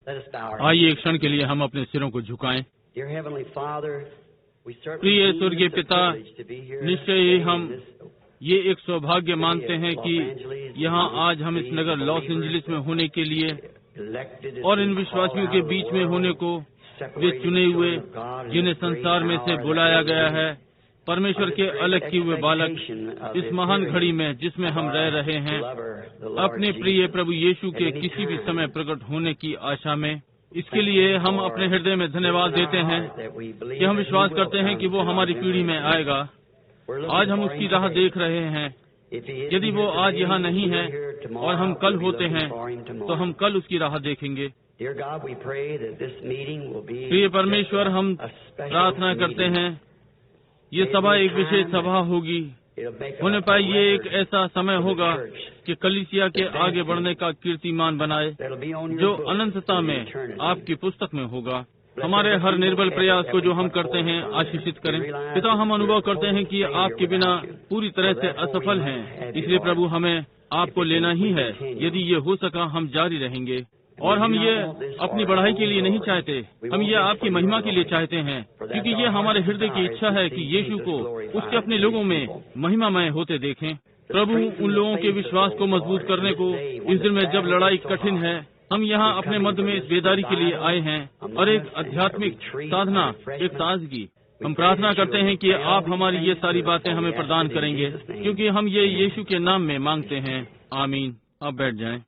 आइए एक क्षण के लिए हम अपने सिरों को झुकाएं। प्रिय स्वर्गीय पिता, निश्चय ही हम ये एक सौभाग्य मानते हैं कि यहाँ आज हम इस नगर लॉस एंजलिस में होने के लिए और इन विश्वासियों के बीच में होने को, वे चुने हुए जिन्हें संसार में से बुलाया गया है, परमेश्वर के अलग किए हुए बालक, इस महान घड़ी में जिसमें हम रह रहे हैं, अपने प्रिय प्रभु यीशु के किसी भी समय प्रकट होने की आशा में, इसके लिए हम अपने हृदय में धन्यवाद देते हैं कि हम विश्वास करते हैं कि वो हमारी पीढ़ी में आएगा। आज हम उसकी राह देख रहे हैं। यदि वो आज यहाँ नहीं है और हम कल होते हैं तो हम कल उसकी राह देखेंगे। प्रिय परमेश्वर, हम प्रार्थना करते हैं ये सभा एक विशेष सभा होगी, होने पाए ये एक ऐसा समय होगा कि कलीसिया के आगे बढ़ने का कीर्तिमान बनाए, जो अनंतता में आपकी पुस्तक में होगा। हमारे हर निर्बल प्रयास को जो हम करते हैं आशीषित करें। पिता, हम अनुभव करते हैं कि आपके बिना पूरी तरह से असफल हैं, इसलिए प्रभु हमें आपको लेना ही है। यदि ये हो सका हम जारी रहेंगे, और हम ये अपनी बढ़ाई के लिए नहीं चाहते, हम ये आपकी महिमा के लिए चाहते हैं, क्योंकि ये हमारे हृदय की इच्छा है कि यीशु को उसके अपने लोगों में महिमामय होते देखें। प्रभु, उन लोगों के विश्वास को मजबूत करने को इस दिन में जब लड़ाई कठिन है, हम यहाँ अपने मध्य में इस बेदारी के लिए आए हैं और एक आध्यात्मिक साधना, एक ताजगी। हम प्रार्थना करते हैं कि आप हमारी ये सारी बातें हमें प्रदान करेंगे, क्योंकि हम ये यीशु के नाम में मांगते हैं। आमीन। अब बैठ जाएं।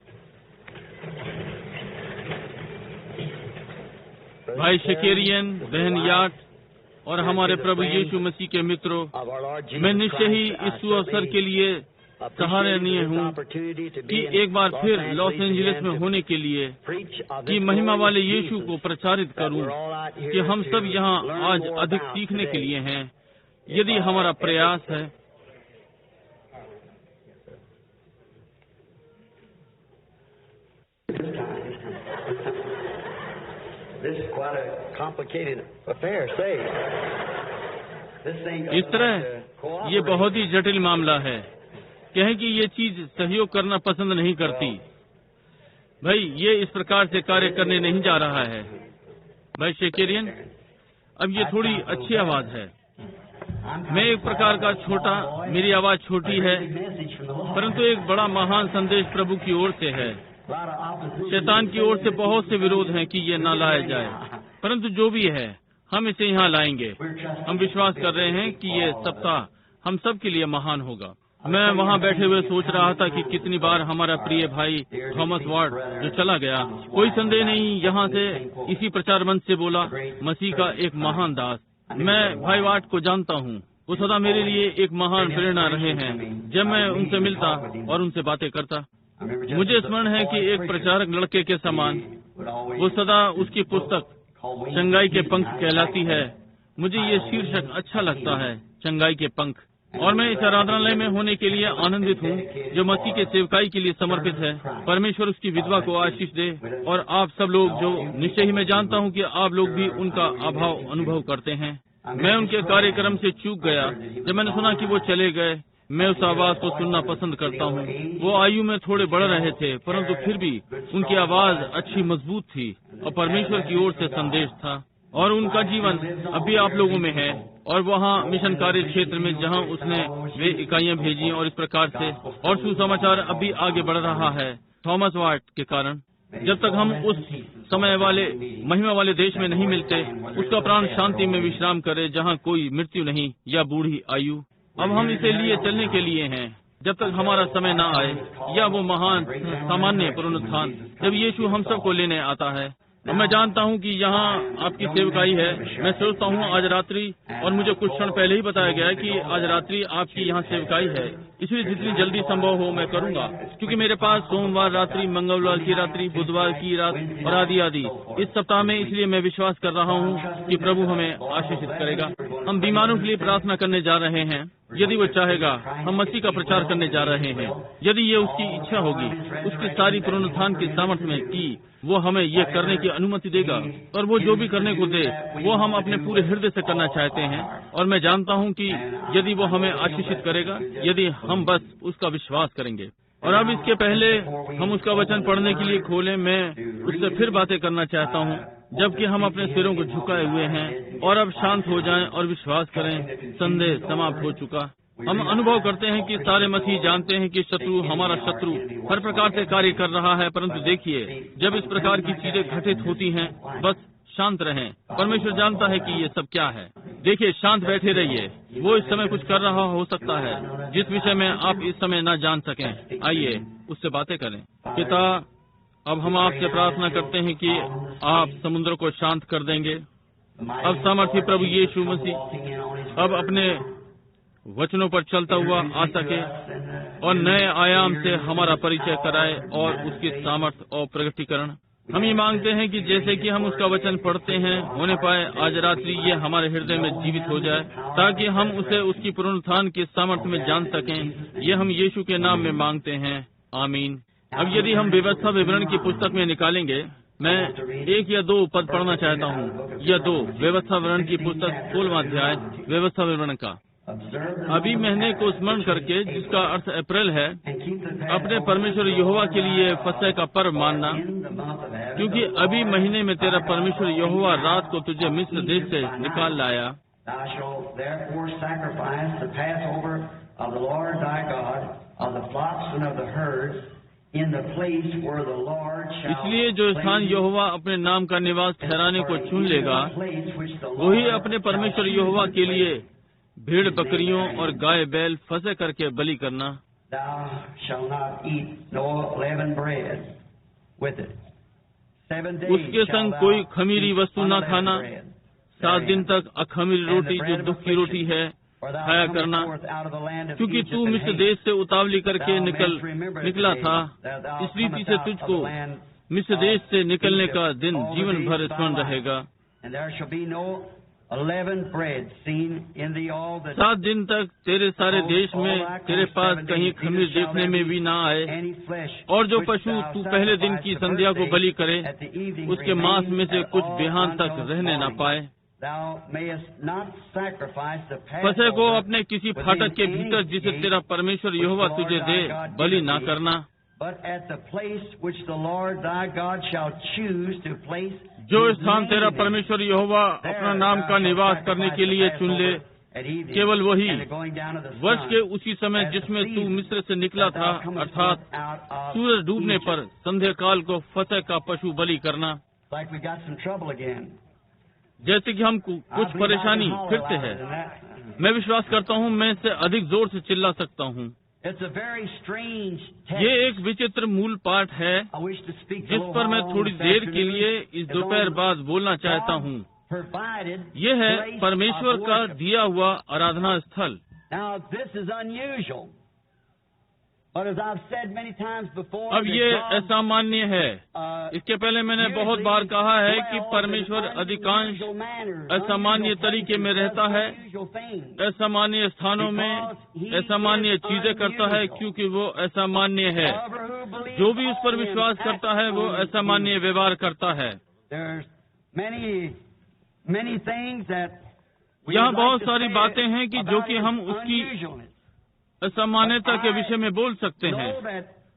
भाई शकेरियन, बहन याट और हमारे प्रभु यीशु मसीह के मित्रों, मैं निश्चय ही इस सुअवसर के लिए सराहनीय हूँ कि एक बार फिर लॉस एंजलिस में होने के लिए कि महिमा वाले यीशु को प्रचारित करूं, कि हम सब यहाँ आज अधिक सीखने के लिए हैं, यदि हमारा प्रयास है। इस तरह ये बहुत ही जटिल मामला है। कहें कि ये चीज सहयोग करना पसंद नहीं करती। भाई, ये इस प्रकार से कार्य करने नहीं जा रहा है। भाई शेकेरियन, अब ये थोड़ी अच्छी आवाज है। मैं एक प्रकार का छोटा, मेरी आवाज छोटी है, परंतु एक बड़ा महान संदेश प्रभु की ओर से है। शैतान की ओर से बहुत से विरोध हैं कि ये न लाया जाए, परंतु जो भी है हम इसे यहाँ लाएंगे। हम विश्वास कर रहे हैं कि ये सप्ताह हम सब के लिए महान होगा। मैं वहाँ बैठे हुए सोच रहा था कि कितनी बार हमारा प्रिय भाई थॉमस वार्ड जो चला गया, कोई संदेह नहीं, यहाँ से इसी प्रचार मंच से बोला, मसीह का एक महान दास। मैं भाई वार्ड को जानता हूँ, वो सदा मेरे लिए एक महान प्रेरणा रहे हैं। जब मैं उनसे मिलता और उनसे बातें करता, मुझे स्मरण है कि एक प्रचारक लड़के के समान वो सदा उसकी पुस्तक चंगाई के पंख कहलाती है। मुझे ये शीर्षक अच्छा लगता है, चंगाई के पंख। और मैं इस आराधनालय में होने के लिए आनंदित हूँ जो मसीह के सेवकाई के लिए समर्पित है। परमेश्वर उसकी विधवा को आशीष दे, और आप सब लोग जो निश्चय ही मैं जानता हूँ कि आप लोग भी उनका अभाव अनुभव करते हैं। मैं उनके कार्यक्रम से चूक गया जब मैंने सुना कि वो चले गए। मैं उस आवाज को सुनना पसंद करता हूँ। वो आयु में थोड़े बढ़ रहे थे, परंतु फिर भी उनकी आवाज अच्छी मजबूत थी और परमेश्वर की ओर से संदेश था। और उनका जीवन अभी आप लोगों में है, और वहाँ मिशन कार्य क्षेत्र में जहाँ उसने वे इकाइयाँ भेजी और इस प्रकार से, और सुसमाचार अभी आगे बढ़ रहा है थॉमस वार्ड के कारण। जब तक हम उस समय वाले महिमा वाले देश में नहीं मिलते, उसका प्राण शांति में विश्राम करे जहाँ कोई मृत्यु नहीं या बूढ़ी आयु। अब हम इसे लिए चलने के लिए हैं जब तक हमारा समय न आए, या वो महान सामान्य पुनरुत्थान जब यीशु हम सबको लेने आता है। और मैं जानता हूँ कि यहाँ आपकी सेवकाई है। मैं सोचता हूँ आज रात्रि, और मुझे कुछ क्षण पहले ही बताया गया कि आज रात्रि आपकी यहाँ सेवकाई है, इसलिए जितनी जल्दी संभव हो मैं करूँगा, क्योंकि मेरे पास सोमवार रात्रि, मंगलवार की रात्रि, बुधवार की रात और आदि आदि इस सप्ताह में। इसलिए मैं विश्वास कर रहा हूँ कि प्रभु हमें आशीषित करेगा। हम बीमारों के लिए प्रार्थना करने जा रहे हैं, यदि वो चाहेगा। हम मसीह का प्रचार करने जा रहे हैं, यदि ये उसकी इच्छा होगी, उसकी सारी पुनरुत्थान की सामर्थ्य में कि वो हमें ये करने की अनुमति देगा। और वो जो भी करने को दे, वो हम अपने पूरे हृदय से करना चाहते हैं। और मैं जानता हूँ कि यदि वो हमें आशीषित करेगा, यदि हम बस उसका विश्वास करेंगे। और अब इसके पहले हम उसका वचन पढ़ने के लिए खोलें, मैं उससे फिर बातें करना चाहता हूँ, जबकि हम अपने सिरों को झुकाए हुए हैं। और अब शांत हो जाएं और विश्वास करें, संदेश समाप्त हो चुका। हम अनुभव करते हैं कि सारे मसीह जानते हैं कि शत्रु, हमारा शत्रु हर प्रकार से कार्य कर रहा है, परंतु देखिए, जब इस प्रकार की चीजें घटित होती हैं, बस शांत रहें। परमेश्वर जानता है कि ये सब क्या है। देखिए, शांत बैठे रहिए। वो इस समय कुछ कर रहा हो सकता है जिस विषय में आप इस समय न जान सकें। आइए उससे बातें करें। पिता, अब हम आपसे प्रार्थना करते हैं कि आप समुद्र को शांत कर देंगे। अब सामर्थ्य प्रभु यीशु मसीह अब अपने वचनों पर चलता हुआ आ सके और नए आयाम से हमारा परिचय कराए और उसकी सामर्थ्य और प्रगटीकरण। हम ये मांगते हैं कि जैसे कि हम उसका वचन पढ़ते हैं, होने पाए आज रात्रि ये हमारे हृदय में जीवित हो जाए, ताकि हम उसे उसकी पुनरुत्थान की सामर्थ्य में जान सकें। ये हम यीशु के नाम में मांगते हैं, आमीन। अब यदि हम व्यवस्था विवरण की पुस्तक में निकालेंगे, मैं 1 या 2 पद पढ़ना चाहता हूँ, या 2 व्यवस्था विवरण की पुस्तक 16वां अध्याय व्यवस्था विवरण का। अभी महीने को स्मरण करके, जिसका अर्थ अप्रैल है, अपने परमेश्वर यहोवा के लिए फसह का पर्व मानना, क्योंकि अभी महीने में तेरा परमेश्वर यहोवा रात को तुझे मिस्र देश से निकाल लाया। इसलिए जो स्थान यहोवा अपने नाम का निवास ठहराने को चुन लेगा, वही अपने परमेश्वर यहोवा के लिए भेड़ बकरियों और गाय बैल फंसे करके बलि करना। उसके संग कोई खमीरी वस्तु न खाना। 7 दिन तक अखमीरी रोटी, जो दुख की रोटी है, खाया करना, क्योंकि तू मिस्र देश से उतावली करके निकला था। इस रीति से तुझको मिस्र देश से निकलने का दिन जीवन भर स्मरण रहेगा। 7 दिन तक तेरे सारे देश में तेरे पास कहीं खमीर देखने में भी ना आए, और जो पशु तू पहले दिन की संध्या को बलि करे, उसके मांस में से कुछ बिहान तक रहने न पाए। फसह को अपने किसी फाटक के भीतर, जिसे तेरा परमेश्वर यहोवा तुझे दे, बलि न करना, जो स्थान तेरा परमेश्वर यहोवा अपना नाम का निवास करने के लिए चुन ले, केवल वही, वर्ष के उसी समय जिसमें तू मिस्र से निकला था, अर्थात सूरज डूबने पर संध्या काल को फसह का पशु बलि करना। जैसे कि हम कुछ परेशानी फिर से है। मैं विश्वास करता हूँ मैं इससे अधिक जोर से चिल्ला सकता हूँ। ये एक विचित्र मूल पाठ है जिस पर मैं थोड़ी देर के लिए इस दोपहर बाद बोलना चाहता हूँ। ये है परमेश्वर का दिया हुआ आराधना स्थल। अब ये असामान्य है। इसके पहले मैंने बहुत बार कहा है कि परमेश्वर अधिकांश असामान्य तरीके में रहता है, असामान्य स्थानों में असामान्य चीजें करता है, क्योंकि वो असामान्य है। जो भी उस पर विश्वास करता है वो असामान्य व्यवहार करता है। यहाँ बहुत सारी बातें हैं कि जो कि हम उसकी असामान्यता के विषय में बोल सकते हैं,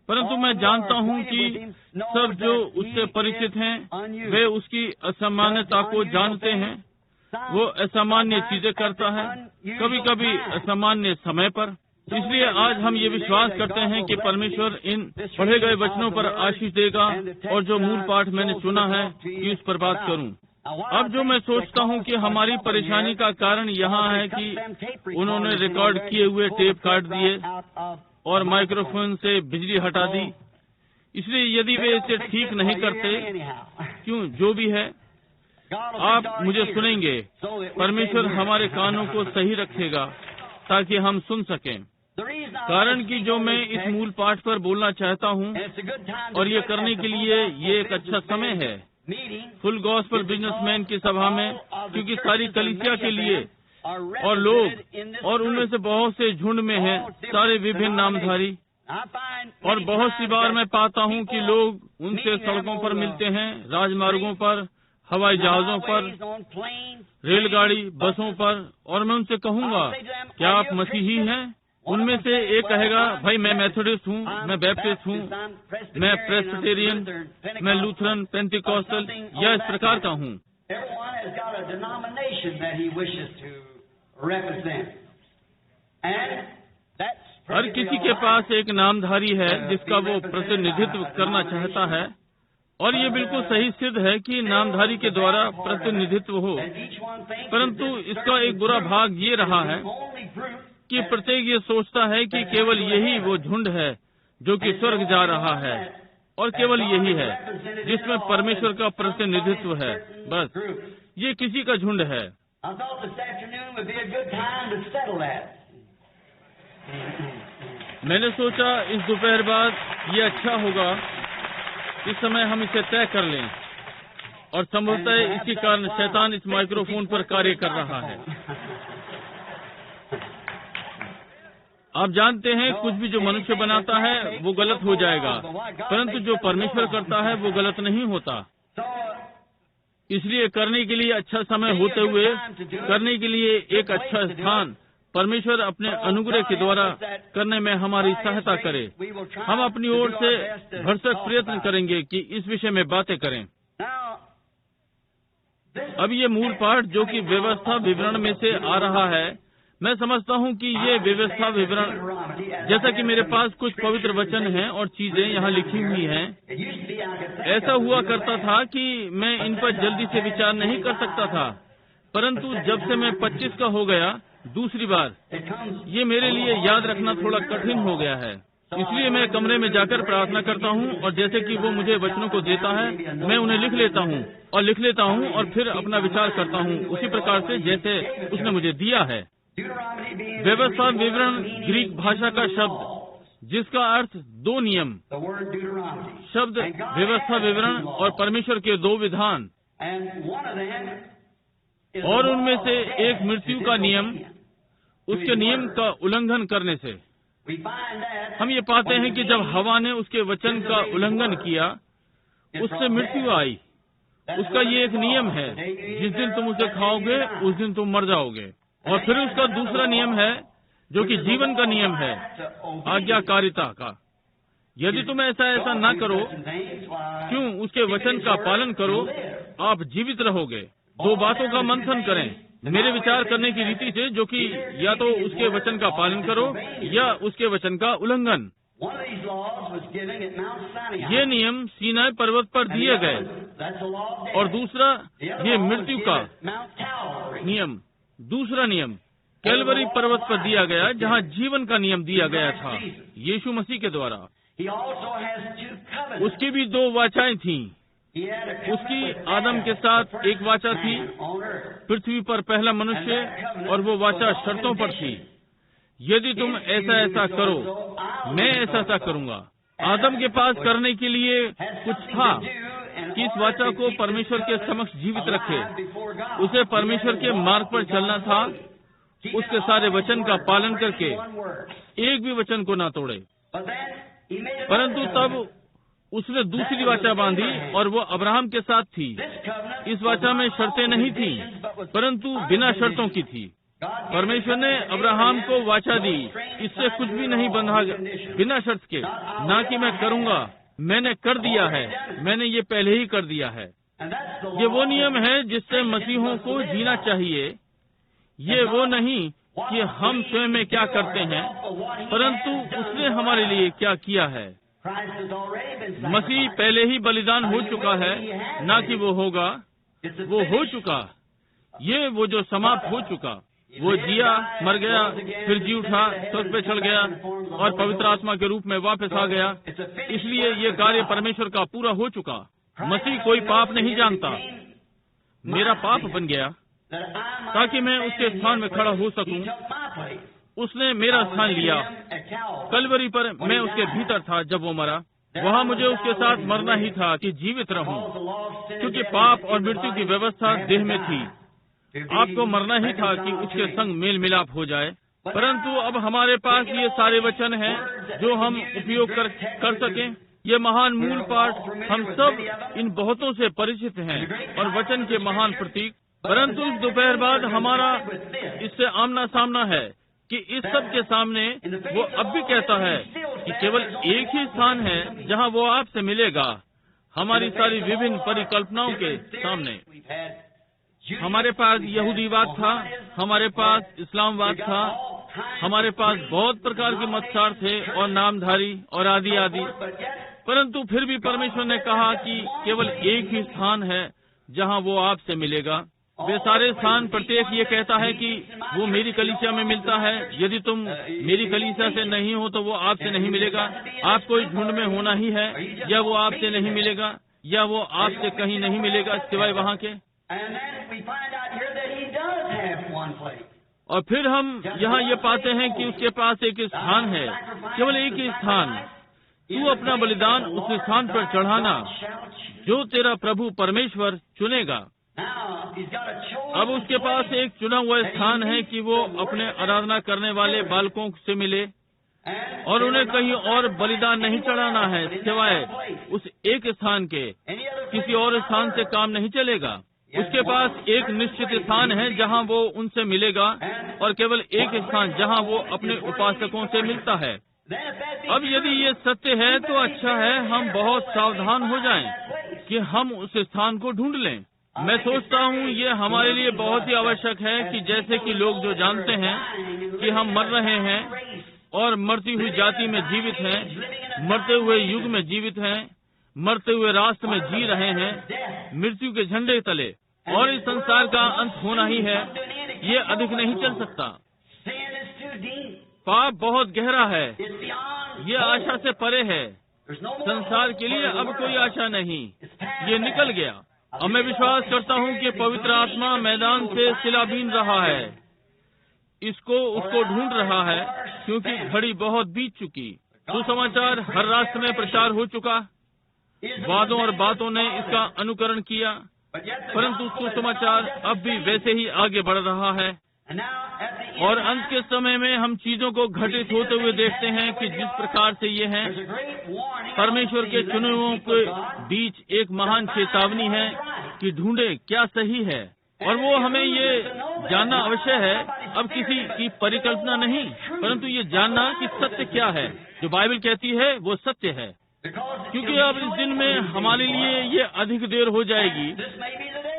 परंतु मैं जानता हूँ कि सब जो उससे परिचित हैं वे उसकी असामान्यता को जानते हैं। वो असामान्य चीजें करता है, कभी कभी असामान्य समय पर। इसलिए आज हम ये विश्वास करते हैं कि परमेश्वर इन पढ़े गए वचनों पर आशीष देगा, और जो मूल पाठ मैंने चुना है कि उस पर बात करूं। अब जो मैं सोचता हूँ कि हमारी परेशानी का कारण यहाँ है कि उन्होंने रिकॉर्ड किए हुए टेप काट दिए और माइक्रोफोन से बिजली हटा दी। इसलिए यदि वे इसे ठीक नहीं करते, क्यों, जो भी है, आप मुझे सुनेंगे। परमेश्वर हमारे कानों को सही रखेगा ताकि हम सुन सकें। कारण कि जो मैं इस मूल पाठ पर बोलना चाहता हूँ, और ये करने के लिए ये एक अच्छा समय है फुल गॉस्पेल बिजनेसमैन की सभा में, क्योंकि सारी कलीसिया के लिए और लोग, और उनमें से बहुत से झुंड में हैं, सारे विभिन्न नामधारी। और बहुत सी बार मैं पाता हूँ कि लोग उनसे सड़कों पर मिलते हैं, राजमार्गों पर, हवाई जहाजों पर, रेलगाड़ी, बसों पर, और मैं उनसे कहूँगा, क्या आप मसीही हैं? उनमें से एक कहेगा, भाई मैं मेथोडिस्ट हूँ, मैं बैप्टिस्ट हूँ, मैं प्रेस्बिटेरियन, मैं लूथरन, पेंटिकॉस्टल या इस प्रकार का हूँ। हर किसी के पास एक नामधारी है जिसका वो प्रतिनिधित्व करना चाहता है, और ये बिल्कुल सही सिद्ध है कि नामधारी के द्वारा प्रतिनिधित्व हो। परंतु इसका एक बुरा भाग ये रहा है कि प्रत्येक ये सोचता है कि केवल यही वो झुंड है जो कि स्वर्ग जा रहा है, और केवल यही है जिसमें परमेश्वर का प्रतिनिधित्व है। बस ये किसी का झुंड है। मैंने सोचा इस दोपहर बाद ये अच्छा होगा, इस समय हम इसे तय कर लें, और संभवतः इसी कारण शैतान इस माइक्रोफोन पर कार्य कर रहा है। आप जानते हैं, कुछ भी जो मनुष्य बनाता है वो गलत हो जाएगा, परंतु जो परमेश्वर करता है वो गलत नहीं होता। इसलिए करने के लिए अच्छा समय होते हुए, करने के लिए एक अच्छा स्थान परमेश्वर अपने अनुग्रह के द्वारा करने में हमारी सहायता करे। हम अपनी ओर से भरसक प्रयत्न करेंगे कि इस विषय में बातें करें। अब ये मूल पाठ जो कि व्यवस्था विवरण में से आ रहा है, मैं समझता हूँ कि ये व्यवस्था विवरण, जैसा कि मेरे पास कुछ पवित्र वचन हैं और चीजें यहाँ लिखी हुई हैं, ऐसा हुआ करता था कि मैं इन पर जल्दी से विचार नहीं कर सकता था, परंतु जब से मैं 25 का हो गया, दूसरी बार ये मेरे लिए याद रखना थोड़ा कठिन हो गया है। इसलिए मैं कमरे में जाकर प्रार्थना करता हूँ, और जैसे कि वो मुझे वचनों को देता है, मैं उन्हें लिख लेता हूँ और लिख लेता हूँ, और फिर अपना विचार करता हूँ उसी प्रकार से जैसे उसने मुझे दिया है। व्यवस्था विवरण ग्रीक भाषा का शब्द जिसका अर्थ 2 नियम, शब्द व्यवस्था विवरण और परमेश्वर के 2 विधान, और उनमें से एक मृत्यु का नियम, उसके नियम का उल्लंघन करने से। हम ये पाते हैं कि जब हवा ने उसके वचन का उल्लंघन किया, उससे मृत्यु आई। उसका ये एक नियम है, जिस दिन तुम उसे खाओगे उस दिन तुम मर जाओगे। और फिर उसका दूसरा नियम है जो कि जीवन का नियम है, आज्ञाकारिता का। यदि तुम ऐसा ना करो, क्यों उसके वचन का पालन करो, आप जीवित रहोगे। 2 बातों का मंथन करें मेरे विचार करने की रीति से, जो कि या तो उसके वचन का पालन करो या उसके वचन का उल्लंघन। ये नियम सीनाई पर्वत पर दिए गए, और दूसरा ये मृत्यु का नियम, दूसरा नियम कैलवरी पर्वत पर दिया गया, जहाँ जीवन का नियम दिया गया था यीशु मसीह के द्वारा। उसकी भी 2 वाचाएं थीं। उसकी आदम के साथ एक वाचा थी, पृथ्वी पर पहला मनुष्य, और वो वाचा शर्तों पर थी। यदि तुम ऐसा करो, मैं ऐसा करूंगा। आदम के पास करने के लिए कुछ था कि इस वाचा को परमेश्वर के समक्ष जीवित रखे। उसे परमेश्वर के मार्ग पर चलना था, उसके सारे वचन का पालन करके एक भी वचन को ना तोड़े। परंतु तब उसने दूसरी वाचा बांधी, और वो अब्राहम के साथ थी। इस वाचा में शर्तें नहीं थी, परंतु बिना शर्तों की थी। परमेश्वर ने अब्राहम को वाचा दी, इससे कुछ भी नहीं बंधा, बिना शर्त के। ना कि मैं करूंगा, मैंने कर दिया है, मैंने ये पहले ही कर दिया है। ये वो नियम है जिससे मसीहों को जीना चाहिए। ये वो नहीं कि हम स्वयं में क्या करते हैं, परंतु उसने हमारे लिए क्या किया है। मसीह पहले ही बलिदान हो चुका है, ना कि वो होगा, वो हो चुका। ये वो जो समाप्त हो चुका। वो जिया, मर गया, फिर जी उठा, स्वर्ग पे चढ़ गया, और पवित्र आत्मा के रूप में वापस आ गया। इसलिए ये कार्य परमेश्वर का पूरा हो चुका। मसीह कोई पाप नहीं जानता। मेरा पाप बन गया ताकि मैं उसके स्थान में खड़ा हो सकूं। उसने मेरा स्थान लिया। कलवरी पर मैं उसके भीतर था जब वो मरा। वहाँ मुझे उसके साथ मरना ही था कि जीवित रहूं, क्योंकि पाप और मृत्यु की व्यवस्था देह में थी। आपको मरना ही था कि उसके संग मेल मिलाप हो जाए। परंतु अब हमारे पास ये सारे वचन हैं जो हम उपयोग कर सकें। ये महान मूल पाठ, हम सब इन बहुतों से परिचित हैं और वचन के महान प्रतीक। परंतु इस दोपहर बाद हमारा इससे आमना सामना है कि इस सब के सामने वो अब भी कहता है कि केवल एक ही स्थान है जहां वो आपसे मिलेगा। हमारी सारी विभिन्न परिकल्पनाओं के सामने हमारे पास यहूदीवाद था, हमारे पास इस्लामवाद था, हमारे पास बहुत प्रकार के मतसार थे और नामधारी और आदि आदि, परंतु फिर भी परमेश्वर ने कहा कि केवल एक ही स्थान है जहां वो आपसे मिलेगा। वे सारे स्थान, प्रत्येक ये कहता है कि वो मेरी कलीसिया में मिलता है। यदि तुम मेरी कलीसिया से नहीं हो तो वो आपसे नहीं मिलेगा। आप कोई झुंड में होना ही है, या वो आपसे नहीं मिलेगा, या वो आपसे कहीं नहीं मिलेगा सिवाय वहाँ के। और फिर हम यहाँ ये पाते हैं कि उसके पास एक स्थान है, केवल एक ही स्थान। तू अपना बलिदान उस स्थान पर चढ़ाना जो तेरा प्रभु परमेश्वर चुनेगा। अब उसके पास एक चुना हुआ स्थान है कि वो अपने आराधना करने वाले बालकों से मिले, और उन्हें कहीं और बलिदान नहीं चढ़ाना है सिवाय उस एक स्थान के। किसी और स्थान से काम नहीं चलेगा। उसके पास एक निश्चित स्थान है जहां वो उनसे मिलेगा, और केवल एक स्थान जहां वो अपने उपासकों से मिलता है। अब यदि ये सत्य है तो अच्छा है, हम बहुत सावधान हो जाएं कि हम उस स्थान को ढूंढ लें। मैं सोचता हूँ ये हमारे लिए बहुत ही आवश्यक है कि जैसे कि लोग जो जानते हैं कि हम मर रहे हैं और मरती हुई जाति में जीवित हैं, मरते हुए युग में जीवित हैं, मरते हुए राष्ट्र में जी रहे हैं, मृत्यु के झंडे तले, और इस संसार का अंत होना ही है। ये अधिक नहीं चल सकता। पाप बहुत गहरा है, ये आशा से परे है। संसार के लिए अब कोई आशा नहीं, ये निकल गया। और मैं विश्वास करता हूँ कि पवित्र आत्मा मैदान से सिला बीन रहा है, उसको ढूंढ रहा है, क्योंकि घड़ी बहुत बीत चुकी। सुसमाचार हर राष्ट्र में प्रचार हो चुका, वादों और बातों ने इसका अनुकरण किया, परंतु सुसमाचार अब भी वैसे ही आगे बढ़ रहा है। और अंत के समय में हम चीजों को घटित होते हुए देखते हैं कि जिस प्रकार से ये हैं, परमेश्वर के चुने हुओं के बीच एक महान चेतावनी है कि ढूंढे क्या सही है। और वो हमें ये जानना अवश्य है, अब किसी की परिकल्पना नहीं, परंतु ये जानना कि सत्य क्या है। जो बाइबल कहती है वो सत्य है, क्योंकि अब इस दिन में हमारे लिए ये अधिक देर हो जाएगी,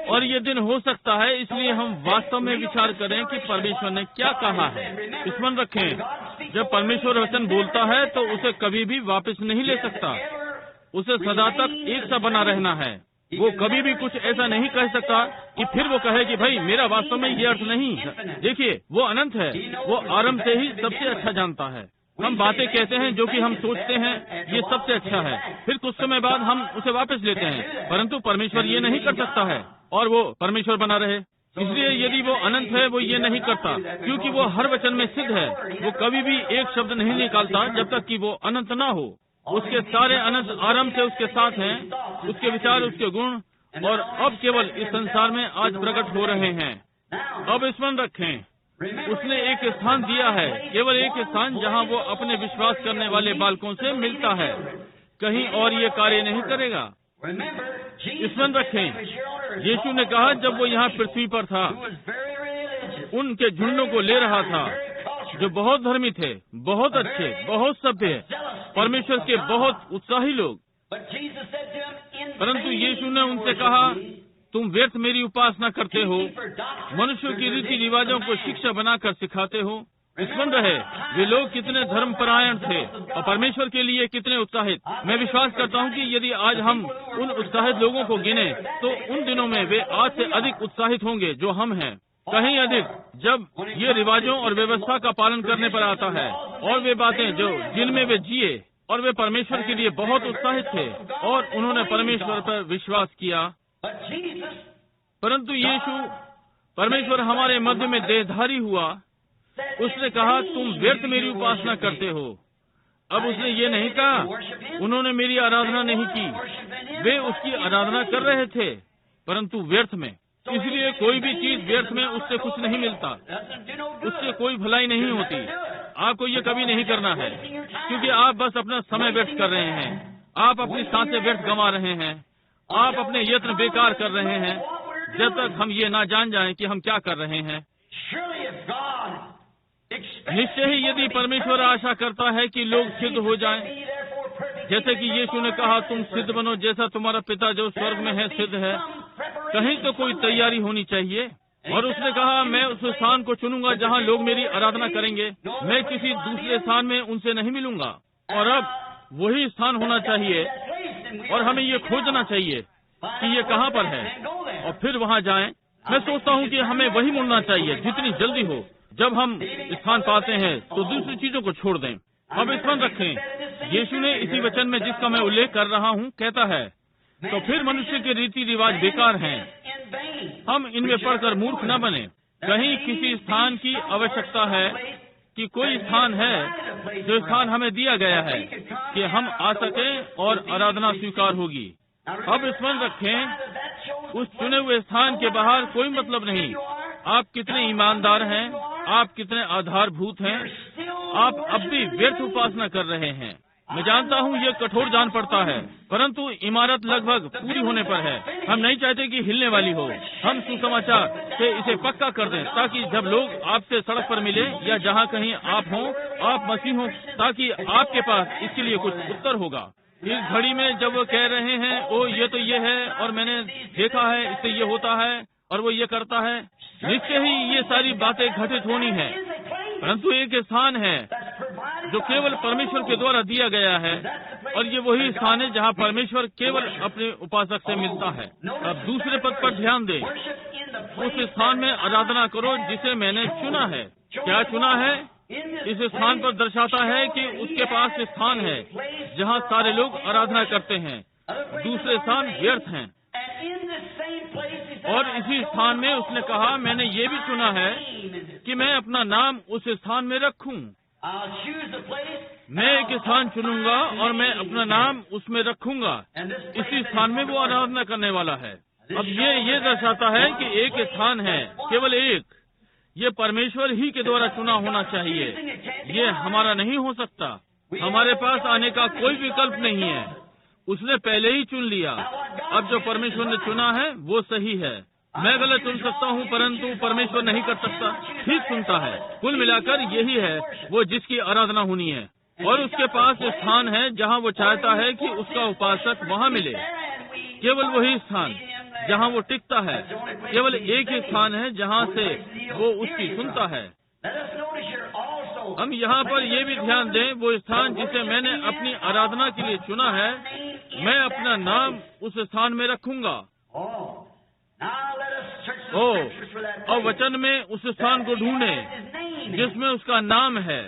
और ये दिन हो सकता है। इसलिए हम वास्तव में विचार करें कि परमेश्वर ने क्या कहा है। स्मरण रखें, जब परमेश्वर वचन बोलता है तो उसे कभी भी वापस नहीं ले सकता। उसे सदा तक एक सा बना रहना है। वो कभी भी कुछ ऐसा नहीं कह सकता कि फिर वो कहे कि भाई मेरा वास्तव में ये अर्थ नहीं। देखिए, वो अनंत है, वो आरंभ से ही सबसे अच्छा जानता है। हम बातें कहते हैं जो कि हम सोचते हैं ये सबसे अच्छा है, फिर कुछ समय बाद हम उसे वापस लेते हैं, परंतु परमेश्वर ये नहीं कर सकता है, और वो परमेश्वर बना रहे। इसलिए यदि वो अनंत है, वो ये नहीं करता, क्योंकि वो हर वचन में सिद्ध है। वो कभी भी एक शब्द नहीं निकालता जब तक कि वो अनंत ना हो। उसके सारे अनंत आरंभ से उसके साथ हैं, उसके विचार, उसके गुण, और अब केवल इस संसार में आज प्रकट हो रहे हैं। अब स्मरण रखें, उसने एक स्थान दिया है, केवल एक स्थान जहां वो अपने विश्वास करने वाले बालकों से मिलता है। कहीं और ये कार्य नहीं करेगा। स्मरण रखें, यीशु ने कहा जब वो यहाँ पृथ्वी पर था, उनके झुंडों को ले रहा था जो बहुत धर्मी थे, बहुत अच्छे, बहुत सभ्य, परमेश्वर के बहुत उत्साही लोग। परंतु यीशु ने उनसे कहा, तुम व्यर्थ मेरी उपासना करते हो, मनुष्यों की रीति रिवाजों को शिक्षा बनाकर सिखाते हो। स्मरण रहे, वे लोग कितने धर्मपरायण थे और परमेश्वर के लिए कितने उत्साहित। मैं विश्वास करता हूँ कि यदि आज हम उन उत्साहित लोगों को गिने तो उन दिनों में वे आज से अधिक उत्साहित होंगे जो हम हैं, कहीं अधिक, जब ये रिवाजों और व्यवस्था का पालन करने पर आता है, और वे बातें जो जिनमें वे जिए, और वे परमेश्वर के लिए बहुत उत्साहित थे और उन्होंने परमेश्वर पर विश्वास किया। परंतु यीशु, परमेश्वर हमारे मध्य में देहधारी हुआ। उसने कहा, तुम व्यर्थ मेरी उपासना करते हो। अब उसने ये नहीं कहा उन्होंने मेरी आराधना नहीं की, वे उसकी आराधना कर रहे थे, परंतु व्यर्थ में। इसलिए कोई भी चीज व्यर्थ में उससे कुछ नहीं मिलता, उससे कोई भलाई नहीं होती। आपको ये कभी नहीं करना है, क्योंकि आप बस अपना समय व्यर्थ कर रहे हैं, आप अपनी सांसें व्यर्थ गंवा रहे हैं, आप अपने यत्न बेकार कर रहे हैं, जब तक हम ये ना जान जाएं कि हम क्या कर रहे हैं। निश्चय ही यदि परमेश्वर आशा करता है कि लोग सिद्ध हो जाएं, जैसे कि यीशु ने कहा, तुम सिद्ध बनो जैसा तुम्हारा पिता जो स्वर्ग में है सिद्ध है, कहीं तो कोई तैयारी होनी चाहिए। और उसने कहा, मैं उस स्थान को चुनूंगा जहां लोग मेरी आराधना करेंगे, मैं किसी दूसरे स्थान में उनसे नहीं मिलूंगा। और अब वही स्थान होना चाहिए और हमें ये खोजना चाहिए कि ये कहाँ पर है और फिर वहाँ जाएं। मैं सोचता हूँ कि हमें वही मुड़ना चाहिए जितनी जल्दी हो। जब हम स्थान पाते हैं तो दूसरी चीजों को छोड़ दें। अब स्मरण रखें, यीशु ने इसी वचन में जिसका मैं उल्लेख कर रहा हूँ कहता है, तो फिर मनुष्य के रीति रिवाज बेकार हैं, हम इनमें पढ़कर मूर्ख न बने। कहीं किसी स्थान की आवश्यकता है कि कोई स्थान है जो स्थान हमें दिया गया है कि हम आ सकें और आराधना स्वीकार होगी। अब स्मरण रखें, उस चुने हुए स्थान के बाहर कोई मतलब नहीं। आप कितने ईमानदार हैं, आप कितने आधारभूत हैं, आप अब भी व्यर्थ उपासना कर रहे हैं। मैं जानता हूँ ये कठोर जान पड़ता है, परंतु इमारत लगभग पूरी होने पर है। हम नहीं चाहते कि हिलने वाली हो। हम सुसमाचार से इसे पक्का कर दें ताकि जब लोग आपसे सड़क पर मिले या जहाँ कहीं आप हों, आप मसीह हों, ताकि आपके पास इसके लिए कुछ उत्तर होगा। इस घड़ी में जब वो कह रहे हैं, ओ ये तो ये है और मैंने देखा है, इससे ये होता है और वो ये करता है, निश्चय ही ये सारी बातें घटित होनी है। परंतु एक स्थान है जो केवल परमेश्वर के द्वारा दिया गया है और ये वही स्थान है जहाँ परमेश्वर केवल अपने उपासक से मिलता है। अब दूसरे पद पर ध्यान दें, उस स्थान में आराधना करो जिसे मैंने चुना है। क्या चुना है? इस स्थान पर दर्शाता है कि उसके पास स्थान है जहाँ सारे लोग आराधना करते हैं, दूसरे स्थान व्यर्थ हैं। और इसी स्थान में उसने कहा, मैंने ये भी चुना है कि मैं अपना नाम उस स्थान में रखूं। मैं एक स्थान चुनूंगा और मैं अपना नाम उसमें रखूंगा। इसी स्थान में वो आराधना करने वाला है। अब ये दर्शाता है कि एक स्थान है, केवल एक। ये परमेश्वर ही के द्वारा चुना होना चाहिए, ये हमारा नहीं हो सकता। हमारे पास आने का कोई विकल्प नहीं है, उसने पहले ही चुन लिया। अब जो परमेश्वर ने चुना है वो सही है। मैं गलत चुन सकता हूँ, परंतु परमेश्वर नहीं कर सकता, ठीक चुनता है। कुल मिलाकर यही है वो जिसकी आराधना होनी है। और उसके पास स्थान है जहाँ वो चाहता है कि उसका उपासक वहाँ मिले। केवल वही स्थान जहाँ वो टिकता है, केवल एक ही स्थान है जहाँ से वो उसकी सुनता है। हम यहाँ पर ये भी ध्यान दें, वो स्थान जिसे मैंने अपनी आराधना के लिए चुना है, मैं अपना नाम उस स्थान में रखूंगा। और वचन में उस स्थान को ढूंढें जिसमें उसका नाम है।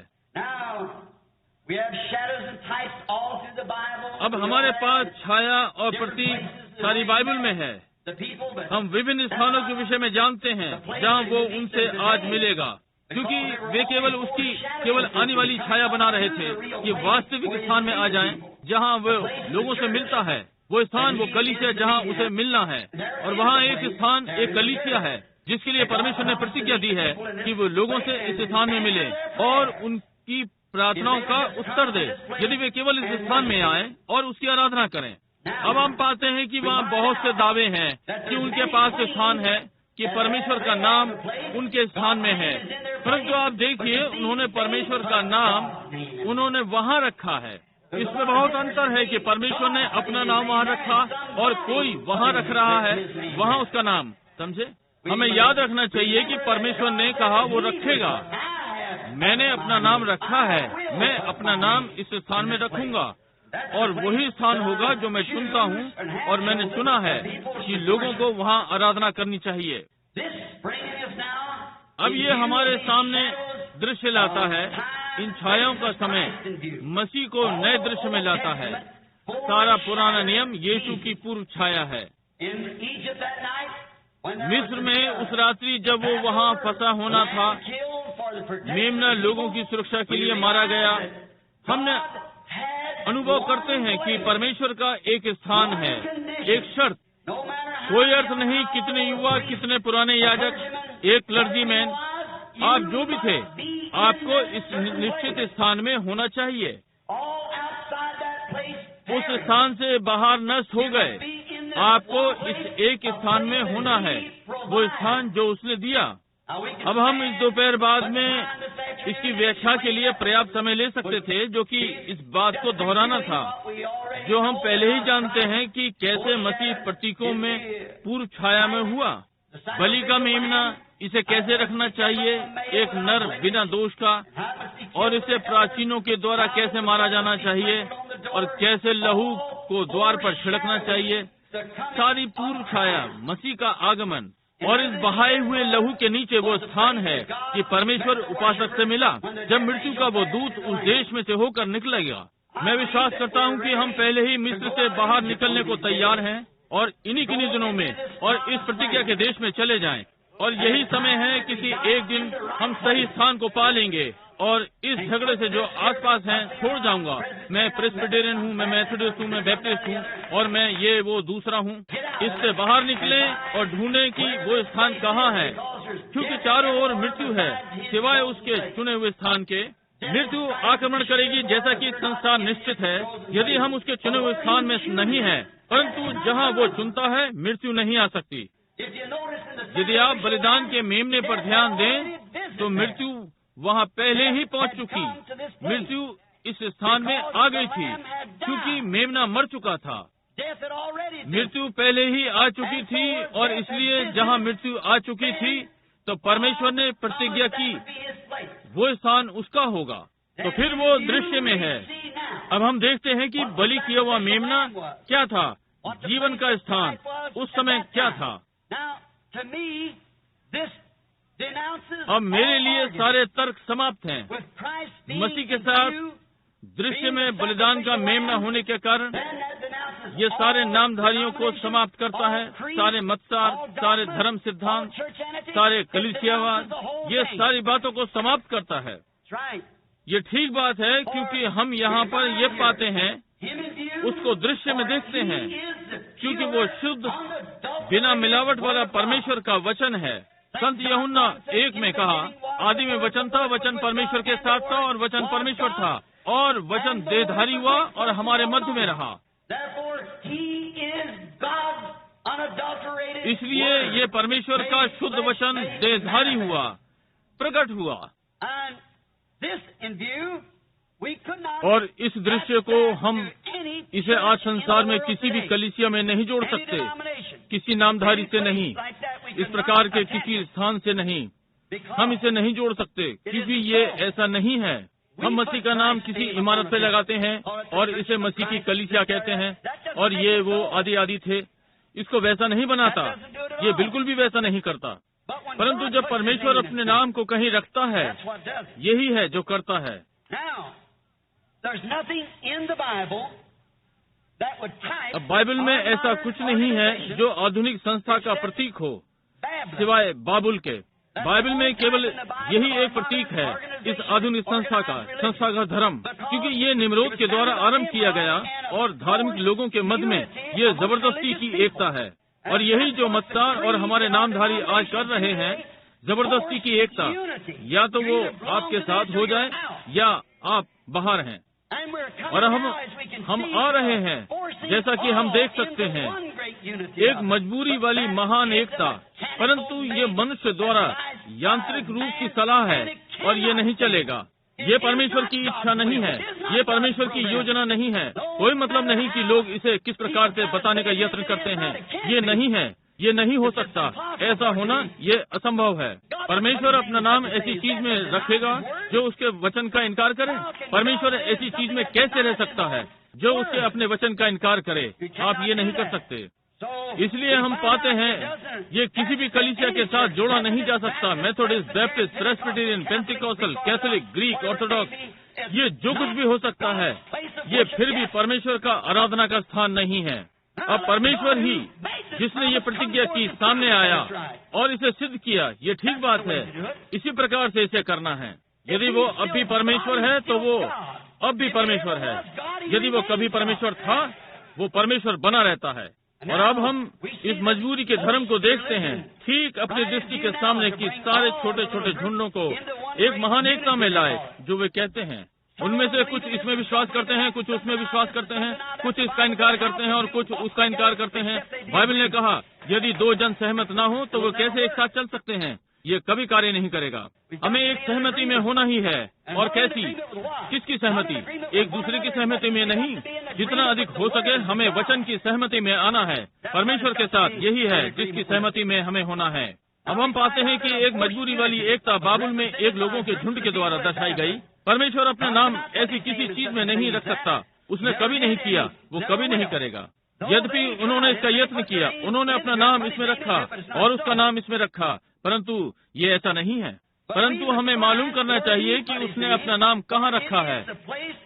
अब हमारे पास छाया और प्रतीक सारी बाइबल में है। हम विभिन्न स्थानों के विषय में जानते हैं जहाँ वो उनसे आज मिलेगा, क्योंकि वे केवल आने वाली छाया बना रहे थे कि वास्तविक स्थान में आ जाएं, जहाँ वो लोगों से मिलता है। वो स्थान, वो कलीसिया जहाँ उसे मिलना है। और वहाँ एक स्थान, एक कलीसिया है जिसके लिए परमेश्वर ने प्रतिज्ञा दी है कि वो लोगों से इस स्थान में मिले और उनकी प्रार्थनाओं का उत्तर दे, यदि वे केवल इस स्थान में आए और उसकी आराधना करें। अब हम पाते हैं कि वहाँ बहुत से दावे हैं कि उनके पास स्थान है, कि परमेश्वर का नाम उनके स्थान में है। परंतु आप देखिए, उन्होंने परमेश्वर का नाम उन्होंने वहाँ रखा है। इसमें बहुत अंतर है कि परमेश्वर ने अपना नाम वहाँ रखा और कोई वहाँ रख रहा है वहाँ उसका नाम। समझे? हमें याद रखना चाहिए कि परमेश्वर ने कहा वो रखेगा। मैंने अपना नाम रखा है, मैं अपना नाम इस स्थान में रखूंगा और वही स्थान होगा जो मैं चुनता हूँ और मैंने चुना है कि लोगों को वहाँ आराधना करनी चाहिए। अब ये हमारे सामने दृश्य लाता है, इन छायाओं का समय मसीह को नए दृश्य में लाता है। सारा पुराना नियम यीशु की पूर्व छाया है। मिस्र में उस रात्रि जब वो वहाँ फंसा होना था, मेमना लोगों की सुरक्षा के लिए मारा गया। हमने अनुभव करते हैं कि परमेश्वर का एक स्थान है, एक शर्त। कोई अर्थ नहीं कितने युवा, कितने पुराने याजक, एक क्लर्जीमैन, आप जो भी थे, आपको इस निश्चित स्थान में होना चाहिए। उस स्थान से बाहर नष्ट हो गए, आपको इस एक स्थान में होना है, वो स्थान जो उसने दिया। अब हम इस दोपहर बाद में इसकी व्याख्या के लिए पर्याप्त समय ले सकते थे, जो कि इस बात को दोहराना था जो हम पहले ही जानते हैं कि कैसे मसीह प्रतीकों में पूर्व छाया में हुआ। बलि का मेमना, इसे कैसे रखना चाहिए, एक नर बिना दोष का, और इसे प्राचीनों के द्वारा कैसे मारा जाना चाहिए और कैसे लहू को द्वार पर छिड़कना चाहिए, सारी पूर्व छाया मसीह का आगमन। और इस बहाए हुए लहू के नीचे वो स्थान है कि परमेश्वर उपासक से मिला जब मृत्यु का वो दूत उस देश में से होकर निकलेगा। मैं विश्वास करता हूँ कि हम पहले ही मिस्र से बाहर निकलने को तैयार हैं और इन्हीं किन्हीं दिनों में और इस प्रतिज्ञा के देश में चले जाएं। और यही समय है, किसी एक दिन हम सही स्थान को पा लेंगे और इस झगड़े से जो आसपास हैं छोड़ जाऊंगा। मैं प्रेस्बिटेरियन हूँ, मैं मेथोडिस्ट हूँ, मैं बैप्टिस्ट हूँ और मैं ये वो दूसरा हूँ। इससे बाहर निकलें और ढूंढें कि वो स्थान कहाँ है, क्योंकि चारों ओर मृत्यु है सिवाय उसके चुने हुए स्थान के। मृत्यु आक्रमण करेगी जैसा कि संसार निश्चित है यदि हम उसके चुने हुए स्थान में नहीं हैं, परंतु जहाँ वो चुनता है मृत्यु नहीं आ सकती। यदि आप बलिदान के मेमने पर ध्यान दें तो मृत्यु वहाँ पहले ही पहुँच चुकी। मृत्यु इस स्थान में आ गई थी क्योंकि मेमना मर चुका था। मृत्यु पहले ही आ चुकी थी और इसलिए जहाँ मृत्यु आ चुकी थी तो परमेश्वर ने प्रतिज्ञा की वो स्थान उसका होगा। तो फिर वो दृश्य में है। अब हम देखते हैं कि बलि किया हुआ मेमना क्या था, जीवन का स्थान उस समय क्या था। अब मेरे लिए सारे तर्क समाप्त हैं। मसीह के साथ दृश्य में बलिदान का मेमना होने के कारण ये सारे नामधारियों को समाप्त करता है। सारे मतसार, सारे धर्म सिद्धांत, सारे कलीसियावाद, ये सारी बातों को समाप्त करता है। ये ठीक बात है क्योंकि हम यहाँ पर ये पाते हैं, उसको दृश्य में देखते हैं, क्योंकि वो शुद्ध बिना मिलावट वाला परमेश्वर का वचन है। संत यूहन्ना 1 में कहा, आदि में वचन था, वचन परमेश्वर के साथ था और वचन परमेश्वर था और वचन देहधारी हुआ और हमारे मध्य में रहा। इसलिए ये परमेश्वर का शुद्ध वचन देहधारी हुआ, प्रकट हुआ। और इस दृश्य को हम इसे आज संसार में किसी भी कलीसिया में नहीं जोड़ सकते, किसी नामधारी से नहीं, इस प्रकार के किसी स्थान से नहीं, हम इसे नहीं जोड़ सकते क्योंकि ये ऐसा नहीं है। हम मसीह का नाम किसी इमारत पे लगाते हैं और इसे मसीह की कलीसिया कहते हैं और ये वो आदि आदि थे। इसको वैसा नहीं बनाता, ये बिल्कुल भी वैसा नहीं करता। परंतु जब परमेश्वर अपने नाम को कहीं रखता है, यही है जो करता है। अब बाइबल में ऐसा कुछ नहीं है जो आधुनिक संस्था का प्रतीक हो सिवाय बाबुल के। बाइबल में केवल यही एक प्रतीक है इस आधुनिक संस्था का धर्म, क्योंकि ये निम्रोद के द्वारा आरंभ किया गया और धार्मिक लोगों के मध्य में ये जबरदस्ती की एकता है। और यही जो मतसार और हमारे नामधारी आज कर रहे हैं, जबरदस्ती की एकता। या तो वो आपके साथ हो जाए या आप बाहर हैं। और हम आ रहे हैं, जैसा कि हम देख सकते हैं, एक मजबूरी वाली महान एकता। परंतु ये मनुष्य द्वारा यांत्रिक रूप की सलाह है और ये नहीं चलेगा। ये परमेश्वर की इच्छा नहीं है, ये परमेश्वर की योजना नहीं है। कोई मतलब नहीं कि लोग इसे किस प्रकार से बताने का यत्न करते हैं। ये नहीं है, ये नहीं हो सकता। ऐसा होना ये असंभव है। परमेश्वर अपना नाम ऐसी चीज में रखेगा जो उसके वचन का इनकार करे? परमेश्वर ऐसी चीज में कैसे रह सकता है जो उसके अपने वचन का इनकार करे? आप ये नहीं कर सकते। इसलिए हम पाते हैं ये किसी भी कलीसिया के साथ जोड़ा नहीं जा सकता। Methodist, Baptist, Presbyterian, Pentecostal, Catholic, Greek, Orthodox, ये जो कुछ भी हो सकता है, ये फिर भी परमेश्वर का आराधना का स्थान नहीं है। अब परमेश्वर ही जिसने ये प्रतिज्ञा की सामने आया और इसे सिद्ध किया। ये ठीक बात है, इसी प्रकार से इसे करना है। यदि वो अब भी परमेश्वर है तो वो अब भी परमेश्वर है। यदि वो कभी परमेश्वर था, वो परमेश्वर बना रहता है। और अब हम इस मजबूरी के धर्म को देखते हैं, ठीक अपनी दृष्टि के सामने कि सारे छोटे छोटे झुंडों को एक महान एकता में लाए, जो वे कहते हैं। उनमें से कुछ इसमें विश्वास करते हैं, कुछ उसमें विश्वास करते हैं, कुछ इसका इनकार करते हैं और कुछ उसका इनकार करते हैं। बाइबल ने कहा, यदि 2 जन सहमत ना हो तो वो कैसे एक साथ चल सकते हैं? ये कभी कार्य नहीं करेगा। हमें एक सहमति में होना ही है। और कैसी? किसकी सहमति? एक दूसरे की सहमति में नहीं। जितना अधिक हो सके हमें वचन की सहमति में आना है। परमेश्वर के साथ यही है जिसकी सहमति में हमें होना है। अब हम पाते हैं कि एक मजबूरी वाली एकता बाबुल में एक लोगों के झुंड के द्वारा दर्शाई गई। परमेश्वर अपना नाम ऐसी किसी चीज में नहीं रख सकता। उसने कभी नहीं किया, वो कभी नहीं करेगा। यद्यपि उन्होंने इसका यत्न किया, उन्होंने अपना नाम इसमें रखा और उसका नाम इसमें रखा, परंतु ये ऐसा नहीं है। परंतु हमें मालूम करना चाहिए कि उसने अपना नाम कहाँ रखा है,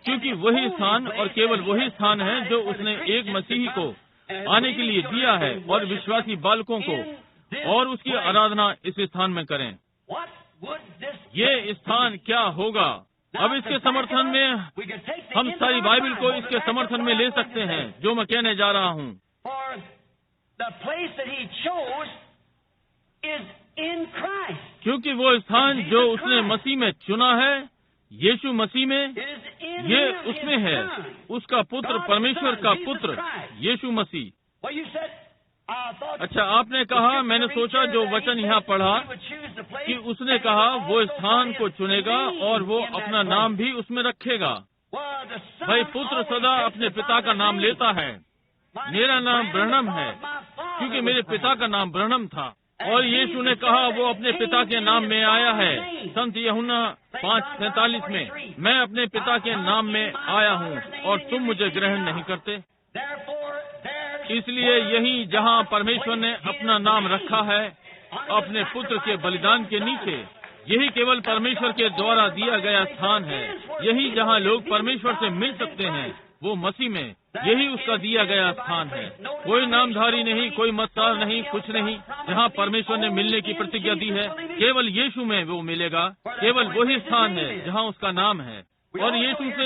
क्योंकि वही स्थान और केवल वही स्थान है जो उसने एक मसीही को आने के लिए दिया है और विश्वासी बालकों को, और उसकी आराधना इस स्थान में करें। ये स्थान क्या होगा? अब इसके समर्थन में हम सारी बाइबल को इसके समर्थन में ले सकते हैं जो मैं कहने जा रहा हूँ। क्योंकि वो स्थान जो उसने मसीह में चुना है, यीशु मसीह में, ये उसमें है। उसका पुत्र, परमेश्वर का पुत्र यीशु मसीह। अच्छा, आपने कहा, मैंने सोचा जो वचन यहाँ पढ़ा कि उसने कहा वो स्थान को चुनेगा और वो अपना नाम भी उसमें रखेगा। भाई, पुत्र सदा अपने पिता का नाम लेता है। मेरा नाम ब्रहणम है क्योंकि मेरे पिता का नाम ब्रहणम था। और यीशु ने कहा वो अपने पिता के नाम में आया है। संत यूहन्ना 5:47 में, मैं अपने पिता के नाम में आया हूँ और तुम मुझे ग्रहण नहीं करते। इसलिए यही जहाँ परमेश्वर ने अपना नाम रखा है, अपने पुत्र के बलिदान के नीचे, यही केवल परमेश्वर के द्वारा दिया गया स्थान है। यही जहाँ लोग परमेश्वर से मिल सकते हैं, वो मसीह में, यही उसका दिया गया स्थान है। कोई नामधारी नहीं, कोई मतदार नहीं, कुछ नहीं। जहाँ परमेश्वर ने मिलने की प्रतिज्ञा दी है, केवल यीशु में वो मिलेगा। केवल वही स्थान है जहाँ उसका नाम है। और यीशु से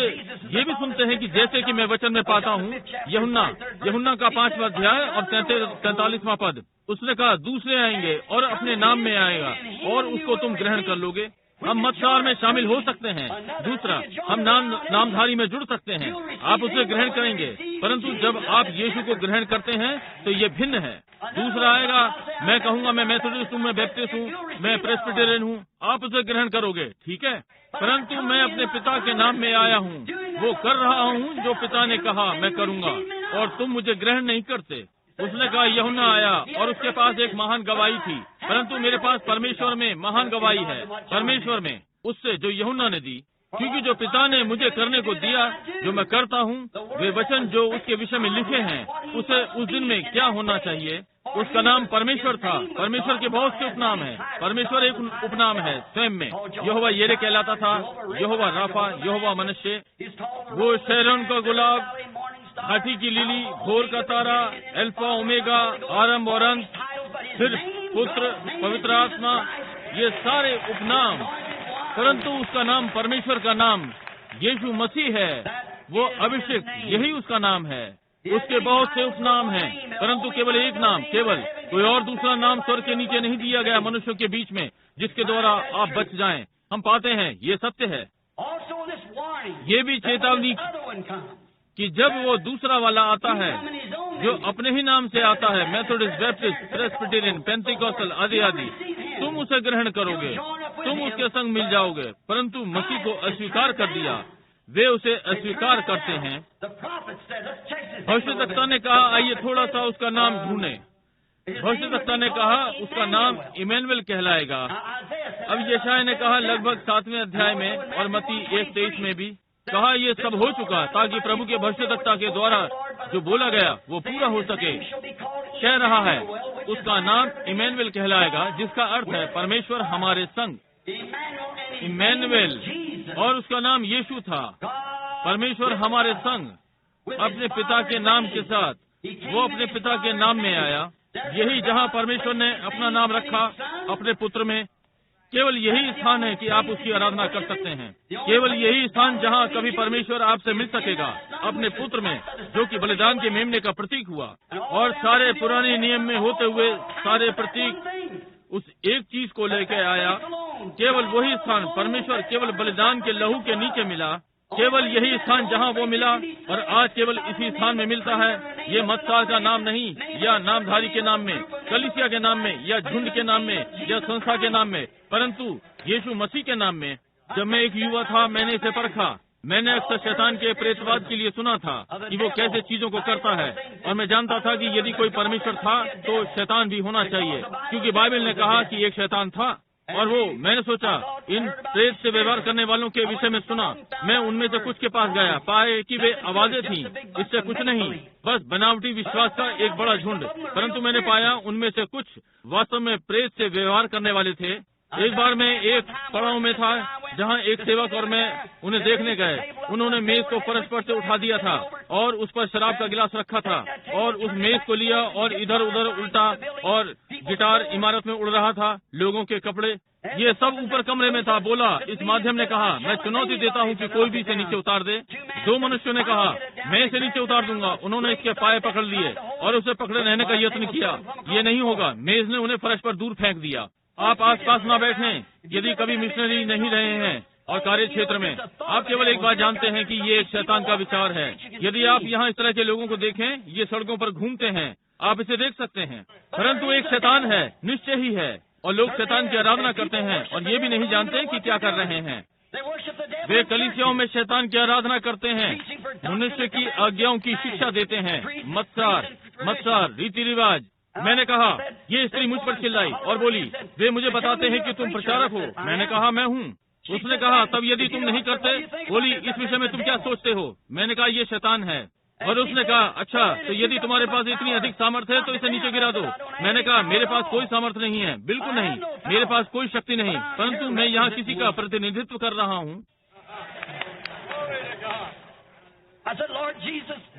ये भी सुनते हैं कि जैसे कि मैं वचन में पाता हूँ, यूहन्ना का 5वां अध्याय और 43वां पद, उसने कहा दूसरे आएंगे और अपने नाम में आएगा और उसको तुम ग्रहण कर लोगे। हम मतदार में शामिल हो सकते हैं। दूसरा, हम नामधारी में जुड़ सकते हैं। आप उसे ग्रहण करेंगे, परंतु जब आप यीशु को ग्रहण करते हैं तो ये भिन्न है। दूसरा आएगा, मैं कहूँगा मैं मेथोडिस्ट हूँ, मैं बैप्टिस्ट हूँ, मैं प्रेस्बिटेरियन हूँ, आप उसे ग्रहण करोगे, ठीक है, परंतु मैं अपने पिता के नाम में आया हूँ, वो कर रहा हूँ जो पिता ने कहा मैं करूँगा, और तुम मुझे ग्रहण नहीं करते। उसने कहा यूहन्ना आया और उसके पास एक महान गवाही थी, परंतु मेरे पास परमेश्वर में महान गवाही है, परमेश्वर में उससे जो यूहन्ना ने दी, क्योंकि जो पिता ने मुझे करने को दिया जो मैं करता हूँ, वे वचन जो उसके विषय में लिखे हैं, उसे उस दिन में क्या होना चाहिए। उसका नाम परमेश्वर था। परमेश्वर के बहुत से उपनाम हैं, परमेश्वर एक उपनाम है स्वयं में। यहोवा येरे कहलाता था, यहोवा राफा, यहोवा मनुष्य, वो शहरों का गुलाब, घाटी की लिली, भोर का तारा, अल्फा ओमेगा, आरंभ और अंत, फिर पुत्र, पवित्र आत्मा, ये सारे उपनाम। परंतु उसका नाम, परमेश्वर का नाम यीशु मसीह है, वो अभिषेक, यही उसका नाम है। उसके बहुत से उपनाम हैं, परंतु केवल एक नाम, केवल कोई और दूसरा नाम स्वर्ग के नीचे नहीं दिया गया मनुष्यों के बीच में, जिसके द्वारा आप बच जाएं। हम पाते हैं ये सत्य है। ये भी चेतावनी कि जब वो दूसरा वाला आता है जो अपने ही नाम से आता है, मेथोडिस्ट, बैप्टिस्ट, प्रेस्बिटेरियन, पेंटिकॉस्टल आदि आदि, तुम उसे ग्रहण करोगे, तुम उसके संग मिल जाओगे। परंतु मसीह को अस्वीकार कर दिया, वे उसे अस्वीकार करते हैं। भविष्यद्वक्ता ने कहा आइए थोड़ा सा उसका नाम ढूंढें। भविष्यद्वक्ता ने कहा उसका नाम इमैनुएल कहलाएगा। अब यशायाह ने कहा लगभग 7वें अध्याय में और मत्ती 1:23 में भी कहा ये सब हो चुका ताकि प्रभु के भविष्यद्वक्ता के द्वारा जो बोला गया वो पूरा हो सके। कह रहा है उसका नाम इमैनुएल कहलाएगा, जिसका अर्थ है परमेश्वर हमारे संग, इमैनुएल। और उसका नाम यीशु था, परमेश्वर हमारे संग, अपने पिता के नाम के साथ। वो अपने पिता के नाम में आया। यही जहाँ परमेश्वर ने अपना नाम रखा अपने पुत्र में, केवल यही स्थान है कि आप उसकी आराधना कर सकते हैं। केवल यही स्थान जहाँ कभी परमेश्वर आपसे मिल सकेगा, अपने पुत्र में, जो कि बलिदान के मेमने का प्रतीक हुआ। और सारे पुराने नियम में होते हुए सारे प्रतीक उस एक चीज को लेकर आया। केवल वही स्थान परमेश्वर केवल बलिदान के लहू के नीचे मिला। केवल यही स्थान जहाँ वो मिला और आज केवल इसी स्थान में मिलता है। ये मत्सार का नाम नहीं, या नामधारी के नाम में, कलीसिया के नाम में, या झुंड के नाम में, या संस्था के नाम में, परंतु यीशु मसीह के नाम में। जब मैं एक युवा था, मैंने इसे परखा। मैंने अक्सर शैतान के प्रेतवाद के लिए सुना था कि वो कैसे चीजों को करता है, और मैं जानता था कि यदि कोई परमेश्वर था तो शैतान भी होना चाहिए, क्योंकि बाइबल ने कहा कि एक शैतान था। और वो, मैंने सोचा, इन प्रेत से व्यवहार करने वालों के विषय में सुना। मैं उनमें से कुछ के पास गया, पाए कि वे आवाजें थीं, इससे कुछ नहीं, बस बनावटी विश्वास का एक बड़ा झुंड। परंतु मैंने पाया उनमें से कुछ वास्तव में प्रेत से व्यवहार करने वाले थे। एक बार मैं एक पड़ाव में था जहाँ एक सेवक और मैं उन्हें देखने गए। उन्होंने मेज को फर्श पर से उठा दिया था और उस पर शराब का गिलास रखा था, और उस मेज को लिया और इधर उधर उल्टा, और गिटार इमारत में उड़ रहा था, लोगों के कपड़े, ये सब ऊपर कमरे में था। बोला, इस माध्यम ने कहा, मैं चुनौती देता हूँ कि कोई भी इसे नीचे उतार दे। 2 मनुष्यों ने कहा, मैं इसे नीचे उतार दूंगा। उन्होंने इसके पाए पकड़ लिए और उसे पकड़े रहने का यत्न किया। ये नहीं होगा। मेज ने उन्हें फर्श पर दूर फेंक दिया। आप आसपास न बैठें यदि कभी मिशनरी नहीं रहे हैं और कार्य क्षेत्र में। आप केवल एक बात जानते हैं कि ये एक शैतान का विचार है। यदि आप यहाँ इस तरह के लोगों को देखें, ये सड़कों पर घूमते हैं, आप इसे देख सकते हैं, परंतु एक शैतान है, निश्चय ही है। और लोग शैतान की आराधना करते हैं और ये भी नहीं जानते कि क्या कर रहे हैं। वे कलीसियाओं में शैतान की आराधना करते हैं, मनुष्य की आज्ञाओं की शिक्षा देते हैं, मत्सर, रीति रिवाज। मैंने कहा, ये स्त्री मुझ पर चिल्लाई और बोली, वे मुझे बताते हैं कि तुम प्रचारक हो। मैंने कहा, मैं हूँ। उसने कहा, तब यदि तुम नहीं करते, बोली, इस विषय में तुम क्या सोचते हो? मैंने कहा, ये शैतान है। और उसने कहा, अच्छा, तो यदि तुम्हारे पास इतनी अधिक सामर्थ्य है तो इसे नीचे गिरा दो। मैंने कहा, मेरे पास कोई सामर्थ्य नहीं है, बिल्कुल नहीं, मेरे पास कोई शक्ति नहीं, परंतु मैं यहाँ किसी का प्रतिनिधित्व कर रहा हूँ।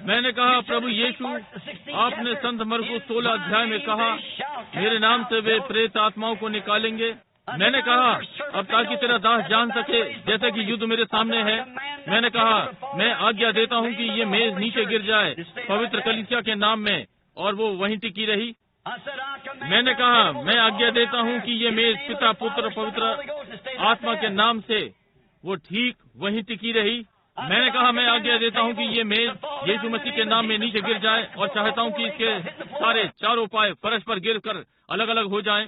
मैंने कहा, प्रभु यीशु, आपने संत मरकुस 16 अध्याय में कहा, मेरे नाम से वे प्रेत आत्माओं को निकालेंगे। मैंने कहा, अब ताकि तेरा दास जान सके जैसे कि युद्ध मेरे सामने है। मैंने कहा, मैं आज्ञा देता हूँ कि ये मेज नीचे गिर जाए पवित्र कलीसिया के नाम में, और वो वहीं टिकी रही। मैंने कहा, मैं आज्ञा देता हूँ कि ये मेज पिता, पुत्र, पवित्र आत्मा के नाम से वो ठीक वहीं टिकी रही। मैंने कहा, मैं आज्ञा देता हूँ कि ये मेज यीशु मसीह के नाम में नीचे गिर जाए, और चाहता हूँ कि इसके सारे चारों पाए फर्श पर गिर कर अलग अलग हो जाएं।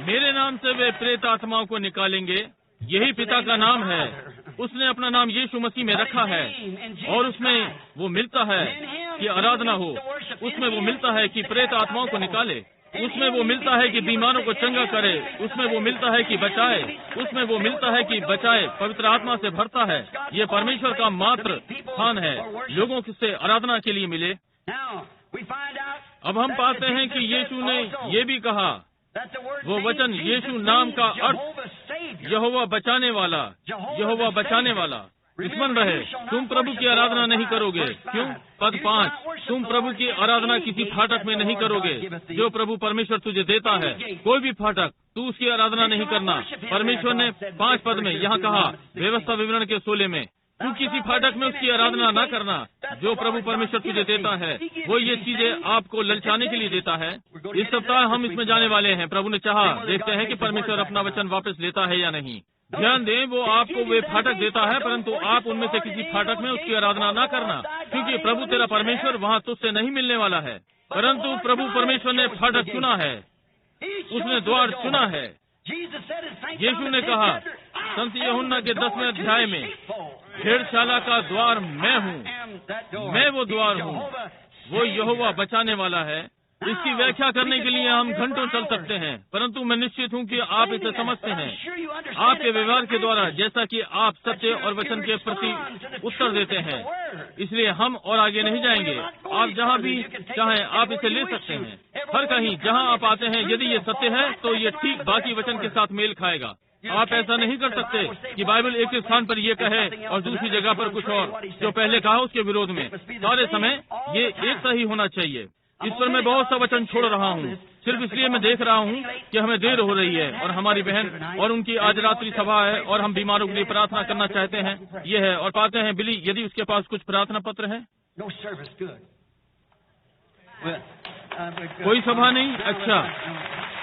मेरे नाम से वे प्रेत आत्माओं को निकालेंगे। यही पिता का नाम है। उसने अपना नाम यीशु मसीह में रखा है, और उसमें वो मिलता है कि आराधना हो, उसमें वो मिलता है कि प्रेत आत्माओं को निकाले, उसमें वो मिलता है कि बीमारों को चंगा करे, उसमें वो मिलता है कि बचाए, उसमें वो मिलता है कि बचाए, पवित्र आत्मा से भरता है। ये परमेश्वर का मात्र स्थान है, लोगों से आराधना के लिए मिले। अब हम पाते हैं कि यीशु ने ये भी कहा, वो वचन यीशु नाम का अर्थ यहोवा बचाने वाला, यहोवा बचाने वाला। स्मरण रहे, तुम प्रभु की आराधना नहीं करोगे। क्यों? पद 5, तुम प्रभु की आराधना किसी फाटक में नहीं करोगे। जो प्रभु परमेश्वर तुझे देता है, कोई भी फाटक, तू उसकी आराधना नहीं करना। परमेश्वर ने 5 पद में यहाँ कहा, व्यवस्था विवरण के 16 में, तू किसी फाटक में उसकी आराधना न करना। जो प्रभु परमेश्वर तुझे देता है, वो ये चीजें आपको ललचाने के लिए देता है। इस सप्ताह हम इसमें जाने वाले हैं। प्रभु ने चाहा, देखते हैं कि परमेश्वर अपना वचन वापस लेता है या नहीं। ध्यान दें, वो आपको वे फाटक देता है, परंतु आप उनमें से किसी फाटक में उसकी आराधना न करना, क्योंकि प्रभु तेरा परमेश्वर वहाँ तुझसे नहीं मिलने वाला है। परंतु प्रभु परमेश्वर ने फाटक चुना है, उसने द्वार चुना है। यीशु ने कहा संत यूहन्ना के 10वें अध्याय में, भेड़शाला का द्वार मैं हूँ, मैं वो द्वार हूँ। वो यहोवा बचाने वाला है। इसकी व्याख्या करने के लिए हम घंटों चल सकते हैं, परंतु मैं निश्चित हूँ कि आप इसे समझते हैं आपके व्यवहार के द्वारा, जैसा कि आप सत्य और वचन के प्रति उत्तर देते हैं। इसलिए हम और आगे नहीं जाएंगे। आप जहाँ भी चाहें आप इसे ले सकते हैं। हर कहीं जहाँ आप आते हैं, यदि ये सत्य है तो ये ठीक बाकी वचन के साथ मेल खाएगा। आप ऐसा नहीं कर सकते कि बाइबल एक स्थान पर ये कहे और दूसरी जगह पर कुछ और, जो पहले कहा उसके विरोध में। सारे समय ये एक सा ही होना चाहिए। इस पर मैं बहुत सा वचन छोड़ रहा हूँ, सिर्फ इसलिए मैं देख रहा हूँ कि हमें देर हो रही है, और हमारी बहन और उनकी आज रात्रि सभा है, और हम बीमारों के लिए प्रार्थना करना चाहते हैं। ये है, और पाते हैं बिली, यदि उसके पास कुछ प्रार्थना पत्र है। कोई सभा नहीं?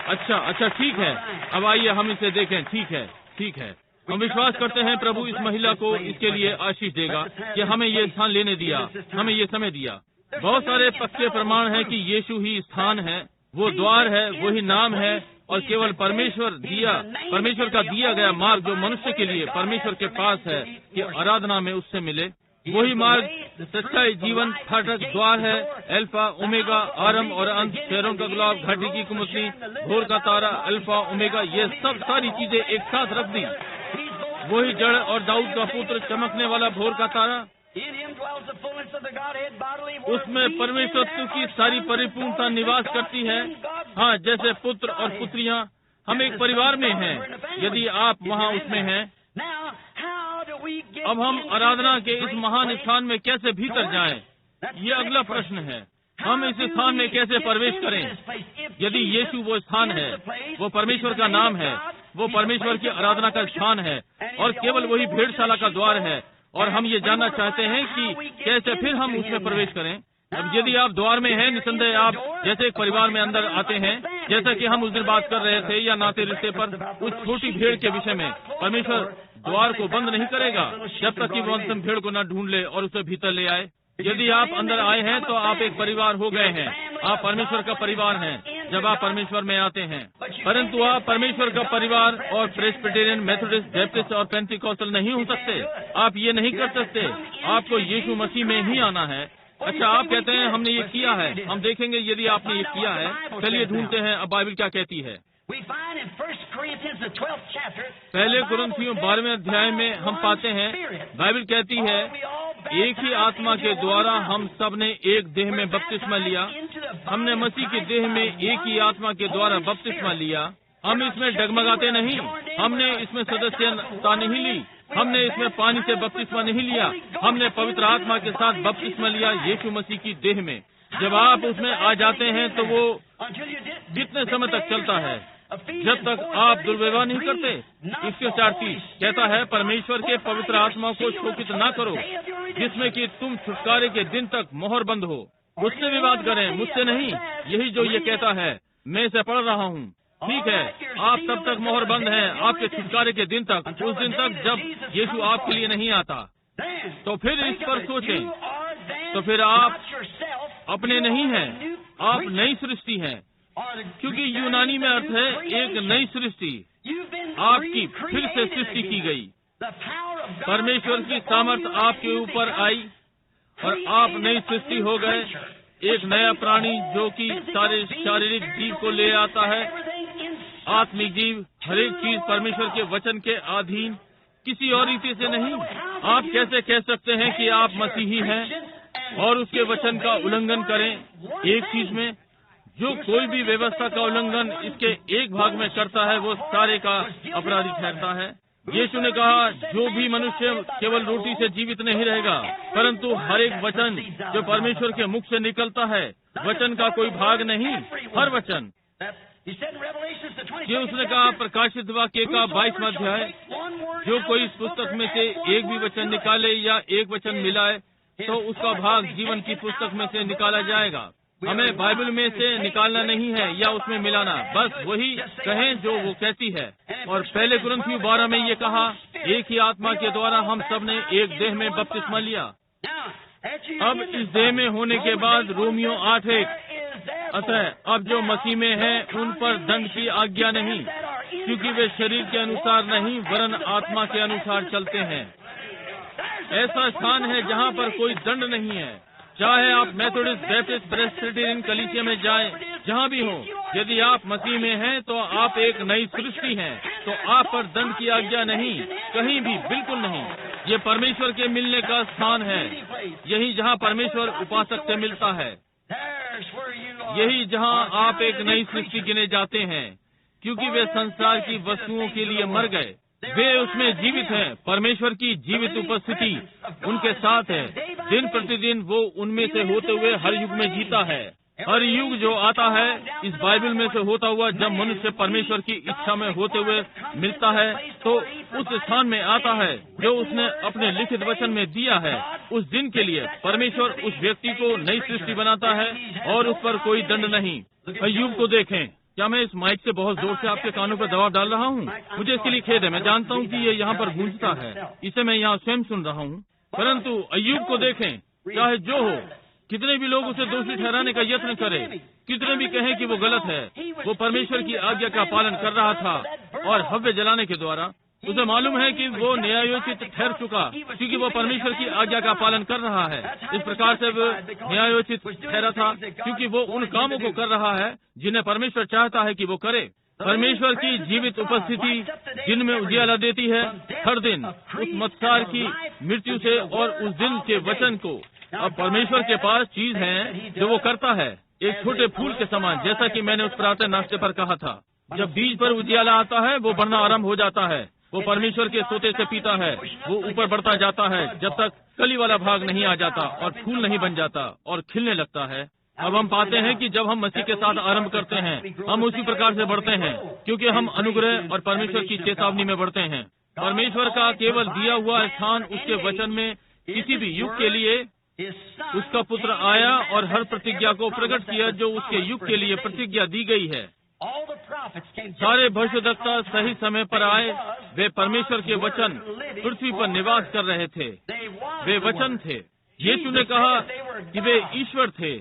अच्छा, ठीक है। अब आइए हम इसे देखें। ठीक है, ठीक है, हम विश्वास करते हैं प्रभु इस महिला को इसके लिए आशीष देगा कि हमें ये स्थान लेने दिया, हमें ये समय दिया। बहुत सारे पक्के प्रमाण हैं कि यीशु ही स्थान है, वो द्वार है, वही नाम है, और केवल परमेश्वर का दिया गया मार्ग जो मनुष्य के लिए परमेश्वर के पास है कि आराधना में उससे मिले, वही मार्ग सच्चाई, जीवन, फाटक, द्वार है, अल्फा ओमेगा, आरंभ और अंत, शहरों का गुलाब, घाटी की कुमुसनी, भोर का तारा, अल्फा ओमेगा, ये सब सारी चीजें एक साथ रख दी। वही जड़ और दाऊद का पुत्र, चमकने वाला भोर का तारा, उसमें परमेश्वर की सारी परिपूर्णता निवास करती है। हाँ, जैसे पुत्र और पुत्रियां हम एक परिवार में हैं, यदि आप वहाँ उसमें हैं। अब हम आराधना के इस महान स्थान में कैसे भीतर जाएं? ये अगला प्रश्न है। हम इस स्थान में कैसे प्रवेश करें? यदि यीशु वो स्थान है, वो परमेश्वर का नाम है, वो परमेश्वर की आराधना का स्थान है, और केवल वही भेड़शाला का द्वार है, और हम ये जानना चाहते हैं कि कैसे फिर हम उसमें प्रवेश करें। अब यदि आप द्वार में हैं, निसंदेह आप जैसे एक परिवार में अंदर आते हैं, जैसा कि हम उस दिन बात कर रहे थे या नाते रिश्ते पर, उस छोटी भेड़ के विषय में, परमेश्वर द्वार को बंद नहीं करेगा जब तक कि वो अंतिम भेड़ को न ढूंढ ले और उसे भीतर ले आए। यदि आप अंदर आए हैं तो आप एक परिवार हो गए हैं, आप परमेश्वर का परिवार हैं जब आप परमेश्वर में आते हैं। परंतु आप परमेश्वर का परिवार और प्रेस्बिटेरियन, मेथोडिस्ट, बैप्टिस्ट और पेंटिकॉस्टल नहीं हो सकते। आप ये नहीं कर सकते। आपको यीशु मसीह में ही आना है। अच्छा, आप कहते हैं हमने ये किया है। हम देखेंगे यदि आपने ये किया है। चलिए ढूंढते हैं अब बाइबल क्या कहती है। पहले कुरिन्थियों 12वें अध्याय में हम पाते हैं, बाइबल कहती है, एक ही आत्मा के द्वारा हम सब ने एक देह में बपतिस्मा लिया। हमने मसीह के देह में एक ही आत्मा के द्वारा बपतिस्मा लिया। हम इसमें डगमगाते नहीं, हमने इसमें सदस्यता नहीं ली, हमने इसमें पानी से बपतिस्मा नहीं लिया, हमने पवित्र आत्मा के साथ बपतिस्मा लिया यीशु मसीह की देह में। जब आप उसमें आ जाते हैं तो वो जितने समय तक चलता है जब तक आप दुर्व्यवहार नहीं करते। इसके 4:30 कहता है, परमेश्वर के पवित्र आत्मा को शोकित ना करो जिसमें कि तुम छुटकारे के दिन तक मोहर बंद हो। मुझसे विवाद करें, मुझसे नहीं। यही जो ये कहता है, मैं इसे पढ़ रहा हूँ। ठीक है, आप तब तक मोहर बंद हैं आपके छुटकारे के दिन तक, उस दिन तक जब यीशु आपके लिए नहीं आता। तो फिर इस पर सोचें, तो फिर आप अपने नहीं हैं, आप नई सृष्टि हैं, क्योंकि यूनानी में अर्थ है एक नई सृष्टि। आपकी फिर से सृष्टि की गई। परमेश्वर की सामर्थ आपके ऊपर आई और आप नई सृष्टि हो गए। एक नया प्राणी जो कि सारे शारीरिक जीव को ले आता है, आत्मिक जीव, हर एक चीज परमेश्वर के वचन के अधीन, किसी और रीति से नहीं। आप कैसे कह सकते हैं कि आप मसीही हैं और उसके वचन का उल्लंघन करें? एक चीज में जो कोई भी व्यवस्था का उल्लंघन इसके एक भाग में करता है, वो सारे का अपराधी ठहरता है। यीशु ने कहा, जो भी मनुष्य केवल रोटी से जीवित नहीं रहेगा, परंतु हर एक वचन जो परमेश्वर के मुख से निकलता है, वचन का कोई भाग नहीं, हर वचन। ये उसने कहा प्रकाशित वाक्य का 22वां अध्याय, जो कोई इस पुस्तक में से एक भी वचन निकाले या एक वचन मिलाए तो उसका भाग जीवन की पुस्तक में से निकाला जाएगा। हमें बाइबल में से निकालना नहीं है या उसमें मिलाना, बस वही कहें जो वो कहती है। और पहले कुरिन्थियों 12 में ये कहा, एक ही आत्मा के द्वारा हम सब ने एक देह में बपतिस्मा लिया। अब इस देह में होने के बाद रोमियो 8:1, अतः अब जो मसीह में हैं उन पर दंड की आज्ञा नहीं, क्योंकि वे शरीर के अनुसार नहीं वरन आत्मा के अनुसार चलते हैं। ऐसा स्थान है जहाँ पर कोई दंड नहीं है। चाहे आप मेथोडिस्ट, बैप्टिस्ट, प्रेस्बिटेरियन कलीसिया में जाएं, जहाँ भी हो, यदि आप मसीह में हैं तो आप एक नई सृष्टि हैं, तो आप पर दंड की आज्ञा नहीं, कहीं भी, बिल्कुल नहीं। ये परमेश्वर के मिलने का स्थान है। यही जहाँ परमेश्वर उपासक से मिलता है, यही जहाँ आप एक नई सृष्टि गिने जाते हैं, क्योंकि वे संसार की वस्तुओं के लिए मर गए। वे उसमें जीवित हैं। परमेश्वर की जीवित उपस्थिति उनके साथ है। दिन प्रतिदिन वो उनमें से होते हुए हर युग में जीता है। हर युग जो आता है इस बाइबल में से होता हुआ, जब मनुष्य परमेश्वर की इच्छा में होते हुए मिलता है तो उस स्थान में आता है जो उसने अपने लिखित वचन में दिया है। उस दिन के लिए परमेश्वर उस व्यक्ति को नई सृष्टि बनाता है और उस पर कोई दंड नहीं। अय्यूब को देखें, क्या मैं इस माइक से बहुत जोर से आपके कानों पर दबाव डाल रहा हूँ? मुझे इसके लिए खेद है। मैं जानता हूँ कि ये यहाँ पर गूंजता है, इसे मैं यहाँ स्वयं सुन रहा हूँ। परंतु अय्यूब को देखें, चाहे जो हो, कितने भी लोग उसे दोषी ठहराने का यत्न करें, कितने भी कहें कि वो गलत है, वो परमेश्वर की आज्ञा का पालन कर रहा था और हव्य जलाने के द्वारा उसे मालूम है कि वो न्यायोचित ठहर चुका, क्योंकि वो परमेश्वर की आज्ञा का पालन कर रहा है। इस प्रकार से वो न्यायोचित ठहरा था, क्योंकि वो उन कामों को कर रहा है जिन्हें परमेश्वर चाहता है कि वो करे। परमेश्वर की जीवित उपस्थिति जिनमें उजियाला देती है हर दिन उस मत्सार की मृत्यु से और उस दिन के वचन को। अब परमेश्वर के पास चीज है जो वो करता है, एक छोटे फूल के समान, जैसा कि मैंने उस प्रातः नाश्ते पर कहा था। जब बीज पर उजियाला आता है, वो बढ़ना आरंभ हो जाता है। वो परमेश्वर के सोते से पीता है, वो ऊपर बढ़ता जाता है जब तक कली वाला भाग नहीं आ जाता और फूल नहीं बन जाता और खिलने लगता है। अब हम पाते हैं कि जब हम मसीह के साथ आरंभ करते हैं, हम उसी प्रकार से बढ़ते हैं, क्योंकि हम अनुग्रह और परमेश्वर की चेतावनी में बढ़ते हैं। परमेश्वर का केवल दिया हुआ स्थान उसके वचन में किसी भी युग के लिए उसका पुत्र आया और हर प्रतिज्ञा को प्रकट किया जो उसके युग के लिए प्रतिज्ञा दी गई है। सारे भविष्यद्वक्ता सही समय पर आए। वे परमेश्वर के वचन पृथ्वी पर निवास कर रहे थे, वे वचन थे। यीशु ने कहा कि वे ईश्वर थे।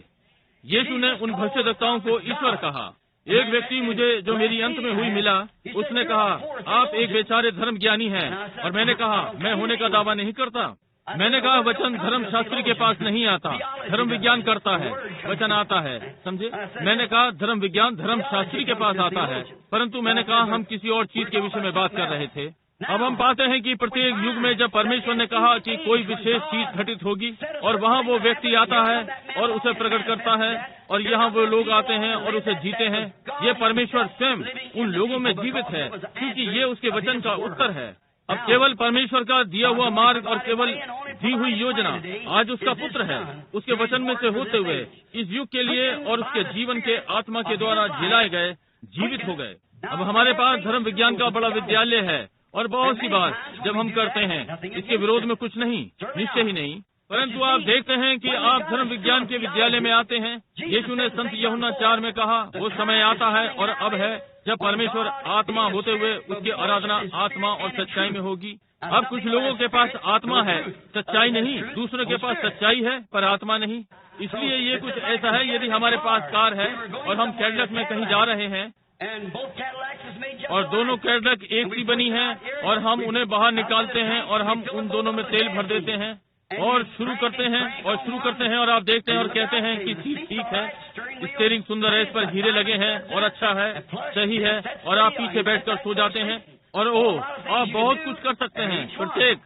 यीशु ने उन भविष्यद्वक्ताओं को ईश्वर कहा। एक व्यक्ति मुझे जो मेरी अंत में हुई मिला, उसने कहा, आप एक बेचारे धर्म ज्ञानी हैं। और मैंने कहा, मैं होने का दावा नहीं करता। मैंने कहा, वचन धर्म शास्त्री के पास नहीं आता, धर्म विज्ञान करता है, वचन आता है। समझे? मैंने कहा धर्म विज्ञान धर्म शास्त्री के पास आता है, परंतु मैंने कहा हम किसी और चीज के विषय में बात कर रहे थे। अब हम पाते हैं कि प्रत्येक युग में जब परमेश्वर ने कहा कि कोई विशेष चीज घटित होगी और वहाँ वो व्यक्ति आता है और उसे प्रकट करता है और यहाँ वो लोग आते हैं और उसे जीते हैं। ये परमेश्वर स्वयं उन लोगों में जीवित है, क्योंकि ये उसके वचन का उत्तर है। अब केवल परमेश्वर का दिया हुआ मार्ग और केवल दी हुई योजना आज उसका पुत्र है, उसके वचन में से होते हुए इस युग के लिए और उसके जीवन के आत्मा के द्वारा जिलाए गए, जीवित हो गए। अब हमारे पास धर्म विज्ञान का बड़ा विद्यालय है और बहुत सी बार जब हम करते हैं, इसके विरोध में कुछ नहीं, निश्चय ही नहीं। परंतु आप देखते हैं कि आप धर्म विज्ञान के विद्यालय में आते हैं। यीशु ने संत यूहन्ना 4 में कहा, वो समय आता है और अब है जब परमेश्वर आत्मा होते हुए उसकी आराधना आत्मा और सच्चाई में होगी। अब कुछ लोगों के पास आत्मा है, सच्चाई नहीं। दूसरों के पास सच्चाई है पर आत्मा नहीं। इसलिए ये कुछ ऐसा है, यदि हमारे पास कार है और हम कैडिलक में कहीं जा रहे हैं और दोनों कैडिलक एक सी बनी है और हम उन्हें बाहर निकालते हैं और हम उन दोनों में तेल भर देते हैं और शुरू करते हैं और आप देखते हैं और कहते हैं कि सीट ठीक है, स्टीयरिंग सुंदर है, इस पर हीरे लगे हैं और अच्छा है, सही है, और आप पीछे बैठकर सो जाते हैं और आप बहुत कुछ कर सकते हैं प्रत्येक।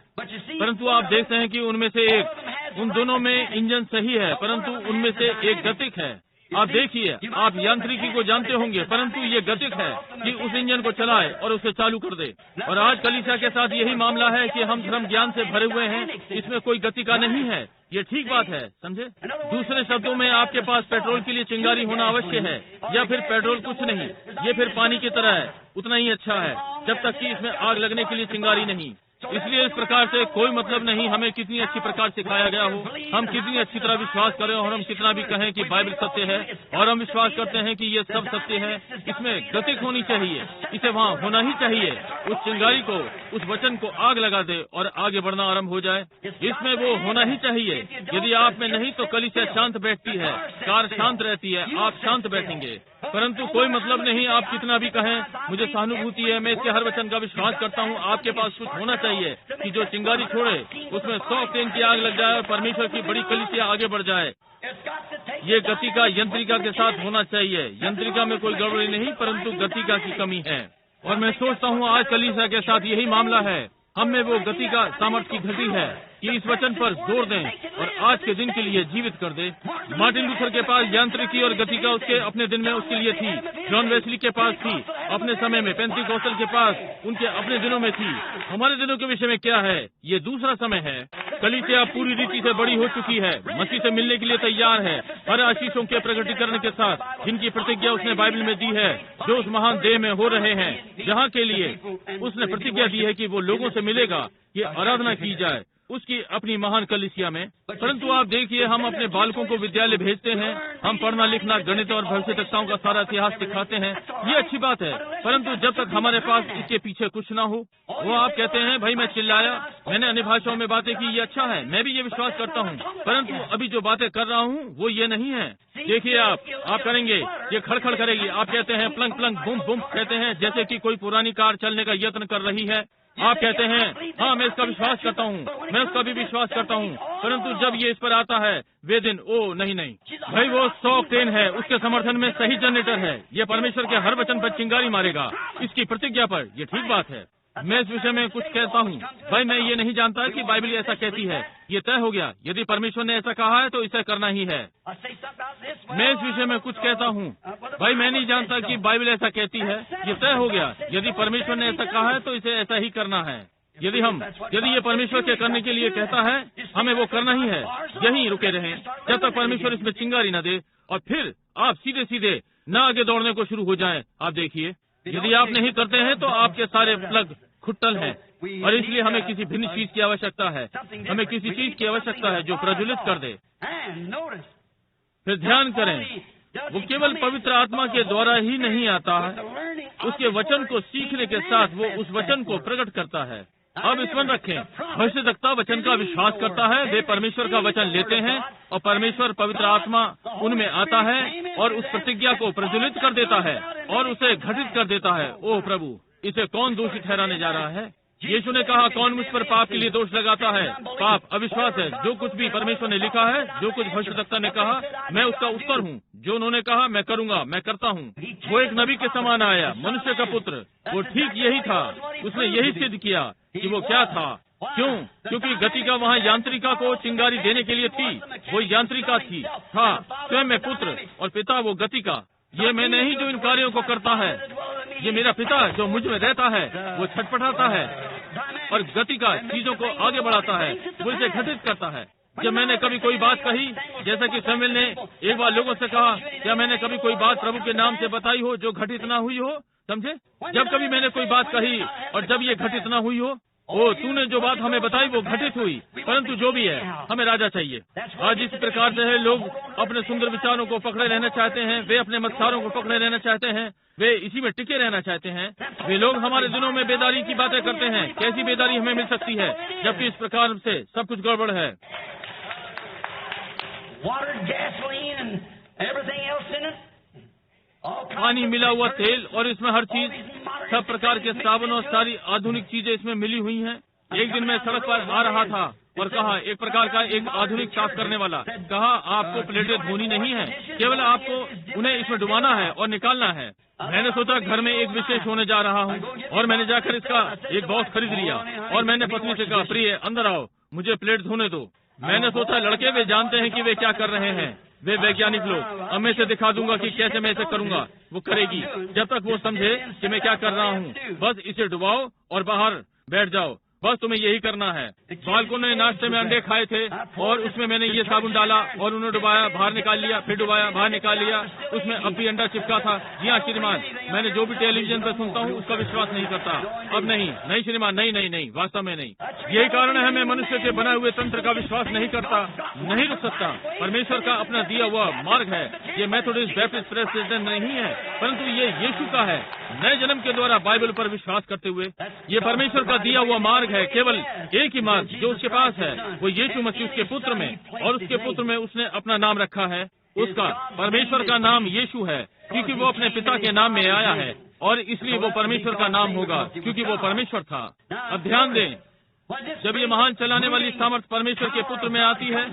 परंतु आप देखते हैं कि उनमें से एक, उन दोनों में इंजन सही है परंतु उनमें से एक गतिक है। आप देखिए, आप यांत्रिकी को जानते होंगे, परंतु ये गतिक है कि उस इंजन को चलाए और उसे चालू कर दे। और आज कलीसिया के साथ यही मामला है कि हम धर्म ज्ञान से भरे हुए हैं, इसमें कोई गति का नहीं है। ये ठीक बात है, समझे? दूसरे शब्दों में आपके पास पेट्रोल के लिए चिंगारी होना अवश्य है, या फिर पेट्रोल कुछ नहीं, ये फिर पानी की तरह है, उतना ही अच्छा है जब तक कि इसमें आग लगने के लिए चिंगारी नहीं। इसलिए इस प्रकार से कोई मतलब नहीं हमें कितनी अच्छी प्रकार सिखाया गया हो, हम कितनी अच्छी तरह विश्वास करें और हम कितना भी कहें कि बाइबल सत्य है और हम विश्वास करते हैं कि ये सब सत्य है। इसमें गतिक होनी चाहिए, इसे वहाँ होना ही चाहिए। उस चिंगारी को, उस वचन को आग लगा दे और आगे बढ़ना आरंभ हो जाए। इसमें वो होना ही चाहिए। यदि आप में नहीं तो कलीसिया शांत बैठती है, कार शांत रहती है, आप शांत बैठेंगे। परंतु कोई मतलब नहीं आप कितना भी कहें, मुझे सहानुभूति है, मैं इसके हर वचन का विश्वास करता हूँ। आपके पास कुछ होना चाहिए कि जो चिंगारी छोड़े उसमें 100 ऑक्टेन की आग लग जाए और परमेश्वर की बड़ी कलीसिया आगे बढ़ जाए। ये गति का यंत्रिका के साथ होना चाहिए। यंत्रिका में कोई गड़बड़ी नहीं, परंतु गति का की कमी है। और मैं सोचता हूँ आज कलीसिया के साथ यही मामला है। हम में वो गति का सामर्थ्य की घटी है कि इस वचन पर जोर दें और आज के दिन के लिए जीवित कर दे। मार्टिन लूथर के पास यांत्रिकी और गति का उसके अपने दिन में उसके लिए थी। जॉन वेस्ली के पास थी अपने समय में। पेंटिकोस्टल के पास उनके अपने दिनों में थी। हमारे दिनों के विषय में क्या है? ये दूसरा समय है। कलीसिया पूरी रीति से बड़ी हो चुकी है, मसीह से मिलने के लिए तैयार है, हर आशीषों के प्रकटीकरण के साथ जिनकी प्रतिज्ञा उसने बाइबल में दी है, जो उस महान देह में हो रहे हैं, जहाँ के लिए उसने प्रतिज्ञा दी है कि वो लोगों से मिलेगा, ये आराधना की जाए। उसकी अपनी महान कलीसिया में। परंतु आप देखिए, हम अपने बालकों को विद्यालय भेजते हैं, हम पढ़ना लिखना, गणित और भविष्यवक्ताओं का सारा इतिहास सिखाते हैं, ये अच्छी बात है। परंतु जब तक हमारे पास इसके पीछे कुछ ना हो, वो आप कहते हैं भाई मैं चिल्लाया, मैंने अन्य भाषाओं में बातें की, ये अच्छा है, मैं भी ये विश्वास करता हूँ, परंतु अभी जो बातें कर रहा हूँ वो ये नहीं है। देखिए आप करेंगे, ये खड़खड़ करेगी। आप कहते हैं प्लंग प्लंग बुम बुम कहते हैं, जैसे कि कोई पुरानी कार चलने का यत्न कर रही है। आप कहते हैं हाँ मैं इसका विश्वास करता हूँ, मैं उसका भी विश्वास करता हूँ, परंतु जब ये इस पर आता है वे दिन ओ नहीं भाई, वो 100 ऑक्टेन है, उसके समर्थन में सही जनरेटर है, ये परमेश्वर के हर वचन पर चिंगारी मारेगा, इसकी प्रतिज्ञा पर। ये ठीक बात है। मैं इस विषय में कुछ कहता हूँ भाई, मैं ये नहीं जानता कि बाइबल ऐसा कहती है, ये तय हो गया। यदि परमेश्वर ने ऐसा कहा है तो इसे करना ही है। मैं इस विषय में कुछ कहता हूँ भाई, मैं नहीं जानता कि बाइबल ऐसा कहती है, ये तय हो गया। यदि परमेश्वर ने ऐसा कहा है तो इसे ऐसा ही करना है। यदि ये परमेश्वर के करने के लिए कहता है, हमें वो करना ही है। यहीं रुके रहें जब तक परमेश्वर इसमें चिंगारी न दे, और फिर आप सीधे सीधे न आगे दौड़ने को शुरू हो जाएं। आप देखिए, यदि आप नहीं करते हैं तो आपके सारे प्लग खुट्टल हैं, और इसलिए हमें किसी भिन्न चीज की आवश्यकता है। हमें किसी चीज की आवश्यकता है जो प्रज्वलित कर दे। फिर ध्यान करें, वो केवल पवित्र आत्मा के द्वारा ही नहीं आता है, उसके वचन को सीखने के साथ वो उस वचन को प्रकट करता है। अब स्मरण रखें, भविष्यवक्ता वचन का विश्वास करता है, वे परमेश्वर का वचन लेते हैं और परमेश्वर पवित्र आत्मा उनमें आता है और उस प्रतिज्ञा को प्रज्वलित कर देता है और उसे घटित कर देता है। ओह प्रभु, इसे कौन दोषी ठहराने जा रहा है? यीशु ने कहा, कौन मुझ पर पाप के लिए दोष लगाता है? पाप अविश्वास है। जो कुछ भी परमेश्वर ने लिखा है, जो कुछ भविष्यवक्ता ने कहा, मैं उसका उत्तर हूँ। जो उन्होंने कहा मैं करूँगा, मैं करता हूँ। वो एक नबी के समान आया, मनुष्य का पुत्र। वो ठीक यही था, उसने यही सिद्ध किया कि वो क्या था। क्यों? क्योंकि गतिका वहाँ यांत्रिका को चिंगारी देने के लिए थी। वो यांत्रिका था स्वयं में पुत्र, और पिता वो गतिका। ये मैं नहीं जो इन कार्यों को करता है, ये मेरा पिता जो मुझ में रहता है, वो छटपटाता है और गतिका चीजों को आगे बढ़ाता है, वो इसे घटित करता है। जब मैंने कभी कोई बात कही, जैसा कि शमूएल ने एक बार लोगों से कहा, क्या मैंने कभी कोई बात प्रभु के नाम से बताई हो जो घटित ना हुई हो? समझे? जब कभी मैंने कोई बात कही और जब ये घटित ना हुई हो, ओ तूने जो बात हमें बताई वो घटित हुई। परंतु जो भी है, हमें राजा चाहिए। आज इस प्रकार से है, लोग अपने सुंदर विचारों को पकड़े रहना चाहते हैं, वे अपने मत्सारों को पकड़े रहना चाहते हैं, वे इसी में टिके रहना चाहते हैं। वे लोग हमारे दिनों में बेदारी की बातें करते हैं। कैसी बेदारी हमें मिल सकती है जबकि इस प्रकार से सब कुछ गड़बड़ है। पानी मिला हुआ तेल और इसमें हर चीज, सब प्रकार के साबुन और सारी आधुनिक चीजें इसमें मिली हुई हैं। एक दिन मैं सड़क पर आ रहा था और कहा, एक प्रकार का एक आधुनिक साफ करने वाला कहा, आपको प्लेटें धोनी नहीं है, केवल आपको उन्हें इसमें डुबाना है और निकालना है। मैंने सोचा घर में एक विशेष होने जा रहा हूँ, और मैंने जाकर इसका एक बॉक्स खरीद लिया और मैंने पत्नी से कहा, प्रिय अंदर आओ, मुझे प्लेट धोने दो। मैंने सोचा लड़के वे जानते हैं कि वे क्या कर रहे हैं, वे वैज्ञानिक लोग, अब मैं इसे दिखा दूंगा कि कैसे मैं इसे करूंगा। वो करेगी जब तक वो समझे कि मैं क्या कर रहा हूँ। बस इसे डुबाओ और बाहर बैठ जाओ, बस तुम्हें यही करना है। बालकों ने नाश्ते में अंडे खाए थे और उसमें मैंने ये साबुन डाला और उन्हें डुबाया, बाहर निकाल लिया, फिर डुबाया, बाहर निकाल लिया। उसमें अब भी अंडा चिपका था। जी हाँ श्रीमान, मैंने जो भी टेलीविजन पर सुनता हूँ उसका विश्वास नहीं करता। अब नहीं श्रीमान, नहीं, वास्तव में नहीं। यही कारण है मैं मनुष्य के बनाए हुए तंत्र का विश्वास नहीं करता, नहीं रुक सकता। परमेश्वर का अपना दिया हुआ मार्ग है। ये मेथोडिस्ट बैप्टिस्ट प्रेसिडेंट नहीं है, परंतु ये यीशु का है। नए जन्म के द्वारा बाइबल पर विश्वास करते हुए, ये परमेश्वर का दिया हुआ मार्ग है। केवल एक ही मार्ग जो उसके पास है, वो यीशु मसीह उसके पुत्र में, और उसके पुत्र में उसने अपना नाम रखा है। उसका परमेश्वर का नाम यीशु है, क्योंकि वो अपने पिता के नाम में आया है, और इसलिए वो परमेश्वर का नाम होगा क्योंकि वो परमेश्वर था। अब ध्यान दें, जब ये महान चलाने वाली सामर्थ परमेश्वर के पुत्र में आती है,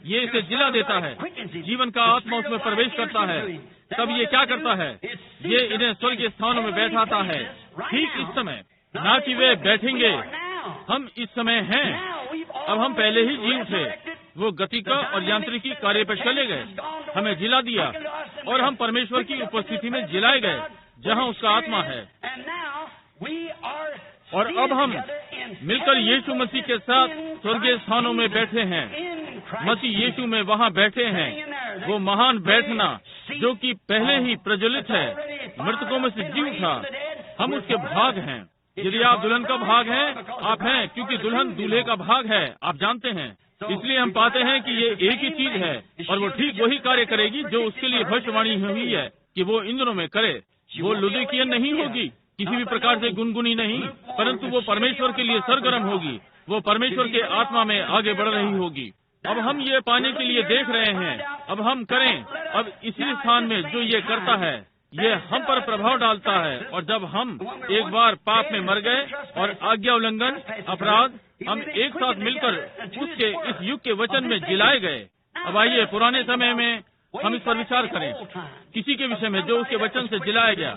ये इसे जिला देता है, जीवन का आत्मा उसमें प्रवेश करता है। तब ये क्या करता है? ये इन्हें स्वर्गीय स्थानों में बैठाता है। ठीक इस समय, ना कि वे बैठेंगे, हम इस समय हैं। अब हम पहले ही जी उठे। वो गतिका और यांत्रिकी कार्य पर चले गए, हमें जिला दिया, और हम परमेश्वर की उपस्थिति में जिलाए गए जहाँ उसका आत्मा है। और अब हम मिलकर यीशु मसीह के साथ स्वर्गीय स्थानों में बैठे हैं। मसीह यीशु में वहाँ बैठे हैं। वो महान बैठना जो कि पहले ही प्रज्वलित है, मृतकों में से जी उठा, हम उसके भाग हैं। यदि आप दुल्हन का भाग हैं, आप हैं, क्योंकि दुल्हन दूल्हे का भाग है, आप जानते हैं। इसलिए हम पाते हैं कि ये एक ही चीज है और वो ठीक वही कार्य करेगी जो उसके लिए भविष्यवाणी हुई है कि वो इन दिनों में करे। वो लुदिकियन नहीं होगी, किसी भी प्रकार से गुनगुनी नहीं, परंतु वो परमेश्वर के लिए सरगर्म होगी। वो परमेश्वर के आत्मा में आगे बढ़ रही होगी। अब हम ये पाने के लिए देख रहे हैं, अब हम करें। अब इसी स्थान में जो ये करता है, ये हम पर प्रभाव डालता है। और जब हम एक बार पाप में मर गए और आज्ञा उल्लंघन, अपराध, हम एक साथ मिलकर उसके इस युग के वचन में जिलाए गए। अब आइए पुराने समय में हम इस पर विचार करें, किसी के विषय में जो उसके वचन से जिलाया गया।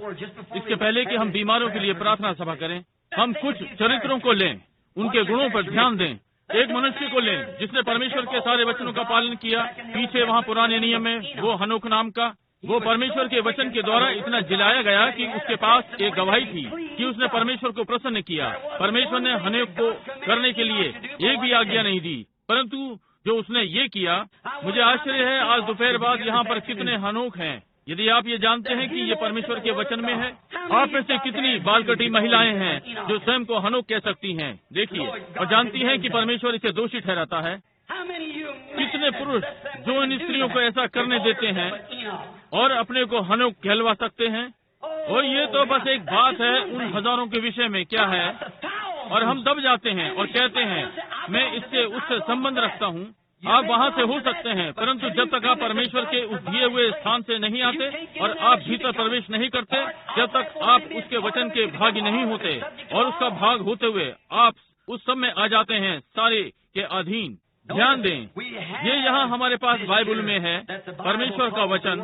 इसके पहले कि हम बीमारों के लिए प्रार्थना सभा करें, हम कुछ चरित्रों को लें, उनके गुणों पर ध्यान दें। एक मनुष्य को लें जिसने परमेश्वर के सारे वचनों का पालन किया। पीछे वहाँ पुराने नियम में वो हनोक नाम का, वो परमेश्वर के वचन के द्वारा इतना जिलाया गया कि उसके पास एक गवाही थी कि उसने परमेश्वर को प्रसन्न किया। परमेश्वर ने हनोक को करने के लिए एक भी आज्ञा नहीं दी, परंतु जो उसने ये किया, मुझे आश्चर्य है आज दोपहर बाद यहाँ पर कितने हनोक हैं। यदि आप ये जानते हैं कि ये परमेश्वर के वचन में है, आप में से कितनी बालकटी महिलाएं हैं जो स्वयं को हनोक कह सकती हैं, देखिए, और जानती हैं कि परमेश्वर इसे दोषी ठहराता है। कितने पुरुष जो इन स्त्रियों को ऐसा करने देते हैं और अपने को हनोक कहलवा सकते हैं। और ये तो बस एक बात है उन हजारों के विषय में क्या है, और हम दब जाते हैं और कहते हैं मैं इससे उससे संबंध रखता हूँ। आप वहाँ से हो सकते हैं, परंतु जब तक आप परमेश्वर के उस दिए हुए स्थान से नहीं आते और आप भीतर प्रवेश नहीं करते, जब तक आप उसके वचन के भागी नहीं होते और उसका भाग होते हुए आप उस सब में आ जाते हैं, सारे के अधीन। ध्यान दें, ये यहाँ हमारे पास बाइबल में है, परमेश्वर का वचन,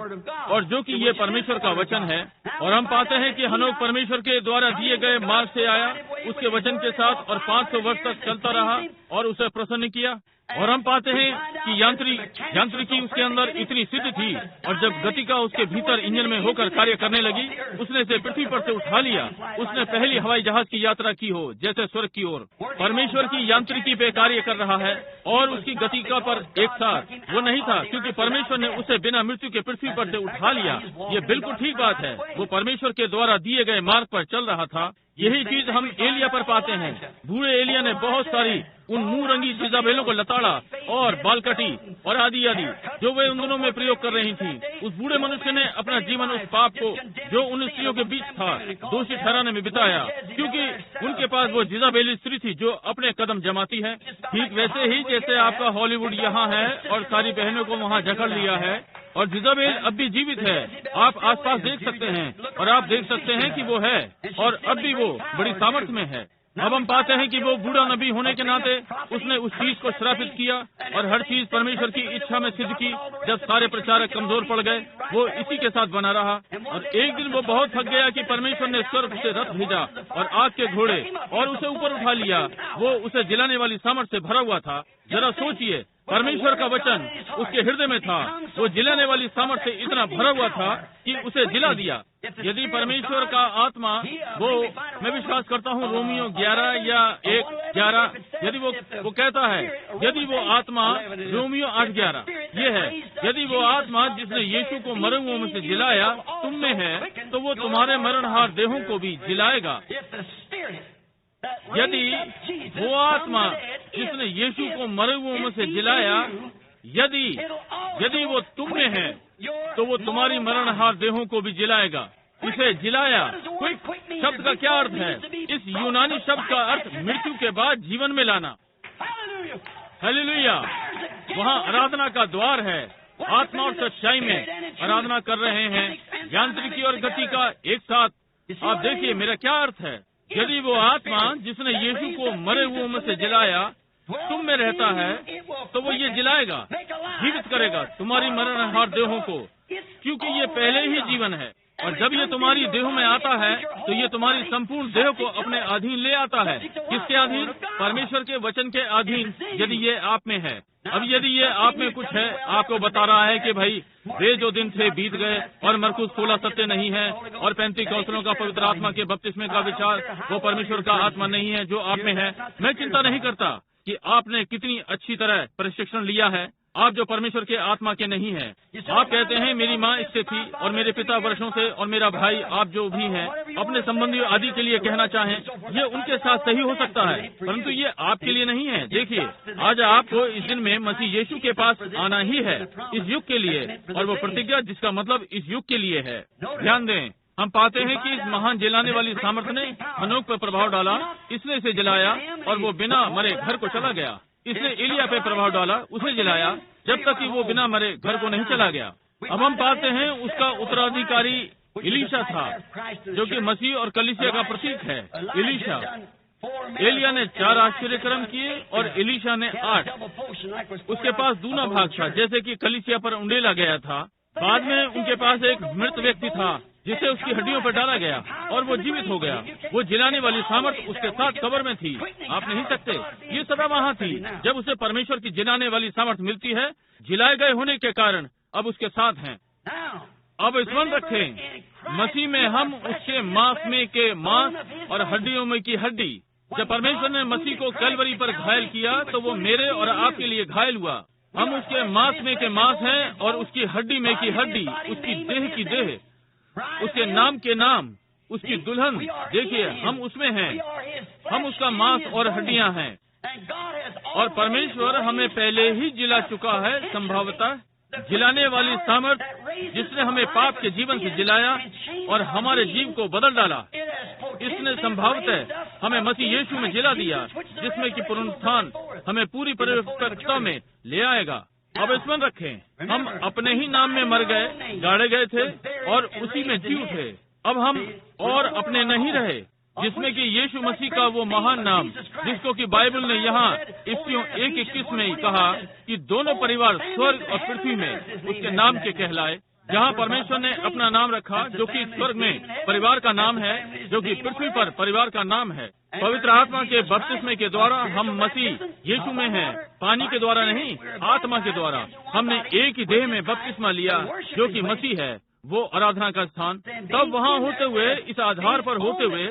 और जो कि ये परमेश्वर का वचन है। और हम पाते हैं कि हनोक परमेश्वर के द्वारा दिए गए मार्ग से आया उसके वचन के साथ और 500 वर्ष तक चलता रहा और उसे प्रसन्न किया। और हम पाते हैं कि यांत्रिकी उसके अंदर इतनी सिद्ध थी, और जब गतिका उसके भीतर इंजन में होकर कार्य करने लगी, उसने इसे पृथ्वी पर से उठा लिया। उसने पहली हवाई जहाज की यात्रा की हो जैसे स्वर्ग की ओर। परमेश्वर की यांत्रिकी पे कार्य कर रहा है और उसकी गतिका पर एक साथ वो नहीं था, क्योंकि परमेश्वर ने उसे बिना मृत्यु के पृथ्वी पर से उठा लिया। ये बिल्कुल ठीक बात है, वो परमेश्वर के द्वारा दिए गए मार्ग पर चल रहा था। यही चीज हम एलिया पर पाते हैं। बूढ़े एलिया ने बहुत सारी उन मुंह रंगी सीजाबेलों को लताड़ा और बालकटी और आदि आदि जो वे उन दिनों में प्रयोग कर रही थी। उस बूढ़े मनुष्य ने अपना जीवन उस पाप को जो उन स्त्रियों के बीच था दोषी ठहराने में बिताया, क्योंकि उनके पास वो जिजाबेली स्त्री थी जो अपने कदम जमाती है। ठीक वैसे ही जैसे आपका हॉलीवुड यहाँ है और सारी बहनों को वहाँ जकड़ लिया है, और जिजाबेल अब भी जीवित है। आप आसपास देख सकते हैं और आप देख सकते हैं कि वो है, और अब भी वो बड़ी सामर्थ्य में है। अब हम पाते हैं कि वो बूढ़ा नबी होने के नाते उसने उस चीज को श्रापित किया और हर चीज परमेश्वर की इच्छा में सिद्ध की। जब सारे प्रचारक कमजोर पड़ गए, वो इसी के साथ बना रहा, और एक दिन वो बहुत थक गया कि परमेश्वर ने स्वर्ग से रथ भेजा और आग के घोड़े और उसे ऊपर उठा लिया। वो उसे जिलाने वाली सामर्थ्य से भरा हुआ था। जरा सोचिए, परमेश्वर का वचन उसके हृदय में था, वो जिलाने वाली सामर्थ्य से इतना भरा हुआ था कि उसे जिला दिया। यदि परमेश्वर का आत्मा, वो मैं विश्वास करता हूँ रोमियो 11 या 1:11, यदि वो कहता है, यदि वो आत्मा, रोमियो 8:11 ये है, यदि वो आत्मा जिसने यीशु को मरे हुओं में से जिलाया तुम में है, तो वो तुम्हारे मरणहार देहों को भी जिलाएगा। यदि वो आत्मा जिसने यीशु को मरे हुओं में से जिलाया, यदि वो तुम में है, तो वो तुम्हारी मरणहार देहों को भी जिलाएगा। इसे जिलाया क्विक शब्द का क्या अर्थ है? इस यूनानी शब्द का अर्थ मृत्यु के बाद जीवन में लाना। हालेलुया! वहाँ आराधना का द्वार है। आत्मा और सच्चाई में आराधना कर रहे हैं, यांत्रिकी और गति का एक साथ। आप देखिए मेरा क्या अर्थ है। यदि वो आत्मा जिसने यीशु को मरे हुओं में से जिलाया तुम में रहता है, तो वो ये जिलाएगा, जीवित करेगा तुम्हारी मरणहार देहों को, क्योंकि ये पहले ही जीवन है। और जब ये तुम्हारी देह में आता है, तो ये तुम्हारी संपूर्ण देह को अपने अधीन ले आता है। किसके अधीन? परमेश्वर के वचन के अधीन, यदि ये आप में है। अब यदि ये आप में कुछ है, आपको बता रहा है कि भाई वे जो दिन थे बीत गए और मरकुस 16 सत्य नहीं है, और 35 कौशलों का पवित्र आत्मा के बपतिस्मे का विचार वो परमेश्वर का आत्मा नहीं है जो आप में है। मैं चिंता नहीं करता कि आपने कितनी अच्छी तरह प्रशिक्षण लिया है, आप जो परमेश्वर के आत्मा के नहीं हैं। आप कहते हैं मेरी माँ इससे थी और मेरे पिता वर्षों से और मेरा भाई, आप जो भी हैं अपने संबंधियों आदि के लिए कहना चाहें, ये उनके साथ सही हो सकता है, परंतु ये आपके लिए नहीं है। देखिए, आज आपको इस दिन में मसीह यीशु के पास आना ही है, इस युग के लिए, और वो प्रतिज्ञा जिसका मतलब इस युग के लिए है। ध्यान दें, हम पाते हैं कि इस महान जलाने वाली सामर्थ्य ने मनोक पर प्रभाव डाला, इसने इसे जलाया और वो बिना मरे घर को चला गया। इसने एलिया पे प्रभाव डाला, उसे जलाया, जब तक कि वो बिना मरे घर को नहीं चला गया। अब हम पाते हैं उसका उत्तराधिकारी एलीशा था, जो कि मसीह और कलीसिया का प्रतीक है। एलीशा, एलिया ने 4 आश्चर्यकर्म किए और एलीशा ने 8। उसके पास दूना भाग था, जैसे कि कलीसिया पर उंडेला गया था। बाद में उनके पास एक मृत व्यक्ति था जिसे उसकी हड्डियों पर डाला गया और वो जीवित हो गया। वो जिलाने वाली सामर्थ उसके साथ कब्र में थी। आप नहीं सकते, ये सदा वहाँ थी। जब उसे परमेश्वर की जिलाने वाली सामर्थ मिलती है, जिलाए गए होने के कारण अब उसके साथ हैं। अब स्मरण रखें, मसीह में हम उसके मांस में के मांस और हड्डियों में की हड्डी। जब परमेश्वर ने मसीह को कैलवरी पर घायल किया तो वो मेरे और आपके लिए घायल हुआ। हम उसके मांस में के मांस हैं और उसकी हड्डी में की हड्डी, उसकी देह की देह, उसके नाम के नाम, उसकी दुल्हन। देखिए, हम उसमें हैं, हम उसका मांस और हड्डियां हैं। और परमेश्वर हमें पहले ही जिला चुका है, संभवतः जिलाने वाली सामर्थ जिसने हमें पाप के जीवन से जिलाया और हमारे जीव को बदल डाला। इसने संभवतः हमें मसीह यीशु में जिला दिया, जिसमें कि पुनरुत्थान हमें पूरी परिपक्वता में ले आएगा। अब स्मरण रखें, हम अपने ही नाम में मर गए, गाड़े गए थे और उसी में जी उठे। अब हम और अपने नहीं रहे, जिसमें कि यीशु मसीह का वो महान नाम, जिसको कि बाइबल ने यहाँ इफ्सियों 1:21 में कहा कि दोनों परिवार स्वर्ग और पृथ्वी में उसके नाम के कहलाए। जहाँ परमेश्वर ने अपना नाम रखा, जो कि स्वर्ग में परिवार का नाम है, जो कि पृथ्वी पर परिवार का नाम है। पवित्र आत्मा के बपतिस्मे के द्वारा हम मसीह यीशु में हैं, पानी के द्वारा नहीं, आत्मा के द्वारा। हमने एक ही देह में बपतिस्मा लिया, जो कि मसीह है, वो आराधना का स्थान। तब वहाँ होते हुए, इस आधार पर होते हुए,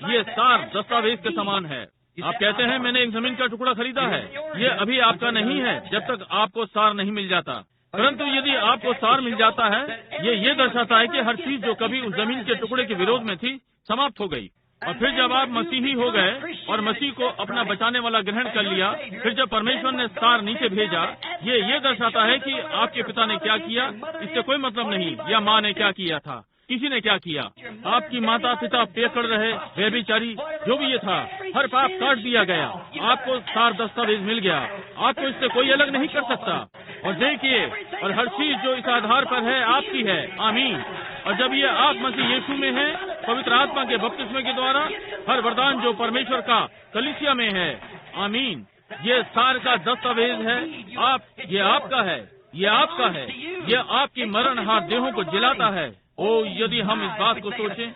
ये सार दस्तावेज के समान है। आप कहते हैं मैंने एक जमीन का टुकड़ा खरीदा है, ये अभी आपका नहीं है जब तक आपको सार नहीं मिल जाता। परंतु यदि आपको सार मिल जाता है, ये दर्शाता है कि हर चीज जो कभी उस जमीन के टुकड़े के विरोध में थी, समाप्त हो गई। और फिर जब आप मसीही हो गए और मसीह को अपना बचाने वाला ग्रहण कर लिया, फिर जब परमेश्वर ने सार नीचे भेजा, ये दर्शाता है कि आपके पिता ने क्या किया, इससे कोई मतलब नहीं, या माँ ने क्या किया था, किसी ने क्या किया। आपकी माता पिता पेकड़ रहे, व्यभिचारी, जो भी ये था, हर पाप काट दिया गया। आपको सार दस्तावेज मिल गया, आपको इससे कोई अलग नहीं कर सकता। और देखिए, और हर चीज जो इस आधार पर है आपकी है। आमीन। और जब ये आप मसीह यीशु में हैं, पवित्र आत्मा के बपतिस्मे के द्वारा, हर वरदान जो परमेश्वर का कलीसिया में है, आमीन, ये सार का दस्तावेज है। ये आपका है, ये आपका है, ये आपकी मरणहार देहों को जिलाता है। ओ, यदि हम इस बात को सोचें,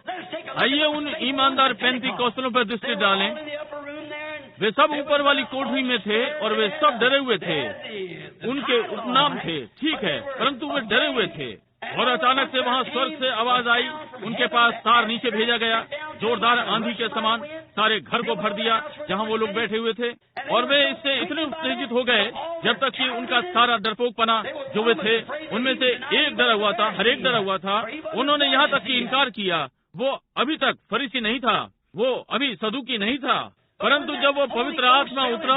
आइए उन ईमानदार पेंतीकोस्तलों पर दृष्टि डालें। वे सब ऊपर वाली कोठरी में थे और वे सब डरे हुए थे। उनके उपनाम थे, ठीक है, परंतु वे डरे हुए थे। और अचानक से वहाँ स्वर्ग से आवाज आई, उनके पास सार नीचे भेजा गया, जोरदार आंधी के समान सारे घर को भर दिया जहाँ वो लोग बैठे हुए थे। और वे इससे इतने उत्तेजित हो गए जब तक कि उनका सारा डरपोकपना जो वे थे, उनमें से एक डरा हुआ था, हर एक डरा हुआ था। उन्होंने यहाँ तक कि इनकार किया। वो अभी तक फरीसी नहीं था, वो अभी सदूकी नहीं था, परंतु जब वो पवित्र आत्मा उतरा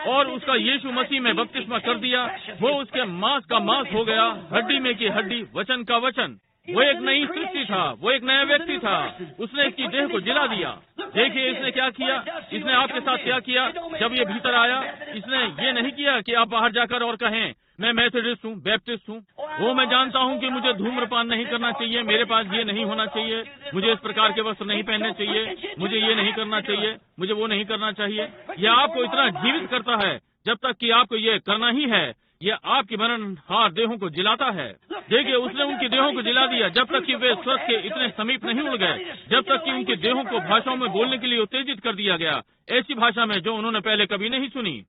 और उसका यीशु मसीह में बपतिस्मा कर दिया, वो उसके मांस का मांस हो गया, हड्डी में की हड्डी, वचन का वचन। वो एक नई सृष्टि था, वो एक नया व्यक्ति था। उसने इसकी देह को जिला दिया। देखिए इसने क्या किया, इसने आपके साथ क्या किया। जब ये भीतर आया, इसने ये नहीं किया कि आप बाहर जाकर और कहें मैं मेथोडिस्ट हूँ, बैप्टिस्ट हूँ, वो मैं जानता हूँ कि मुझे धूम्रपान नहीं करना चाहिए, मेरे पास ये नहीं होना चाहिए, मुझे इस प्रकार के वस्त्र नहीं पहनने चाहिए, मुझे ये नहीं करना चाहिए, मुझे वो नहीं करना चाहिए। यह आपको इतना जीवित करता है जब तक कि आपको ये करना ही है। यह आपकी मरणहार देहों को जिलाता है। देखिए उसने उनकी देहों को जिला दिया जब तक कि वे स्वर्ग के इतने समीप नहीं उड़ गए, जब तक कि उनकी देहों को भाषाओं में बोलने के लिए उत्तेजित कर दिया गया, ऐसी भाषा में जो उन्होंने पहले कभी नहीं सुनी।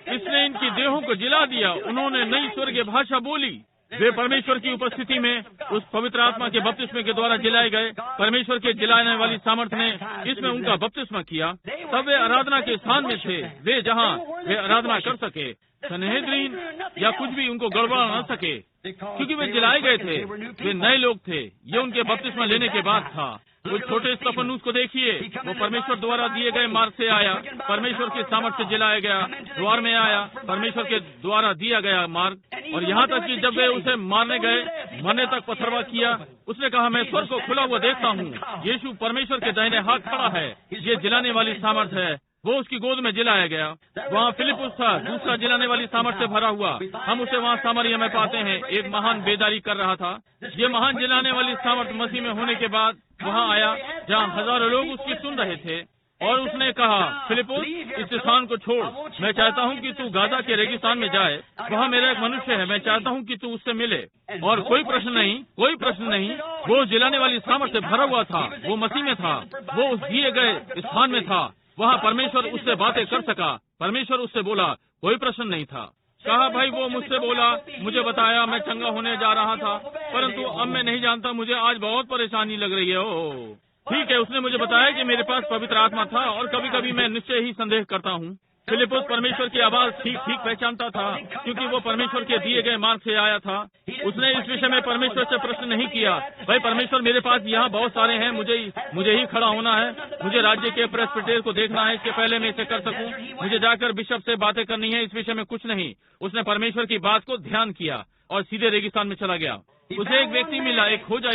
इसने इनकी देहों को जिला दिया। उन्होंने नई स्वर्गीय भाषा बोली। वे परमेश्वर की उपस्थिति में उस पवित्र आत्मा के बपतिस्मे के द्वारा जिलाए गए। परमेश्वर के जिलाने वाली सामर्थ ने इसमें उनका बपतिस्मा किया। तब वे आराधना के स्थान में थे, वे जहाँ वे आराधना कर सके। सनहेद्रीन या कुछ भी उनको गड़बड़ा न सके, क्योंकि वे जिलाए गए थे, वे नए लोग थे। ये उनके बपतिस्मा लेने के बाद था। वो छोटे स्तिफनुस को देखिए, वो परमेश्वर द्वारा दिए गए मार्ग से आया, परमेश्वर के सामर्थ्य से जिलाया गया, द्वार में आया, परमेश्वर के द्वारा दिया गया मार्ग। और यहाँ तक कि जब वे उसे मारने गए, मरने तक पथरवा किया, उसने कहा, मैं स्वर्ग को खुला हुआ देखता हूँ, यीशु परमेश्वर के दाहिने हाथ खड़ा है। ये जिलाने वाली सामर्थ्य है। वो उसकी गोद में जिलाया गया। वहाँ फिलिपुस था, दूसरा जिलाने वाली सामर्थ्य से भरा हुआ। हम उसे वहाँ सामरिया में पाते हैं, एक महान बेदारी कर रहा था। ये महान जिलाने वाली सामर्थ्य मसीह में होने के बाद वहाँ आया, जहाँ हजारों लोग उसकी सुन रहे थे। और उसने कहा, फिलिपुस, इस स्थान को छोड़, मैं चाहता हूँ कि तू गाजा के रेगिस्तान में जाए, वहाँ मेरा एक मनुष्य है, मैं चाहता हूँ कि तू उससे मिले। और कोई प्रश्न नहीं, वो जिलाने वाली सामर्थ्य से भरा हुआ था, वो मसीह में था, वो उस दिए गए स्थान में था। वहाँ परमेश्वर उससे बातें कर सका। परमेश्वर उससे बोला, कोई प्रश्न नहीं था। कहा, भाई वो मुझसे बोला, मुझे बताया, मैं चंगा होने जा रहा था, परंतु अब मैं नहीं जानता, मुझे आज बहुत परेशानी लग रही है। ओह ठीक है, उसने मुझे बताया कि मेरे पास पवित्र आत्मा था और कभी कभी मैं निश्चय ही संदेह करता हूँ। फिलिपुस परमेश्वर की आवाज ठीक पहचानता था, क्योंकि वो परमेश्वर के दिए गए मार्ग से आया था। उसने इस विषय में परमेश्वर से प्रश्न नहीं किया, भाई परमेश्वर, मेरे पास यहाँ बहुत सारे हैं, मुझे ही खड़ा होना है, मुझे राज्य के प्रेस्बिटेरियन को देखना है, इसके पहले मैं इसे कर सकूं, मुझे जाकर बिशप से बातें करनी है, इस विषय में कुछ नहीं। उसने परमेश्वर की बात को ध्यान किया और सीधे रेगिस्तान में चला गया। उसे एक व्यक्ति मिला, एक खोजा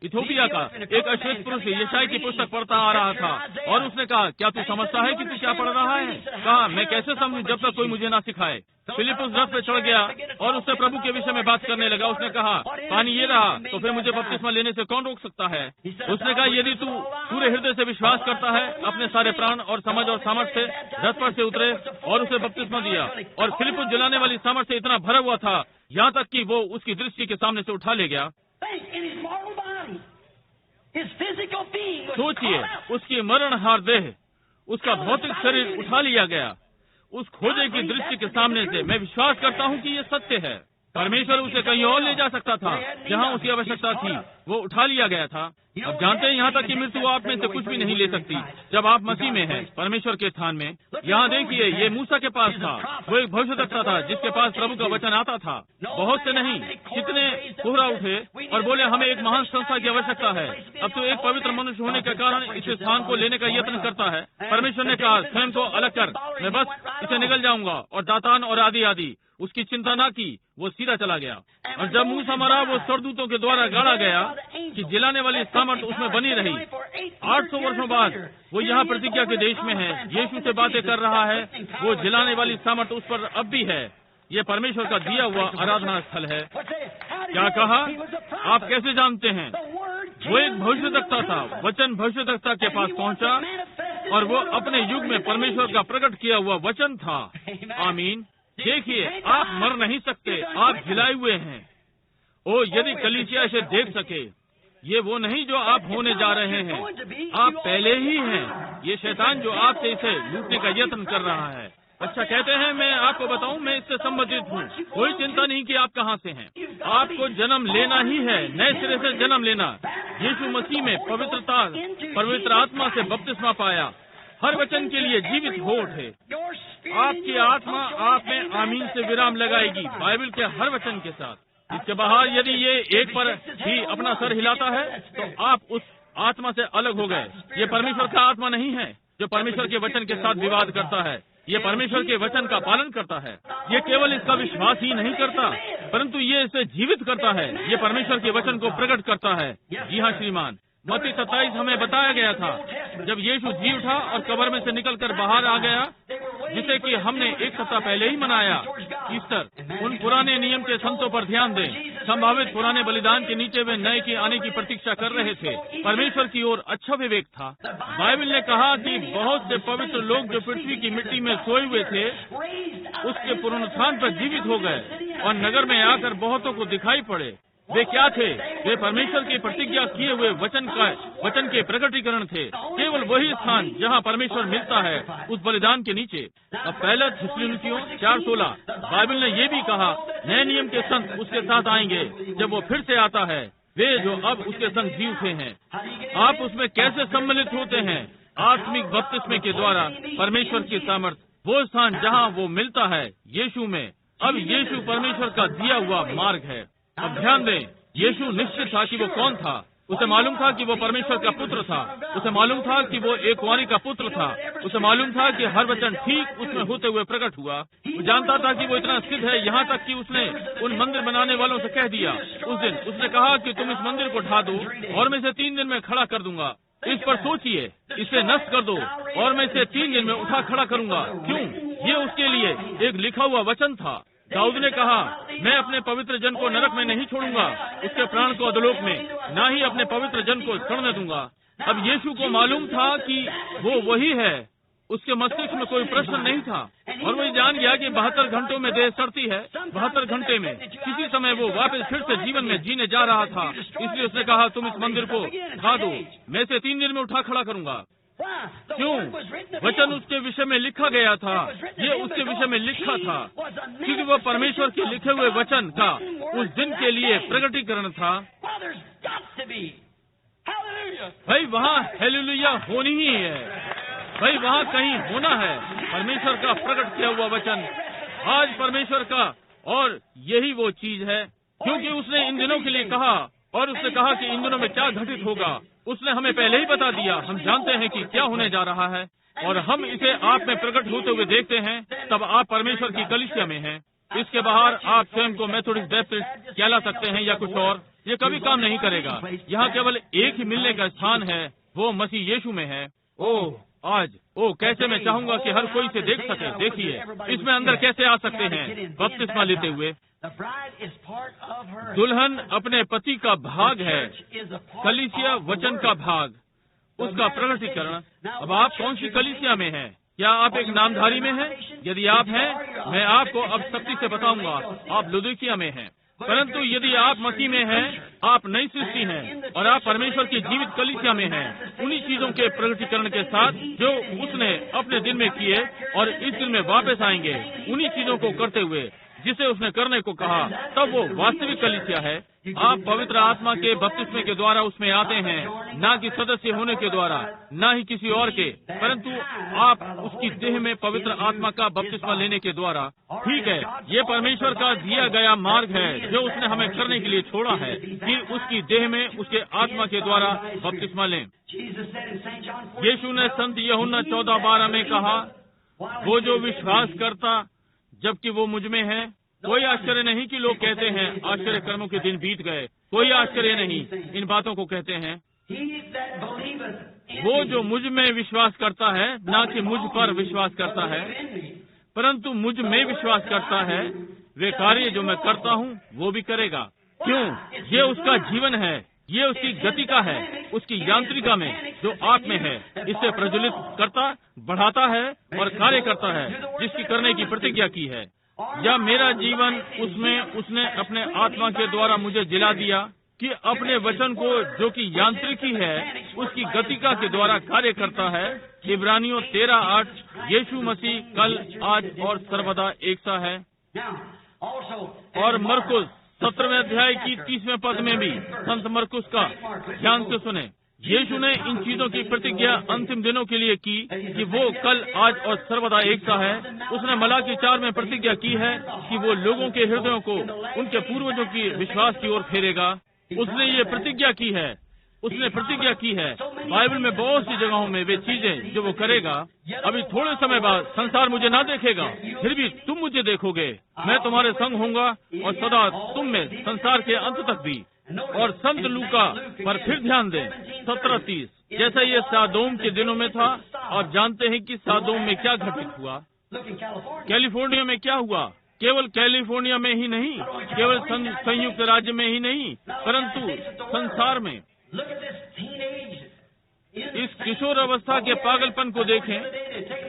इथोपिया का एक अश्वेत पुरुष यशायाह की पुस्तक पढ़ता आ रहा था। और उसने कहा, क्या तू समझता है कि तू क्या पढ़ रहा है? कहा, मैं कैसे समझूं जब तक कोई मुझे ना सिखाए। फिलिपुस रथ पे चढ़ गया और उससे प्रभु के विषय में बात करने लगा। उसने कहा, पानी ये रहा, तो फिर मुझे बपतिस्मा लेने से कौन रोक सकता है? उसने कहा, यदि तू पूरे हृदय से विश्वास करता है, अपने सारे प्राण और समझ और सामर्थ्य से रथ पर से उतरे और उसे बपतिस्मा दिया। और फिलिपुस जलाने वाली सामर्थ्य से इतना भरा हुआ था, यहाँ तक कि वो उसकी दृष्टि के सामने से उठा ले गया। सोचिए, उसकी मरणहार देह, उसका भौतिक शरीर उठा लिया गया उस खोजे की दृष्टि के सामने से। मैं विश्वास करता हूँ कि ये सत्य है। परमेश्वर उसे कहीं और ले जा सकता था जहाँ उसकी आवश्यकता थी, वो उठा लिया गया था। अब जानते हैं, यहाँ तक कि मृत्यु आप में से कुछ भी नहीं ले सकती जब आप मसीह में हैं, परमेश्वर के स्थान में। यहाँ देखिए, ये मूसा के पास था, वो एक भविष्यवक्ता था जिसके पास प्रभु का वचन आता था। बहुत से नहीं, कितने कोहरा उठे और बोले, हमें एक महान संस्था की आवश्यकता है। अब तो एक पवित्र मनुष्य होने के कारण इस स्थान को लेने का यत्न करता है। परमेश्वर ने कहा, स्वयं को अलग कर, मैं बस इसे निकल जाऊंगा। और दातान और आदि उसकी चिंता ना की, वो सीधा चला गया। और जब मूसा मरा, वो स्वर्गदूतों के द्वारा गाड़ा गया कि जिलाने वाली सामर्थ उसमें बनी रही। 800 वर्षों बाद वो यहाँ प्रतिज्ञा के देश में है, यीशु से बातें कर रहा है। वो जिलाने वाली सामर्थ उस पर अब भी है। ये परमेश्वर का दिया हुआ आराधना स्थल है। क्या कहा? आप कैसे जानते हैं? वो एक भविष्यवक्ता था, वचन भविष्यवक्ता के पास पहुंचा और वो अपने युग में परमेश्वर का प्रकट किया हुआ वचन था। आमीन। देखिए, आप मर नहीं सकते, आप झिलाए हुए हैं। ओ, यदि कलीसिया इसे देख सके, ये वो नहीं जो आप होने जा रहे हैं, आप पहले ही हैं। ये शैतान जो आपसे इसे लूटने का यत्न कर रहा है। अच्छा, कहते हैं, मैं आपको बताऊं, मैं इससे संबंधित हूँ। कोई चिंता नहीं कि आप कहाँ से हैं। आपको जन्म लेना ही है, नए सिरे से जन्म लेना। यीशु मसीह में पवित्र आत्मा से बपतिस्मा पाया, हर वचन के लिए जीवित हो उठे। आपकी आत्मा आप में आमीन से विराम लगाएगी, बाइबल के हर वचन के साथ। इसके बाहर यदि ये एक पर ही अपना सर हिलाता है तो आप उस आत्मा से अलग हो गए। ये परमेश्वर का आत्मा नहीं है जो परमेश्वर के वचन के साथ विवाद करता है। ये परमेश्वर के वचन का पालन करता है। ये केवल इसका विश्वास ही नहीं करता, परंतु ये इसे जीवित करता है। ये परमेश्वर के वचन को प्रकट करता है। जी हाँ श्रीमान, मत्ती 27 हमें बताया गया था, जब यीशु जी उठा और कब्र में से निकलकर बाहर आ गया, जिसे कि हमने एक सप्ताह पहले ही मनाया, ईस्टर। उन पुराने नियम के संतों पर ध्यान दें। संभावित पुराने बलिदान के नीचे वे नए के आने की प्रतीक्षा कर रहे थे। परमेश्वर की ओर अच्छा विवेक था। बाइबल ने कहा कि बहुत से पवित्र लोग जो पृथ्वी की मिट्टी में सोए हुए थे, उसके पुनरुत्थान पर जीवित हो गए और नगर में आकर बहुतों को दिखाई पड़े। वे क्या थे? वे परमेश्वर की प्रतिज्ञा किए हुए वचन के प्रकटीकरण थे। केवल वही स्थान जहां परमेश्वर मिलता है, उस बलिदान के नीचे। अब पहला थिस्सलुनीकियों 4:16 बाइबल ने ये भी कहा, नए नियम के संत उसके साथ आएंगे जब वो फिर से आता है, वे जो अब उसके संग जी उठे हैं। आप उसमें कैसे सम्मिलित होते हैं? आत्मिक बपतिस्मे के द्वारा परमेश्वर की सामर्थ वो स्थान जहाँ वो मिलता है यीशु में। अब यीशु परमेश्वर का दिया हुआ मार्ग है। अब ध्यान दें, यीशु निश्चित था कि वो कौन था। उसे मालूम था कि वो परमेश्वर का पुत्र था। उसे मालूम था कि वो एक कुंवारी का पुत्र था। उसे मालूम था कि हर वचन ठीक उसमें होते हुए प्रकट हुआ। वो जानता था कि वो इतना सिद्ध है, यहाँ तक कि उसने उन मंदिर बनाने वालों से कह दिया उस दिन, उसने कहा कि तुम इस मंदिर को ढा दो और मैं इसे 3 दिन में खड़ा कर दूंगा। इस पर सोचिए, इसे नष्ट कर दो और मैं इसे 3 दिन में उठा खड़ा करूंगा। क्यों? ये उसके लिए एक लिखा हुआ वचन था। दाऊद ने कहा, मैं अपने पवित्र जन को नरक में नहीं छोड़ूंगा, उसके प्राण को अधोलोक में, ना ही अपने पवित्र जन को सड़ने दूंगा। अब यीशु को मालूम था कि वो वही है। उसके मस्तिष्क में कोई प्रश्न नहीं था और वही जान गया कि 72 घंटों में देह सड़ती है। 72 घंटे में किसी समय वो वापस फिर से जीवन में जीने जा रहा था। इसलिए उसने कहा, तुम इस मंदिर को ढा दो, मैं इसे 3 दिन में उठा खड़ा करूंगा। क्यों? वचन उसके विषय में लिखा गया था। ये उसके विषय में लिखा था क्योंकि वो परमेश्वर के लिखे हुए वचन का उस दिन के लिए प्रकटीकरण था। भाई वहाँ हालेलुया होनी ही है। भाई वहाँ कहीं होना है परमेश्वर का प्रकट किया हुआ वचन, आज परमेश्वर का। और यही वो चीज है, क्योंकि उसने इन दिनों के लिए कहा और उसने कहा कि इन दिनों में क्या घटित होगा। उसने हमें पहले ही बता दिया। हम जानते हैं कि क्या होने जा रहा है और हम इसे आप में प्रकट होते हुए देखते हैं। तब आप परमेश्वर की कलीसिया में हैं। इसके बाहर आप स्वयं को मेथोडिस्ट बैप्टिस्ट कहला सकते हैं या कुछ और। ये कभी काम नहीं करेगा। यहाँ केवल एक ही मिलने का स्थान है, वो मसीह यीशु में है। कैसे मैं चाहूंगा कि हर कोई इसे देख सके। देखिए, इसमें अंदर कैसे आ सकते हैं बपतिस्मा लेते हुए। दुल्हन अपने पति का भाग है, कलीसिया वचन का भाग, उसका प्रकटीकरण। अब आप कौन सी कलीसिया में हैं? क्या आप एक नामधारी में हैं? यदि आप हैं, मैं आपको अब सख्ती से बताऊंगा, आप लुदीकिया में हैं। परंतु यदि आप मसीह में हैं, आप नई सृष्टि हैं और आप परमेश्वर की जीवित कलीसिया में हैं, उन्हीं चीजों के प्रकटीकरण के साथ जो उसने अपने दिन में किए और इस दिन में वापस आएंगे, उन्हीं चीजों को करते हुए जिसे उसने करने को कहा, तब वो वास्तविक कलीसिया है। आप पवित्र आत्मा के बपतिस्मे के द्वारा उसमें आते हैं, ना कि सदस्य होने के द्वारा, ना ही किसी और के, परंतु आप उसकी देह में पवित्र आत्मा का बपतिस्मा लेने के द्वारा। ठीक है, ये परमेश्वर का दिया गया मार्ग है जो उसने हमें करने के लिए छोड़ा है कि उसकी देह में उसके आत्मा के द्वारा बपतिस्मा लें। यीशु ने संत यूहन्ना 14:12 में कहा, वो जो विश्वास करता जबकि वो मुझ में है। कोई आश्चर्य नहीं कि लोग कहते हैं आश्चर्य कर्मों के दिन बीत गए। कोई आश्चर्य नहीं, इन बातों को कहते हैं। वो जो मुझ में विश्वास करता है, ना कि मुझ पर विश्वास करता है, परंतु मुझ में विश्वास करता है, वे कार्य जो मैं करता हूँ वो भी करेगा। क्यों? ये उसका जीवन है, ये उसकी गति का है, उसकी यांत्रिका में जो आप में है। इससे प्रज्वलित करता, बढ़ाता है और कार्य करता है जिसकी करने की प्रतिज्ञा की है। या मेरा जीवन उसमें उसने अपने आत्मा के द्वारा मुझे जिला दिया कि अपने वचन को जो कि यांत्रिकी है उसकी गतिका के द्वारा कार्य करता है। इब्रानियों 13:8 यीशु मसीह कल, आज और सर्वदा एक सा है। और मरकुस 17वें अध्याय की 30वें पद में भी संत मरकुस का ध्यान से सुने। यीशु ने इन चीजों की प्रतिज्ञा अंतिम दिनों के लिए की कि वो कल, आज और सर्वदा एक सा है। उसने मलाकी 4 में प्रतिज्ञा की है कि वो लोगों के हृदयों को उनके पूर्वजों की विश्वास की ओर फेरेगा। उसने ये प्रतिज्ञा की है, उसने प्रतिज्ञा की है। बाइबल में बहुत सी जगहों में वे चीजें जो वो करेगा। अभी थोड़े समय बाद संसार मुझे ना देखेगा, फिर भी तुम मुझे देखोगे। मैं तुम्हारे संग होऊंगा और सदा तुम में, संसार के अंत तक भी। और संत लूका पर फिर ध्यान दें 17:30। जैसा ये सादोम के दिनों में था, आप जानते हैं कि सादोम में क्या घटित हुआ, कैलिफोर्निया में क्या हुआ। केवल कैलिफोर्निया में ही नहीं, केवल संयुक्त राज्य में ही नहीं, परंतु संसार में। इस किशोर अवस्था के पागलपन को देखें।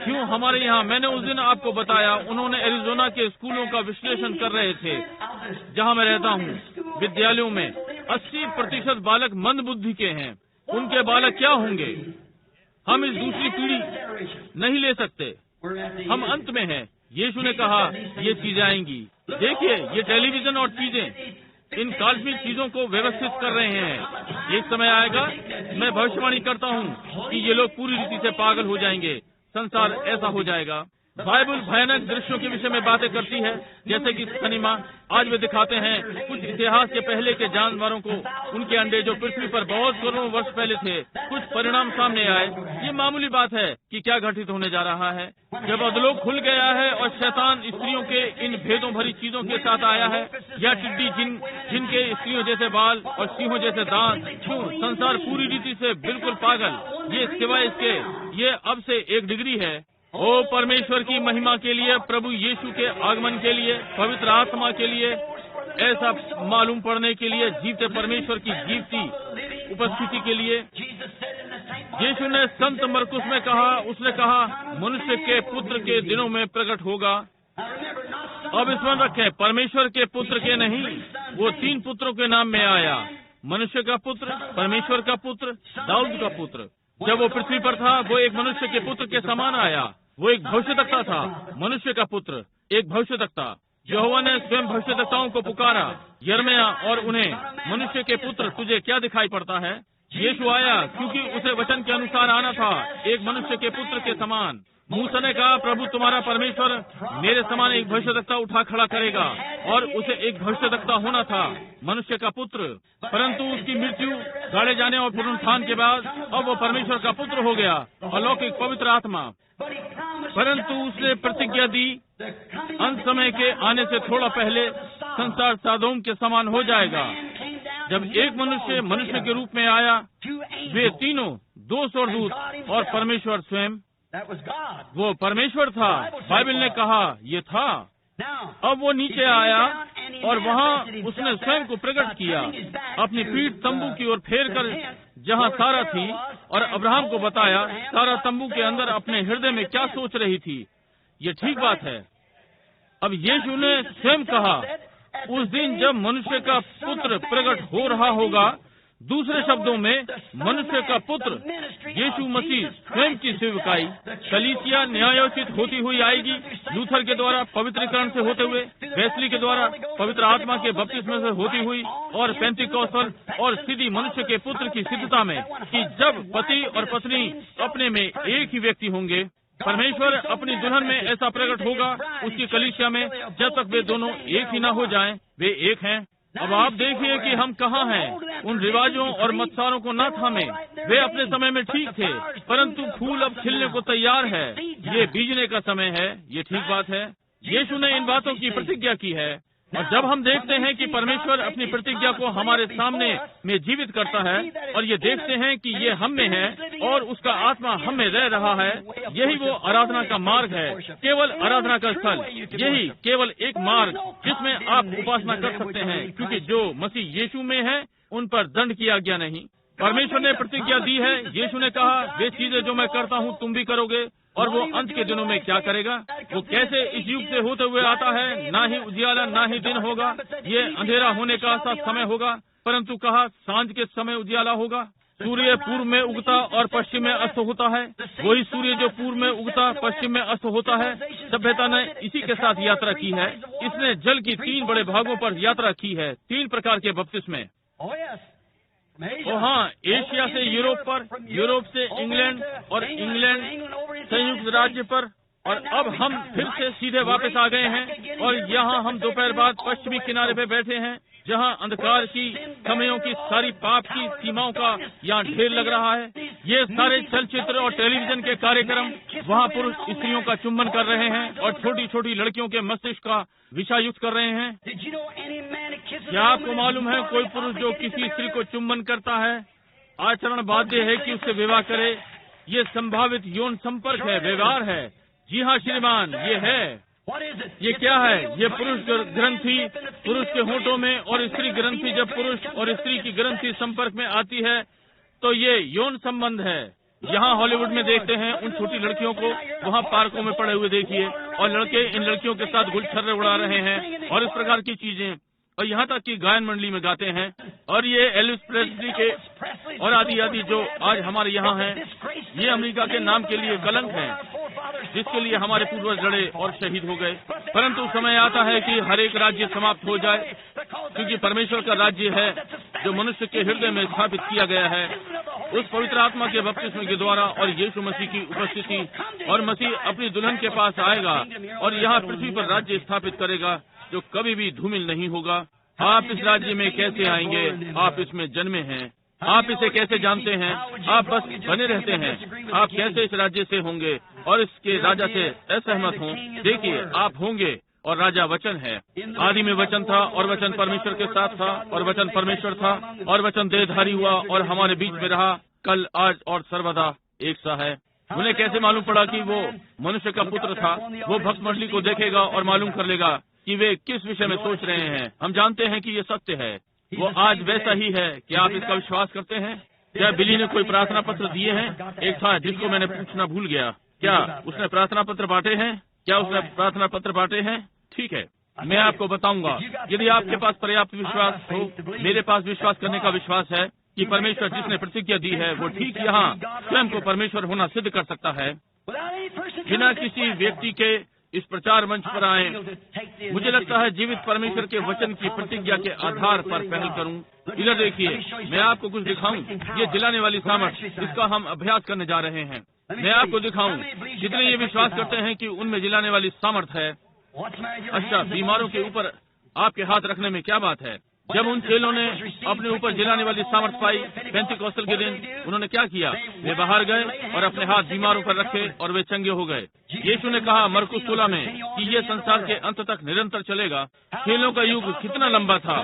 क्यों हमारे यहाँ, मैंने उस दिन आपको बताया, उन्होंने एरिजोना के स्कूलों का विश्लेषण कर रहे थे जहाँ मैं रहता हूँ। विद्यालयों में 80% बालक मंद बुद्धि के हैं। उनके बालक क्या होंगे? हम इस दूसरी पीढ़ी नहीं ले सकते, हम अंत में हैं। यीशु ने कहा ये चीजें आएंगी। देखिए, ये टेलीविजन और चीजें इन काल्पनिक चीजों को व्यवस्थित कर रहे हैं। एक समय आएगा, मैं भविष्यवाणी करता हूँ कि ये लोग पूरी रीति से पागल हो जाएंगे। संसार ऐसा हो जाएगा। बाइबल भयानक दृश्यों के विषय में बातें करती है, जैसे कि सिनेमा आज वे दिखाते हैं कुछ इतिहास के पहले के जानवरों को, उनके अंडे जो पृथ्वी पर बहुत करोड़ों वर्ष पहले थे, कुछ परिणाम सामने आए। ये मामूली बात है कि क्या घटित होने जा रहा है जब अधोलोक खुल गया है और शैतान स्त्रियों के इन भेदों भरी चीजों के साथ आया है, या टिड्डी जिनके स्त्रियों जैसे बाल और सिंहों जैसे दांत। क्यों संसार पूरी रीति से बिल्कुल पागल। ये सिवाय इसके ये अब से 1 डिग्री है। ओ परमेश्वर की महिमा के लिए, प्रभु यीशु के आगमन के लिए, पवित्र आत्मा के लिए, ऐसा मालूम पड़ने के लिए, जीवते परमेश्वर की जीवती उपस्थिति के लिए। यीशु ने संत मरकुस में कहा, उसने कहा मनुष्य के पुत्र के दिनों में प्रकट होगा। अब स्मरण रखें, परमेश्वर के पुत्र के नहीं, वो 3 पुत्रों के नाम में आया। मनुष्य का पुत्र, परमेश्वर का पुत्र, दाऊद का पुत्र। जब वो पृथ्वी पर था, वो एक मनुष्य के पुत्र के समान आया। वो एक भविष्यद्वक्ता था, मनुष्य का पुत्र, एक भविष्यद्वक्ता। यहोवा ने स्वयं भविष्यद्वक्ताओं को पुकारा, यिर्मयाह, और उन्हें, मनुष्य के पुत्र तुझे क्या दिखाई पड़ता है? यीशु आया क्योंकि उसे वचन के अनुसार आना था, एक मनुष्य के पुत्र के समान। मूसा ने कहा, प्रभु तुम्हारा परमेश्वर मेरे समान एक भविष्यद्वक्ता उठा खड़ा करेगा, और उसे एक भविष्यद्वक्ता होना था, मनुष्य का पुत्र। परंतु उसकी मृत्यु, गाड़े जाने और पुनरुत्थान के बाद अब वो परमेश्वर का पुत्र हो गया, अलौकिक पवित्र आत्मा। परंतु उसने प्रतिज्ञा दी, अंत समय के आने से थोड़ा पहले संसार सदोम के समान हो जाएगा। जब एक मनुष्य के रूप में आया, वे तीनों, 2 स्वर्गदूत और परमेश्वर स्वयं, वो परमेश्वर था। बाइबल ने कहा ये था। अब वो नीचे आया और वहाँ उसने स्वयं को प्रकट किया, अपनी पीठ तंबू की ओर फेर कर, जहाँ सारा थी, और अब्राहम को बताया सारा तंबू के अंदर अपने हृदय में क्या सोच रही थी। ये ठीक बात है। अब यीशु ने स्वयं कहा, उस दिन जब मनुष्य का पुत्र प्रकट हो रहा होगा, दूसरे शब्दों में मनुष्य का पुत्र यीशु मसीह स्वयं की सेवकाई, कलीसिया न्यायोचित होती हुई आएगी, लूथर के द्वारा पवित्रीकरण से होते हुए, वेस्ली के द्वारा पवित्र आत्मा के बपतिस्मे से होती हुई, और पेंतिकोस्tal और सीधी मनुष्य के पुत्र की सिद्धता में, कि जब पति और पत्नी अपने में एक ही व्यक्ति होंगे। परमेश्वर अपनी दुल्हन में ऐसा प्रकट होगा, उसकी कलीसिया में, जब तक वे दोनों एक ही न हो जाएं, वे एक हैं। अब आप देखिए कि हम कहाँ हैं। उन रिवाजों और मत्सारों को न थामे, वे अपने समय में ठीक थे, परंतु फूल अब खिलने को तैयार है। ये बीजने का समय है। ये ठीक बात है। यीशु ने इन बातों की प्रतिज्ञा की है, और जब हम देखते हैं कि परमेश्वर अपनी प्रतिज्ञा को हमारे सामने में जीवित करता है, और ये देखते हैं कि ये हम में है और उसका आत्मा हम में रह रहा है, यही वो आराधना का मार्ग है, केवल आराधना का स्थल। यही केवल एक मार्ग जिसमें आप उपासना कर सकते हैं, क्योंकि जो मसीह यीशु में है उन पर दंड की आज्ञा नहीं। परमेश्वर ने प्रतिज्ञा दी है। यीशु ने कहा, वे चीजें जो मैं करता हूँ तुम भी करोगे। और वो अंत के दिनों में क्या करेगा? वो कैसे इस युग से होते हुए आता है, ना ही उजियाला ना ही दिन होगा, ये अंधेरा होने का सा समय होगा, परंतु कहा सांझ के समय उजियाला होगा। सूर्य पूर्व में उगता और पश्चिम में अस्त होता है। वही सूर्य जो पूर्व में उगता पश्चिम में अस्त होता है। सभ्यता ने इसी के साथ यात्रा की है। इसने जल की 3 बड़े भागों पर यात्रा की है, 3 प्रकार के बपतिस्मे। ओ हाँ, एशिया से यूरोप पर, यूरोप से इंग्लैंड, और इंग्लैंड संयुक्त राज्य पर, और अब हम फिर से सीधे वापस आ गए हैं, और यहाँ हम दोपहर बाद पश्चिमी किनारे पे बैठे हैं, जहाँ अंधकार की समयों की सारी पाप की सीमाओं का यहाँ ढेर लग रहा है। ये सारे चलचित्र और टेलीविजन के कार्यक्रम, वहाँ पुरुष स्त्रियों का चुंबन कर रहे हैं और छोटी छोटी लड़कियों के मस्तिष्क का विषायुक्त कर रहे हैं। क्या आपको मालूम है कोई पुरुष जो किसी स्त्री को चुंबन करता है, आचरण बाध्य है कि उससे विवाह करे? ये संभावित यौन संपर्क है, व्यवहार है। जी हाँ श्रीमान, ये है। ये क्या है? ये पुरुष ग्रंथि पुरुष के होठों में, और स्त्री ग्रंथि जब पुरुष और स्त्री की ग्रंथि संपर्क में आती है तो ये यौन संबंध है। यहाँ हॉलीवुड में देखते हैं उन छोटी लड़कियों को, वहाँ पार्कों में पड़े हुए देखिए, और लड़के इन लड़कियों के साथ गुलछर्रे उड़ा रहे हैं और इस प्रकार की चीजें, और यहाँ तक कि गायन मंडली में गाते हैं। और ये एल्विस प्रेस्ली के और आदि आदि जो आज हमारे यहाँ हैं, ये अमेरिका के नाम के लिए कलंक है, जिसके लिए हमारे पूर्वज लड़े और शहीद हो गए। परंतु समय आता है कि हर एक राज्य समाप्त हो जाए, क्योंकि परमेश्वर का राज्य है जो मनुष्य के हृदय में स्थापित किया गया है। उस पवित्र आत्मा के बपतिस्मे के द्वारा और यीशु मसीह की उपस्थिति, और मसीह अपनी दुल्हन के पास आएगा और यहाँ पृथ्वी पर राज्य स्थापित करेगा जो कभी भी धूमिल नहीं होगा। आप इस राज्य में कैसे आएंगे? आप इसमें जन्मे हैं। आप इसे कैसे जानते हैं? आप बस बने रहते हैं। आप कैसे इस राज्य से होंगे और इसके राजा से असहमत हों? देखिए, आप होंगे और राजा वचन है। आदि में वचन था और वचन परमेश्वर के साथ था और वचन परमेश्वर था और वचन देहधारी हुआ और हमारे बीच में रहा, कल, आज और सर्वदा एक सा है। उन्हें कैसे मालूम पड़ा कि वो मनुष्य का पुत्र था? वो भक्त मंडली को देखेगा और मालूम कर लेगा कि वे किस विषय में सोच रहे हैं। हम जानते हैं कि ये सत्य है। वो आज वैसा ही है। क्या आप इसका विश्वास करते हैं? क्या बिली ने कोई प्रार्थना पत्र दिए हैं? एक था जिसको मैंने पूछना भूल गया। क्या उसने प्रार्थना पत्र बांटे हैं? क्या उसने प्रार्थना पत्र बांटे हैं? ठीक है, मैं आपको बताऊंगा। यदि आपके पास पर्याप्त विश्वास हो, मेरे पास विश्वास करने का विश्वास है कि परमेश्वर जिसने प्रतिज्ञा दी है वो ठीक यहाँ स्वयं को परमेश्वर होना सिद्ध कर सकता है, बिना किसी व्यक्ति के इस प्रचार मंच पर आए। मुझे लगता है जीवित परमेश्वर के वचन की प्रतिज्ञा के आधार पर पहल करूं। इधर देखिए, मैं आपको कुछ दिखाऊं। ये जिलाने वाली सामर्थ, इसका हम अभ्यास करने जा रहे हैं। मैं आपको दिखाऊं कितने ये विश्वास करते हैं कि उनमें जिलाने वाली सामर्थ है। अच्छा, बीमारों के ऊपर आपके हाथ रखने में क्या बात है? जब उन चेलों ने अपने ऊपर जिलाने वाली सामर्थ पाई पेंतिकोस्टल के दिन, उन्होंने क्या किया? वे बाहर गए और अपने हाथ बीमारों पर रखे और वे चंगे हो गए। यीशु ने कहा मरकुस 16 में कि ये संसार के अंत तक निरंतर चलेगा। चेलों का युग कितना लंबा था।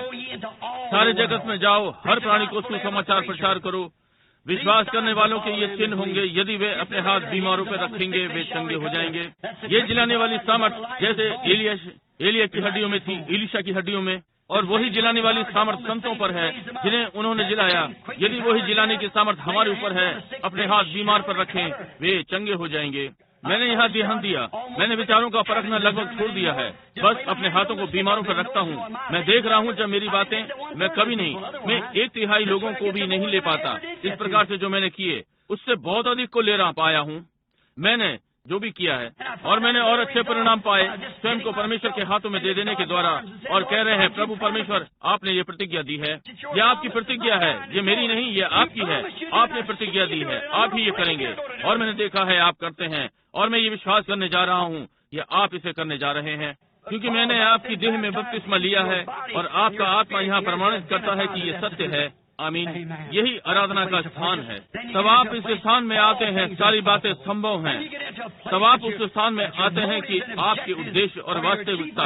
सारे जगत में जाओ, हर प्राणी को सुसमाचार प्रचार करो। विश्वास करने वालों के ये चिन्ह होंगे, यदि वे अपने हाथ बीमारों पर रखेंगे वे चंगे हो जाएंगे। ये जिलाने वाली सामर्थ जैसे एलिया की हड्डियों में थी, एलीशा की हड्डियों में, और वही जिलाने वाली सामर्थ संतों पर है जिन्हें उन्होंने जिलाया। यदि वही जिलाने की सामर्थ हमारे ऊपर है, अपने हाथ बीमार पर रखें, वे चंगे हो जाएंगे। मैंने यहाँ ध्यान दिया, मैंने विचारों का परखना लगभग छोड़ दिया है। बस अपने हाथों को बीमारों पर रखता हूँ। मैं देख रहा हूँ जब मेरी बातें, मैं कभी नहीं, मैं 1/3 लोगों को भी नहीं ले पाता। इस प्रकार से जो मैंने किए उससे बहुत अधिक को ले रहा पाया हूँ मैंने जो भी किया है, और मैंने और अच्छे परिणाम पाए स्वयं को परमेश्वर के हाथों में दे देने के द्वारा। और कह रहे हैं प्रभु परमेश्वर आपने ये प्रतिज्ञा दी है, यह आपकी प्रतिज्ञा है, ये मेरी नहीं, ये आपकी है। आपने प्रतिज्ञा दी है, आप ही ये करेंगे। और मैंने देखा है आप करते हैं, और मैं ये विश्वास करने जा रहा हूँ ये आप इसे करने जा रहे हैं, क्योंकि मैंने आपकी देह में बपतिस्मा लिया है और आपका आत्मा यहाँ प्रमाणित करता है कि ये सत्य है। आमीन। यही आराधना का स्थान है। तब आप इस स्थान में आते हैं, सारी बातें संभव हैं। तब आप उस स्थान में आते हैं कि आपके उद्देश्य और वास्तविकता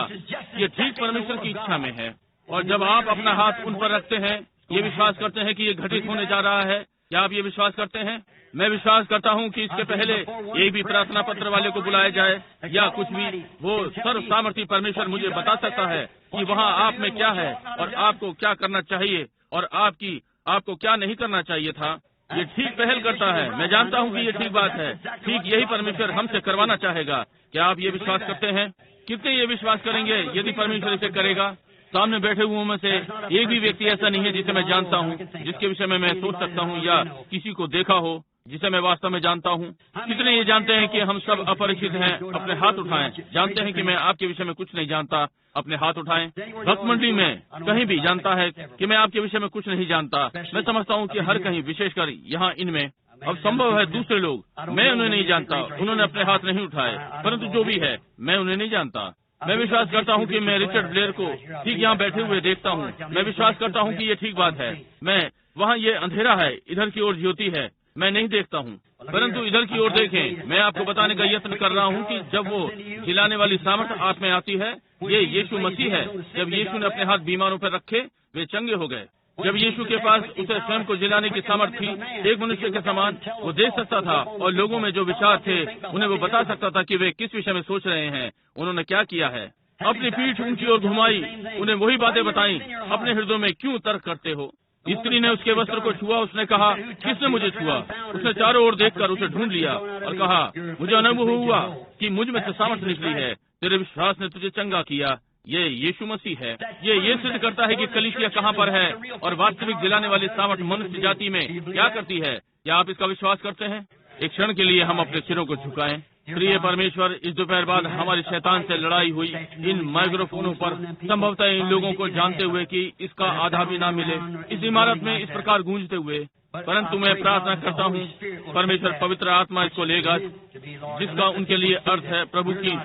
ये ठीक परमेश्वर की इच्छा में है। और जब आप अपना हाथ उन पर रखते हैं, ये विश्वास करते हैं कि ये घटित होने जा रहा है। क्या आप ये विश्वास करते हैं? मैं विश्वास करता हूँ कि इसके पहले एक भी प्रार्थना पत्र वाले को बुलाया जाए या कुछ भी, वो सर्व सामर्थी परमेश्वर मुझे बता सकता है कि वहाँ आप में क्या है और आपको क्या करना चाहिए और आपको क्या नहीं करना चाहिए था। ये ठीक पहल करता है। मैं जानता हूँ कि ये ठीक बात है। ठीक यही परमेश्वर हमसे करवाना चाहेगा। क्या आप ये विश्वास करते हैं? कितने ये विश्वास करेंगे यदि परमेश्वर इसे करेगा? सामने बैठे हुओं में से एक भी व्यक्ति ऐसा नहीं है जिसे मैं जानता हूँ, जिसके विषय में मैं सोच सकता हूँ या किसी को देखा हो जिसे मैं वास्तव में जानता हूँ। कितने ये जानते हैं कि हम सब अपरिचित हैं? अपने हाथ उठाएं। जानते हैं कि मैं आपके विषय में कुछ नहीं जानता, अपने हाथ उठाएं। भक्त मंडली में कहीं भी जानता है कि मैं आपके विषय में कुछ नहीं जानता। मैं समझता हूँ कि हर कहीं, विशेषकर यहाँ इनमें, अब संभव है दूसरे लोग, मैं उन्हें नहीं जानता, उन्होंने अपने हाथ नहीं उठाए, परंतु जो भी है मैं उन्हें नहीं जानता। मैं विश्वास करता हूँ कि मैं रिचर्ड ब्लेयर को ठीक यहाँ बैठे हुए देखता हूँ। मैं विश्वास करता हूँ कि ये ठीक बात है। मैं वहाँ ये अंधेरा है, इधर की ओर ज्योति है, मैं नहीं देखता हूँ, परंतु इधर की ओर देखें। मैं आपको बताने का यत्न कर रहा हूँ कि जब वो जिलाने वाली सामर्थ आप में आती है, ये यीशु मसीह है। जब यीशु ने अपने हाथ बीमारों पर रखे, वे चंगे हो गए। जब यीशु के पास उसे स्वयं को जिलाने की सामर्थ थी, एक मनुष्य के समान वो देख सकता था और लोगों में जो विचार थे उन्हें वो बता सकता था कि वे किस विषय में सोच रहे हैं। उन्होंने क्या किया है? अपनी पीठ उनकी ओर घुमाई, उन्हें वही बातें बताई। अपने हृदय में क्यों तर्क करते हो? स्त्री ने उसके वस्त्र को छुआ, उसने कहा किसने मुझे छुआ? उसने चारों ओर देखकर उसे ढूंढ लिया और कहा मुझे अनुभव हुआ कि मुझ में से सामर्थ निकली है, तेरे विश्वास ने तुझे चंगा किया। ये यीशु मसीह है। ये सिद्ध करता है कि कलीसिया कहाँ पर है और वास्तविक जिलाने वाली सामर्थ मनुष्य जाति में क्या करती है। क्या आप इसका विश्वास करते हैं? एक क्षण के लिए हम अपने सिरों को झुकाएं। प्रिय परमेश्वर, इस दोपहर बाद हमारी शैतान से लड़ाई हुई इन माइक्रोफोनों पर, संभवतः इन लोगों को जानते हुए कि इसका आधा भी ना मिले, इस इमारत में इस प्रकार गूंजते हुए, परंतु मैं प्रार्थना करता हूँ परमेश्वर पवित्र आत्मा इसको लेगा, जिसका उनके लिए अर्थ है प्रभु की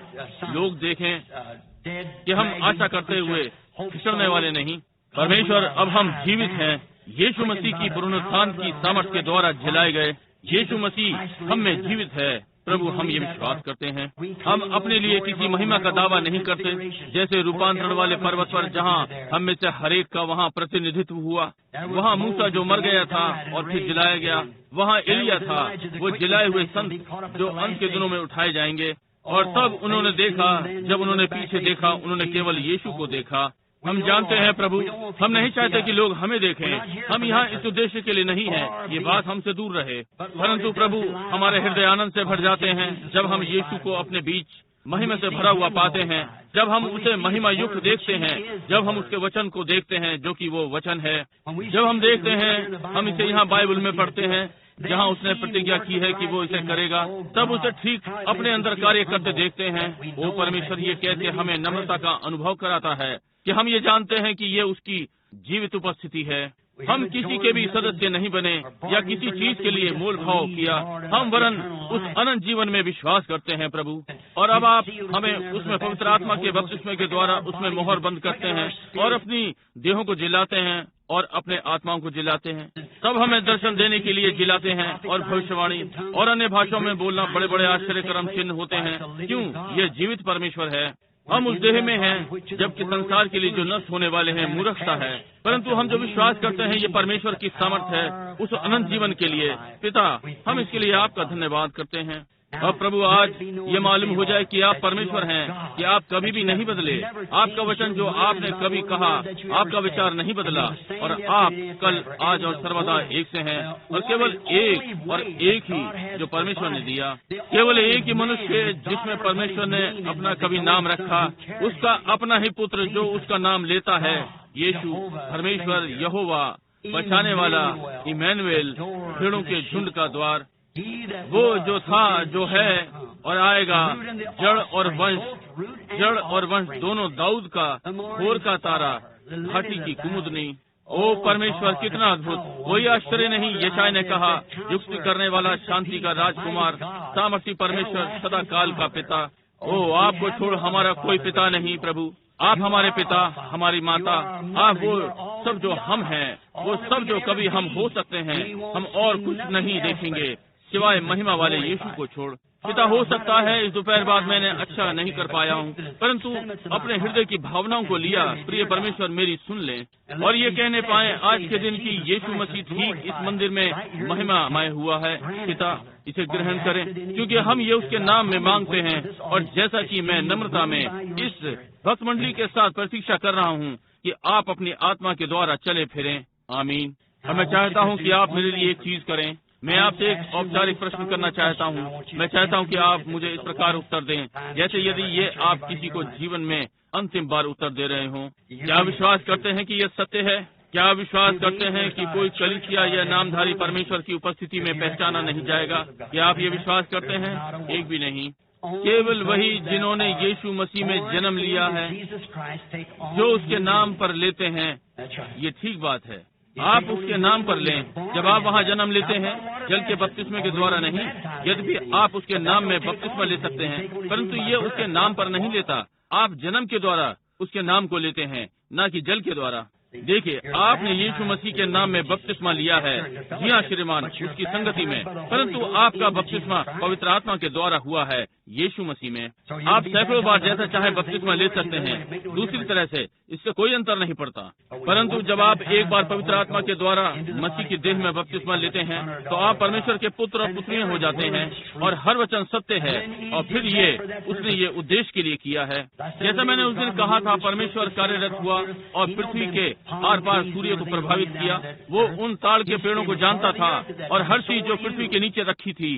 लोग देखें कि हम आशा करते हुए फिसलने वाले नहीं। परमेश्वर अब हम जीवित हैं, यीशु मसीह की पुनरुत्थान की सामर्थ्य के द्वारा जिलाए गए। यीशु मसीह हम में जीवित है प्रभु, हम ये विश्वास करते हैं। हम अपने लिए किसी महिमा का दावा नहीं करते, जैसे रूपांतरण वाले पर्वत पर जहाँ हम में से हरेक का वहाँ प्रतिनिधित्व हुआ। वहाँ मूसा जो मर गया था और फिर जिलाया गया, वहाँ एलिया था, वो जिलाए हुए संत जो अंत के दिनों में उठाए जाएंगे। और तब उन्होंने देखा, जब उन्होंने पीछे देखा, उन्होंने केवल यीशु को देखा। हम जानते हैं प्रभु, हम नहीं चाहते कि लोग हमें देखें, हम यहाँ इस उद्देश्य के लिए नहीं हैं, ये बात हमसे दूर रहे। परंतु प्रभु, हमारे हृदय आनंद से भर जाते हैं जब हम यीशु को अपने बीच महिमा से भरा हुआ पाते हैं, जब हम उसे महिमा युक्त देखते हैं, जब हम उसके वचन को देखते हैं जो कि वो वचन है। जब हम देखते हैं, हम इसे यहाँ बाइबल में पढ़ते हैं जहाँ उसने प्रतिज्ञा की है कि वो इसे करेगा, तब उसे ठीक अपने अंदर कार्य करते देखते हैं। वो परमेश्वर ये कहते हमें नम्रता का अनुभव कराता है कि हम ये जानते हैं कि ये उसकी जीवित उपस्थिति है। हम किसी के भी सदस्य नहीं बने या किसी चीज के लिए मोल भाव किया, हम वरन उस अनंत जीवन में विश्वास करते हैं प्रभु। और अब आप हमें उसमें पवित्र आत्मा के बपतिस्मे के द्वारा उसमें मोहर बंद करते हैं और अपनी देहों को जिलाते हैं और अपने आत्माओं को जिलाते हैं। तब हमें दर्शन देने के लिए जिलाते हैं और भविष्यवाणी और अन्य भाषाओं में बोलना बड़े बड़े आश्चर्यकरम चिन्ह होते हैं। क्यों? ये जीवित परमेश्वर है। हम उस देह में हैं, जबकि संसार के लिए जो नष्ट होने वाले हैं मूर्खता है, परंतु हम जो विश्वास करते हैं ये परमेश्वर की सामर्थ है उस अनंत जीवन के लिए। पिता, हम इसके लिए आपका धन्यवाद करते हैं। अब प्रभु, आज ये मालूम हो जाए कि आप परमेश्वर हैं, कि आप कभी भी नहीं बदले। आपका वचन जो आपने कभी कहा, आपका विचार नहीं बदला, और आप कल, आज और सर्वदा एक से हैं। और केवल एक और एक ही जो परमेश्वर ने दिया, केवल एक ही मनुष्य जिसमें परमेश्वर ने अपना कभी नाम रखा, उसका अपना ही पुत्र जो उसका नाम लेता है, यीशु, परमेश्वर यहोवा, बचाने वाला, इमैनुएल, भेड़ों के झुंड का द्वार, वो जो था, जो है और आएगा, जड़ और वंश दोनों, दाऊद का खोर का तारा, घाटी की कुमुदनी। ओ परमेश्वर, कितना अद्भुत! कोई आश्चर्य नहीं, यशायाह ने कहा, युक्ति करने वाला, शांति का राजकुमार, सामर्थी परमेश्वर, सदा काल का पिता। ओ, आपको छोड़ हमारा कोई पिता नहीं प्रभु। आप हमारे पिता, हमारी माता, आप वो सब जो हम हैं, वो सब जो कभी हम हो सकते हैं। हम और कुछ नहीं देखेंगे सिवाय महिमा वाले यीशु को छोड़। पिता, हो सकता है इस दोपहर बाद मैंने अच्छा नहीं कर पाया हूँ, परंतु अपने हृदय की भावनाओं को लिया। प्रिय परमेश्वर, मेरी सुन ले और ये कहने पाए आज के दिन की यीशु मसीह ठीक इस मंदिर में महिमामय हुआ है। पिता, इसे ग्रहण करें, क्योंकि हम ये उसके नाम में मांगते हैं। और जैसा कि मैं नम्रता में इस भक्त मंडली के साथ प्रतीक्षा कर रहा हूँ कि आप अपनी आत्मा के द्वारा चले फिरें। आमीन। और मैं चाहता हूँ कि आप मेरे लिए एक चीज करें। मैं आपसे एक औपचारिक प्रश्न करना चाहता हूँ। मैं चाहता हूँ कि आप मुझे इस प्रकार उत्तर दें, जैसे यदि ये आप किसी को जीवन में अंतिम बार उत्तर दे रहे हों। क्या विश्वास करते हैं कि यह सत्य है? क्या विश्वास करते हैं कि कोई कलीसिया या नामधारी परमेश्वर की उपस्थिति में पहचाना नहीं जाएगा? क्या आप ये विश्वास करते हैं? एक भी नहीं। केवल वही जिन्होंने यीशु मसीह में जन्म लिया है, जो उसके नाम पर लेते हैं। ये ठीक बात है, आप उसके नाम पर लें। जब आप वहाँ जन्म लेते हैं, जल के बपतिस्मे के द्वारा नहीं, यद्यपि आप उसके नाम में बपतिस्मा ले सकते हैं, परंतु ये उसके नाम पर नहीं लेता। आप जन्म के द्वारा उसके नाम को लेते हैं, न कि जल के द्वारा। देखिए, आपने यीशु मसीह के नाम में बपतिस्मा लिया है। जी हाँ श्रीमान, उसकी संगति में, परंतु आपका बपतिस्मा पवित्र आत्मा के द्वारा हुआ है यीशु मसीह में। आप सैकड़ों बार जैसा चाहे बपतिस्मा ले सकते हैं, दूसरी तरह से इससे कोई अंतर नहीं पड़ता। परंतु जब आप एक बार पवित्र आत्मा के द्वारा मसीह की देह में बपतिस्मा लेते हैं, तो आप परमेश्वर के पुत्र और पुत्रियां हो जाते हैं, और हर वचन सत्य है। और फिर ये उसने ये उद्देश्य के लिए किया है। जैसा मैंने उस दिन कहा था, परमेश्वर कार्यरत हुआ और पृथ्वी के आर पार सूर्य को प्रभावित किया। वो उन ताड़ के पेड़ों को जानता था, और हर चीज जो पृथ्वी के नीचे रखी थी,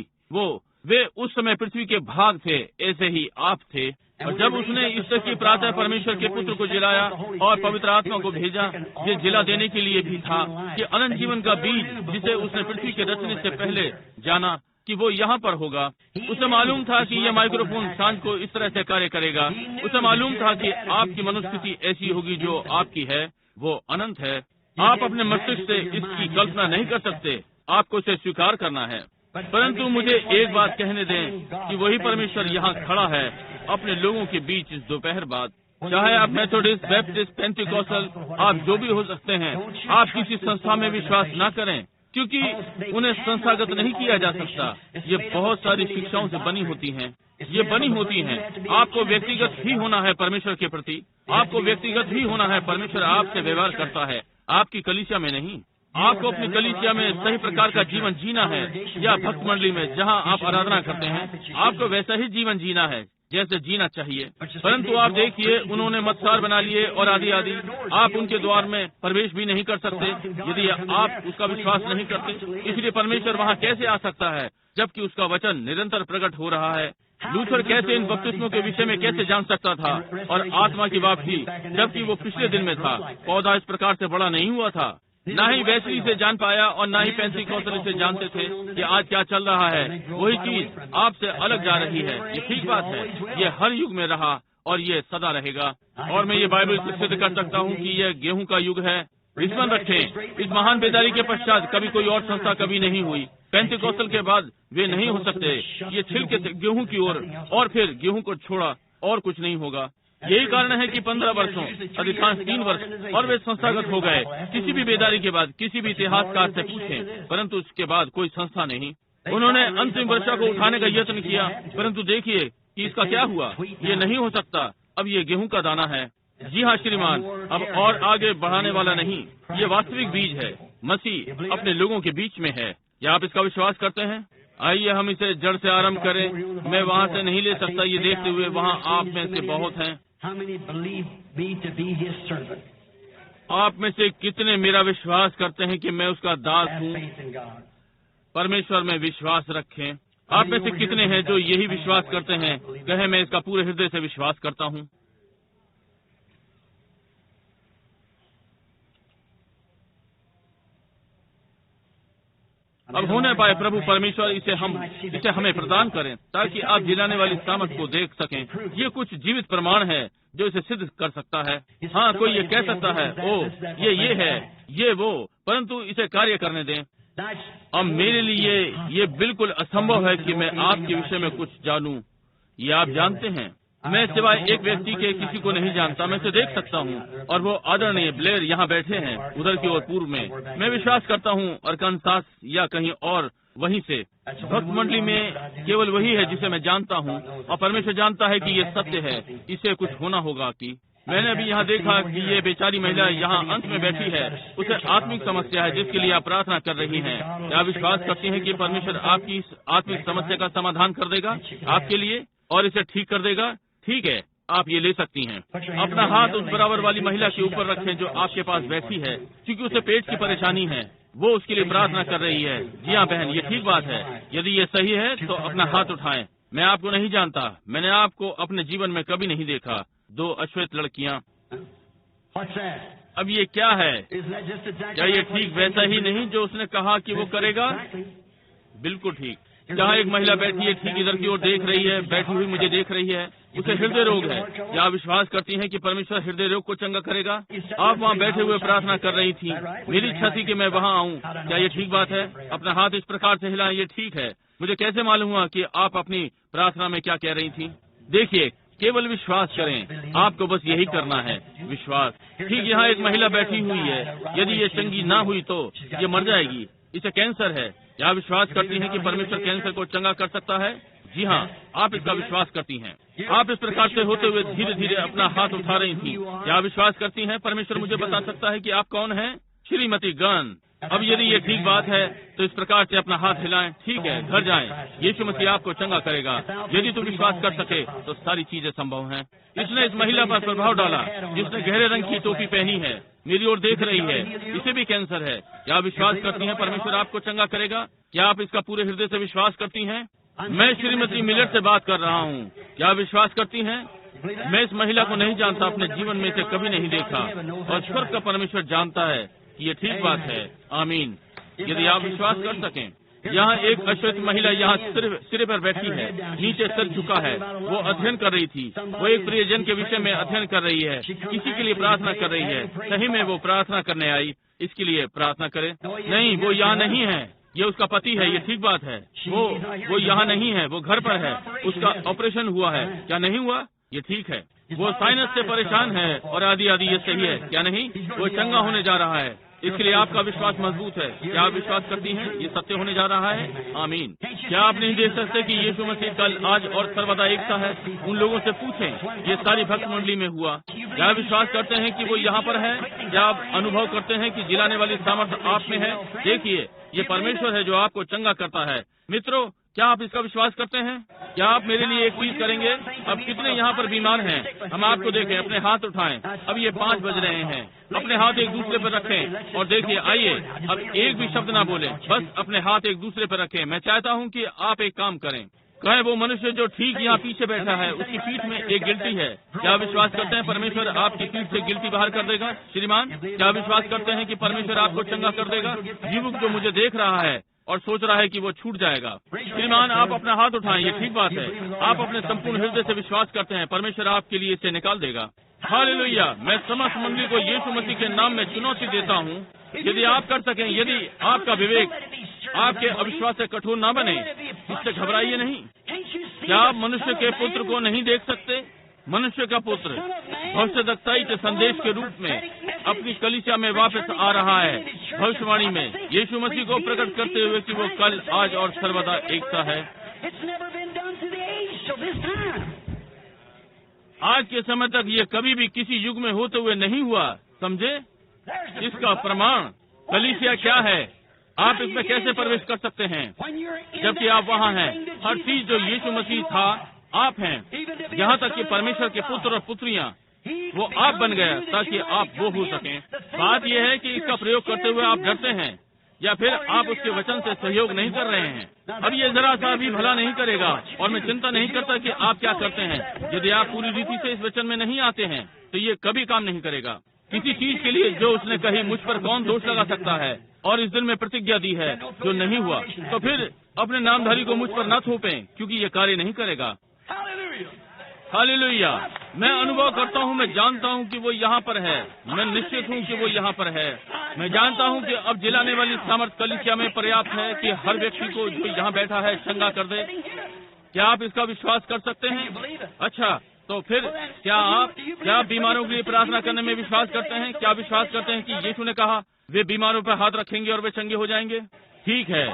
वे उस समय पृथ्वी के भाग थे। ऐसे ही आप थे। और जब उसने इस तक की प्रातः परमेश्वर के पुत्र को जिलाया और पवित्र आत्मा को भेजा, ये जिला देने के लिए भी था कि अनंत जीवन का बीज, जिसे उसने पृथ्वी के रचने से पहले जाना कि वो यहाँ पर होगा। उसे मालूम था कि यह माइक्रोफोन सांझ को इस तरह से कार्य करेगा। उसे मालूम था कि आपकी मनुस्थिति ऐसी होगी जो आपकी है, वो अनंत है। आप अपने मस्तिष्क से इसकी कल्पना नहीं कर सकते। आपको इसे स्वीकार करना है। परंतु मुझे एक बात कहने दें कि वही परमेश्वर यहाँ खड़ा है अपने लोगों के बीच इस दोपहर बाद। चाहे आप मेथोडिस्ट, बैप्टिस्ट, पेंटिकॉस्टल, आप जो भी हो सकते हैं, आप किसी संस्था में विश्वास न करें, क्योंकि उन्हें संस्थागत नहीं किया जा सकता। ये बहुत सारी शिक्षाओं से बनी होती हैं, ये बनी होती हैं। आपको व्यक्तिगत ही होना है परमेश्वर के प्रति, आपको व्यक्तिगत ही होना है। परमेश्वर आपसे व्यवहार करता है, आपकी कलीसिया में नहीं। आपको अपनी कलीसिया में सही प्रकार का जीवन जीना है, या भक्त मंडली में जहाँ आप आराधना करते हैं, आपको वैसा ही जीवन जीना है जैसे जीना चाहिए। परंतु आप देखिए, उन्होंने मत्सार बना लिए और आदि आदि। आप उनके द्वार में प्रवेश भी नहीं कर सकते यदि आप उसका विश्वास नहीं करते। इसलिए परमेश्वर वहाँ कैसे आ सकता है जबकि उसका वचन निरंतर प्रकट हो रहा है। लूथर कैसे इन बपतिस्मों के विषय में कैसे जान सकता था और आत्मा की वापसी, जबकि वो पिछले दिन में था। पौधा इस प्रकार से बड़ा नहीं हुआ था। न ही वेस्ली से जान पाया और न ही पेंटिकॉस्टल से जानते थे कि आज क्या चल रहा है। वही चीज आपसे अलग जा रही है। ये ठीक बात है, ये हर युग में रहा और ये सदा रहेगा। और मैं ये बाइबल से सिद्ध कर सकता हूँ कि यह गेहूं का युग है। स्मरण रखें, इस महान बेदारी के पश्चात कभी कोई और संस्था कभी नहीं हुई। पेंटिकॉस्टल के बाद वे नहीं हो सकते। ये छिलके से गेहूं की ओर और फिर गेहूं को छोड़ा और कुछ नहीं होगा। यही कारण है कि 15 वर्षों, अधिकांश 3 वर्ष और वे संस्थागत हो गए। किसी भी बेदारी के बाद किसी भी इतिहासकार से पूछें, परंतु उसके बाद कोई संस्था नहीं। उन्होंने अंतिम वर्षा को उठाने का यत्न किया, परंतु देखिए कि इसका क्या हुआ। ये नहीं हो सकता। अब ये गेहूं का दाना है। जी हाँ श्रीमान, अब और आगे बढ़ाने वाला नहीं। ये वास्तविक बीज है। मसीह अपने लोगों के बीच में है। क्या आप इसका विश्वास करते हैं? आइए हम इसे जड़ से आरंभ करें। मैं वहाँ से नहीं ले सकता ये देखते हुए वहाँ आप में से बहुत हैं। आप में से कितने मेरा विश्वास करते हैं कि मैं उसका दास हूँ? परमेश्वर में विश्वास रखें। आप में से कितने हैं जो यही विश्वास करते हैं? कहें मैं इसका पूरे हृदय से विश्वास करता हूँ। अब होने पाए प्रभु परमेश्वर इसे हमें प्रदान करें ताकि आप जिलाने वाली सामर्थ को देख सकें। ये कुछ जीवित प्रमाण है जो इसे सिद्ध कर सकता है। हाँ, कोई ये कह सकता है, ओ ये है, ये वो, परंतु इसे कार्य करने दें। अब मेरे लिए ये बिल्कुल असंभव है कि मैं आपके विषय में कुछ जानूं। ये आप जानते हैं। मैं सिवाय एक व्यक्ति के किसी को नहीं जानता। मैं इसे देख सकता हूँ और वो आदरणीय ब्लेयर यहाँ बैठे हैं उधर की ओर पूर्व में। मैं विश्वास करता हूँ अरकानसास या कहीं और वहीं से भक्त मंडली में केवल वही है जिसे मैं जानता हूँ और परमेश्वर जानता है कि ये सत्य है। इसे कुछ होना होगा कि मैंने अभी यहाँ देखा कि ये बेचारी महिला यहाँ अंत में बैठी है। उसे आत्मिक समस्या है जिसके लिए आप प्रार्थना कर रही हैं। क्या विश्वास करती हैं कि परमेश्वर आपकी इस आत्मिक समस्या का समाधान कर देगा आपके लिए और इसे ठीक कर देगा? ठीक है, आप ये ले सकती हैं। अपना हाथ उस बराबर वाली महिला के ऊपर रखें जो आपके पास बैठी है, क्योंकि उसे पेट की परेशानी है। वो उसके लिए प्रार्थना कर रही है। जी हाँ बहन, ये ठीक बात है। यदि ये सही है तो अपना हाथ उठाएं। मैं आपको नहीं जानता, मैंने आपको अपने जीवन में कभी नहीं देखा। 2 अश्वेत लड़कियाँ। अब ये क्या है? क्या ये ठीक वैसा ही नहीं जो उसने कहा कि वो करेगा? बिल्कुल ठीक। जहाँ एक महिला बैठी है, ठीक इधर की ओर देख रही है, बैठी हुई मुझे देख रही है। उसे हृदय रोग है। क्या आप विश्वास करती हैं कि परमेश्वर हृदय रोग को चंगा करेगा? आप वहाँ बैठे हुए प्रार्थना कर रही थी। मेरी इच्छा थी कि मैं वहाँ आऊँ। क्या ये ठीक बात है? अपना हाथ इस प्रकार से हिलाएं। ये ठीक है। मुझे कैसे मालूम हुआ कि आप अपनी प्रार्थना में क्या कह रही थी? देखिए, केवल विश्वास करें। आपको बस यही करना है, विश्वास। ठीक यहाँ एक महिला बैठी हुई है। यदि ये चंगी ना हुई तो ये मर जाएगी। इसे कैंसर है। क्या विश्वास करती हैं कि परमेश्वर कैंसर को चंगा कर सकता है? जी हाँ, आप इसका विश्वास करती हैं। आप इस प्रकार से होते हुए धीरे धीरे अपना हाथ उठा रही थी। क्या विश्वास करती हैं परमेश्वर मुझे बता सकता है कि आप कौन हैं? श्रीमती गन। अब यदि ये ठीक बात है तो इस प्रकार से अपना हाथ हिलाएं। ठीक है, घर जाएं। यीशु मसीह आपको चंगा करेगा। यदि तुम विश्वास कर सके तो सारी चीजें संभव हैं। इसने इस महिला पर प्रभाव डाला जिसने गहरे रंग की टोपी पहनी है, मेरी ओर देख रही है। इसे भी कैंसर है। क्या आप विश्वास करती हैं परमेश्वर आपको चंगा करेगा? क्या आप इसका पूरे हृदय से विश्वास करती हैं? मैं श्रीमती मिलर से बात कर रहा हूँ। क्या आप विश्वास करती हैं? मैं इस महिला को नहीं जानता, अपने जीवन में इसे कभी नहीं देखा और स्वर्ग का परमेश्वर जानता है कि ये ठीक बात है। आमीन। यदि आप विश्वास कर सकें। यहाँ एक अश्वेत महिला यहाँ सिरे पर बैठी है, नीचे सिर झुका है। वो अध्ययन कर रही थी। वो एक प्रियजन के विषय में अध्ययन कर रही है। किसी के लिए प्रार्थना कर रही है। सही में वो प्रार्थना करने आई। इसके लिए प्रार्थना करें। नहीं, वो यहाँ नहीं है। ये उसका पति है, ये ठीक बात है। वो यहाँ नहीं है, वो घर पर है। उसका ऑपरेशन हुआ है, क्या नहीं हुआ? ये ठीक है। वो साइनस से परेशान है और आदि आदि, ये सही है, क्या नहीं? वो चंगा होने जा रहा है। इसके लिए आपका विश्वास मजबूत है। क्या आप विश्वास करती हैं ये सत्य होने जा रहा है? आमीन। क्या आप नहीं देख सकते कि यीशु मसीह कल, आज और सर्वदा एक सा है? उन लोगों से पूछें, ये सारी भक्त मंडली में हुआ। क्या आप विश्वास करते हैं कि वो यहाँ पर है? क्या आप अनुभव करते हैं कि जिलाने वाली सामर्थ्य आप में है? देखिए, ये परमेश्वर है जो आपको चंगा करता है। मित्रों, क्या आप इसका विश्वास करते हैं? क्या आप मेरे लिए एक चीज करेंगे? अब कितने यहाँ पर बीमार हैं? हम आपको देखें, अपने हाथ उठाएं। अब ये 5 बज रहे हैं। अपने हाथ एक दूसरे पर रखें और देखिए, आइए, अब एक भी शब्द ना बोलें, बस अपने हाथ एक दूसरे पर रखें। मैं चाहता हूँ कि आप एक काम करें। कहें, वो मनुष्य जो ठीक यहाँ पीछे बैठा है, उसकी पीठ में एक गिल्टी है। क्या विश्वास करते हैं परमेश्वर आपकी पीठ से गिल्टी बाहर कर देगा? श्रीमान, क्या विश्वास करते हैं कि परमेश्वर आपको चंगा कर देगा? युवक जो मुझे देख रहा है और सोच रहा है कि वो छूट जाएगा, श्रीमान आप अपना हाथ उठाएं, ये ठीक बात है। आप अपने संपूर्ण हृदय से विश्वास करते हैं परमेश्वर आपके लिए इसे निकाल देगा। हालेलुया। मैं समस्त मंडली को यीशु मसीह के नाम में चुनौती देता हूँ, यदि आप कर सकें, यदि आपका विवेक आपके अविश्वास से कठोर न बने, इससे घबराइए नहीं। क्या आप मनुष्य के पुत्र को नहीं देख सकते? मनुष्य का पुत्र भविष्यद्वक्ताई के संदेश के रूप में अपनी कलीसिया में वापस आ रहा है, भविष्यवाणी में यीशु मसीह को प्रकट करते हुए कि वो कल, आज और सर्वदा एक सा है। आज के समय तक ये कभी भी किसी युग में होते हुए नहीं हुआ, समझे? इसका प्रमाण कलीसिया क्या है? आप इसमें कैसे प्रवेश कर सकते हैं जबकि आप वहाँ हैं? हर चीज जो यीशु मसीह था, आप हैं। यहाँ तक कि परमेश्वर के पुत्र और पुत्रियाँ, वो आप बन गया ताकि आप वो हो सकें। बात यह है कि इसका प्रयोग करते हुए आप डरते हैं या फिर आप उसके वचन से सहयोग नहीं कर रहे हैं। अब ये जरा सा भी भला नहीं करेगा और मैं चिंता नहीं करता कि आप क्या करते हैं। यदि आप पूरी रीति से इस वचन में नहीं आते हैं तो ये कभी काम नहीं करेगा। किसी चीज के लिए जो उसने कही, मुझ पर कौन दोष लगा सकता है? और इस दिन में प्रतिज्ञा दी है जो नहीं हुआ, तो फिर अपने नामधारी को मुझ पर न थोपें, क्योंकि ये कार्य नहीं करेगा। हालेलुया। मैं अनुभव करता हूँ, मैं जानता हूँ कि वो यहाँ पर है। मैं निश्चित हूँ कि वो यहाँ पर है। मैं जानता हूँ कि अब जिलाने वाली सामर्थ कलीसिया में पर्याप्त है कि हर व्यक्ति को जो यहाँ बैठा है चंगा कर दे। क्या आप इसका विश्वास कर सकते हैं? अच्छा, तो फिर क्या आप बीमारों के लिए प्रार्थना करने में विश्वास करते हैं? क्या विश्वास करते हैं कि यीशु ने कहा वे बीमारों पर हाथ रखेंगे और वे चंगे हो जाएंगे? ठीक है,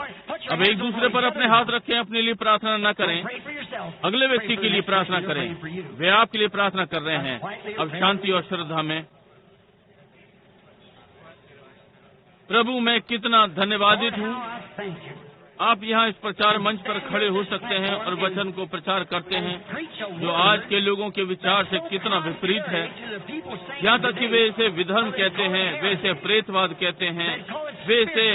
अब एक दूसरे पर अपने हाथ रखें। अपने लिए प्रार्थना न करें, अगले व्यक्ति के लिए प्रार्थना करें। वे आपके लिए प्रार्थना कर रहे हैं। अब शांति और श्रद्धा में। प्रभु, मैं कितना धन्यवादित हूँ। आप यहाँ इस प्रचार मंच पर खड़े हो सकते हैं और वचन को प्रचार करते हैं जो आज के लोगों के विचार से कितना विपरीत है। यहाँ तक कि वे इसे विधर्म कहते हैं, वे इसे प्रेतवाद कहते हैं, वे इसे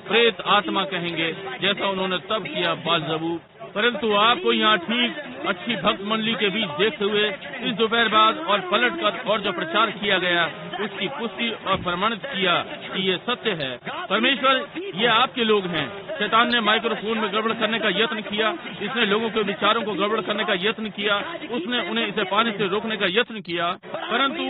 प्रेत आत्मा कहेंगे, जैसा उन्होंने तब किया बालजबूब। परंतु आपको यहाँ ठीक अच्छी भक्त मंडली के बीच देखते हुए इस दोपहर बाद और पलट कर और जो प्रचार किया गया उसकी पुष्टि और प्रमाणित किया कि ये सत्य है। परमेश्वर, ये आपके लोग हैं। शैतान ने माइक्रोफोन में गड़बड़ करने का यत्न किया, इसने लोगों के विचारों को गड़बड़ करने का यत्न किया, उसने उन्हें इसे पाने से रोकने का यत्न किया। परंतु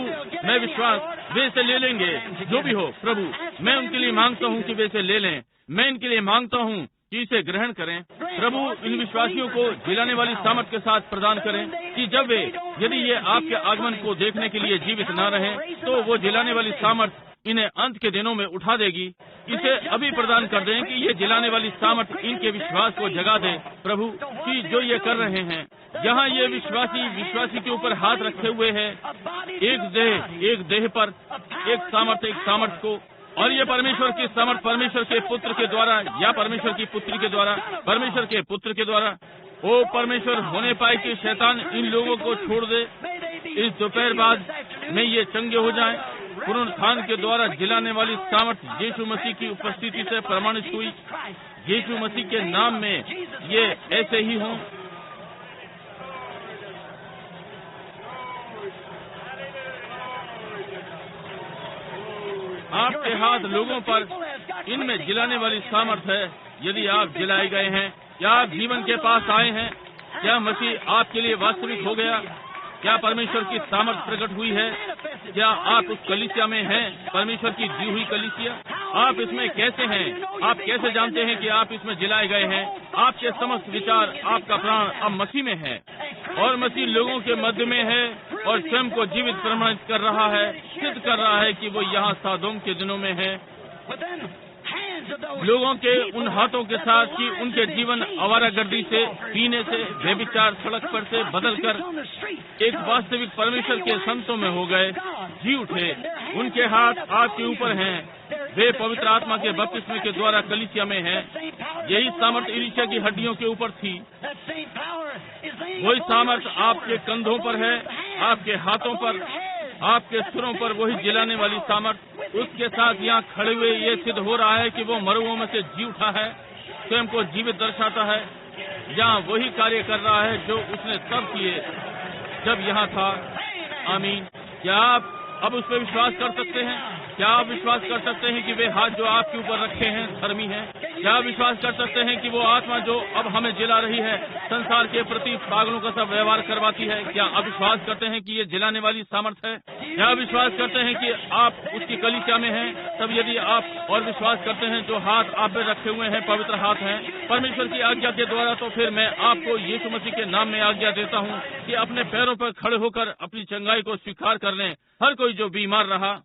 मैं विश्वास वे इसे ले लेंगे, जो भी हो। प्रभु, मैं उनके लिए मांगता हूँ कि वे इसे ले लें। मैं इनके लिए मांगता हूँ कि इसे ग्रहण करें। प्रभु, इन विश्वासियों को जिलाने वाली सामर्थ के साथ प्रदान करें कि जब वे, यदि ये आपके आगमन को देखने के लिए जीवित न रहे, तो वो जिलाने वाली सामर्थ इन्हें अंत के दिनों में उठा देगी। इसे अभी प्रदान कर दें कि ये जिलाने वाली सामर्थ इनके विश्वास को जगा दे। प्रभु, कि जो ये कर रहे हैं, जहाँ ये विश्वासी के ऊपर हाथ रखे हुए है, एक देह पर एक सामर्थ को, और ये परमेश्वर की समर्थ परमेश्वर के पुत्र के द्वारा या परमेश्वर की पुत्री के द्वारा, परमेश्वर के पुत्र के द्वारा, ओ परमेश्वर होने पाए कि शैतान इन लोगों को छोड़ दे। इस दोपहर बाद में ये चंगे हो जाएं। पुनरुत्थान के द्वारा जिलाने वाली सामर्थ यीशु मसीह की उपस्थिति से प्रमाणित हुई। यीशु मसीह के नाम में ये ऐसे ही हों। आपके हाथ लोगों पर, इनमें जिलाने वाली सामर्थ है। यदि आप जिलाए गए हैं, क्या आप जीवन के पास आए हैं? क्या मसीह आपके लिए वास्तविक हो गया? क्या परमेश्वर की सामर्थ प्रकट हुई है? क्या आप उस कलीसिया में हैं, परमेश्वर की दी हुई कलीसिया? आप इसमें कैसे हैं? आप कैसे जानते हैं कि आप इसमें जिलाए गए हैं? आपके समस्त विचार, आपका प्राण अब मसीह में है और मसीह लोगों के मध्य में है और स्वयं को जीवित प्रमाणित कर रहा है, सिद्ध कर रहा है कि वो यहाँ सादोम के दिनों में है। लोगों के उन हाथों के साथ कि उनके जीवन आवारागर्दी से, पीने से, बेविचार सड़क पर से बदलकर एक वास्तविक परमेश्वर के संतों में हो गए, जी उठे। उनके हाथ आपके ऊपर हैं, वे पवित्र आत्मा के बपतिस्मे के द्वारा कलीसिया में हैं। यही सामर्थ्य एलीशा की हड्डियों के ऊपर थी, वही सामर्थ्य आपके कंधों पर है, आपके हाथों पर, आपके सिरों पर वही जिलाने वाली सामर्थ्य। उसके साथ यहाँ खड़े हुए ये सिद्ध हो रहा है कि वो मरुओं में से जी उठा है, स्वयं को जीवित दर्शाता है। यहाँ वही कार्य कर रहा है जो उसने तब किए जब यहाँ था। आमीन। क्या आप अब उस पर विश्वास कर सकते हैं? क्या आप विश्वास कर सकते हैं कि वे हाथ जो आपके ऊपर रखे हैं धर्मी हैं? क्या आप विश्वास कर सकते हैं कि वो आत्मा जो अब हमें जिला रही है संसार के प्रति पागलों का सब व्यवहार करवाती है? क्या आप विश्वास करते हैं कि ये जिलाने वाली सामर्थ है? क्या आप विश्वास करते हैं कि आप उसकी कलीसिया में हैं? तब यदि आप और विश्वास करते हैं जो हाथ आप पे रखे हुए हैं पवित्र हाथ हैं परमेश्वर की आज्ञा के द्वारा, तो फिर मैं आपको यीशु मसीह के नाम में आज्ञा देता हूँ कि अपने पैरों पर खड़े होकर अपनी चंगाई को स्वीकार कर लें। हर कोई जो बीमार रहा,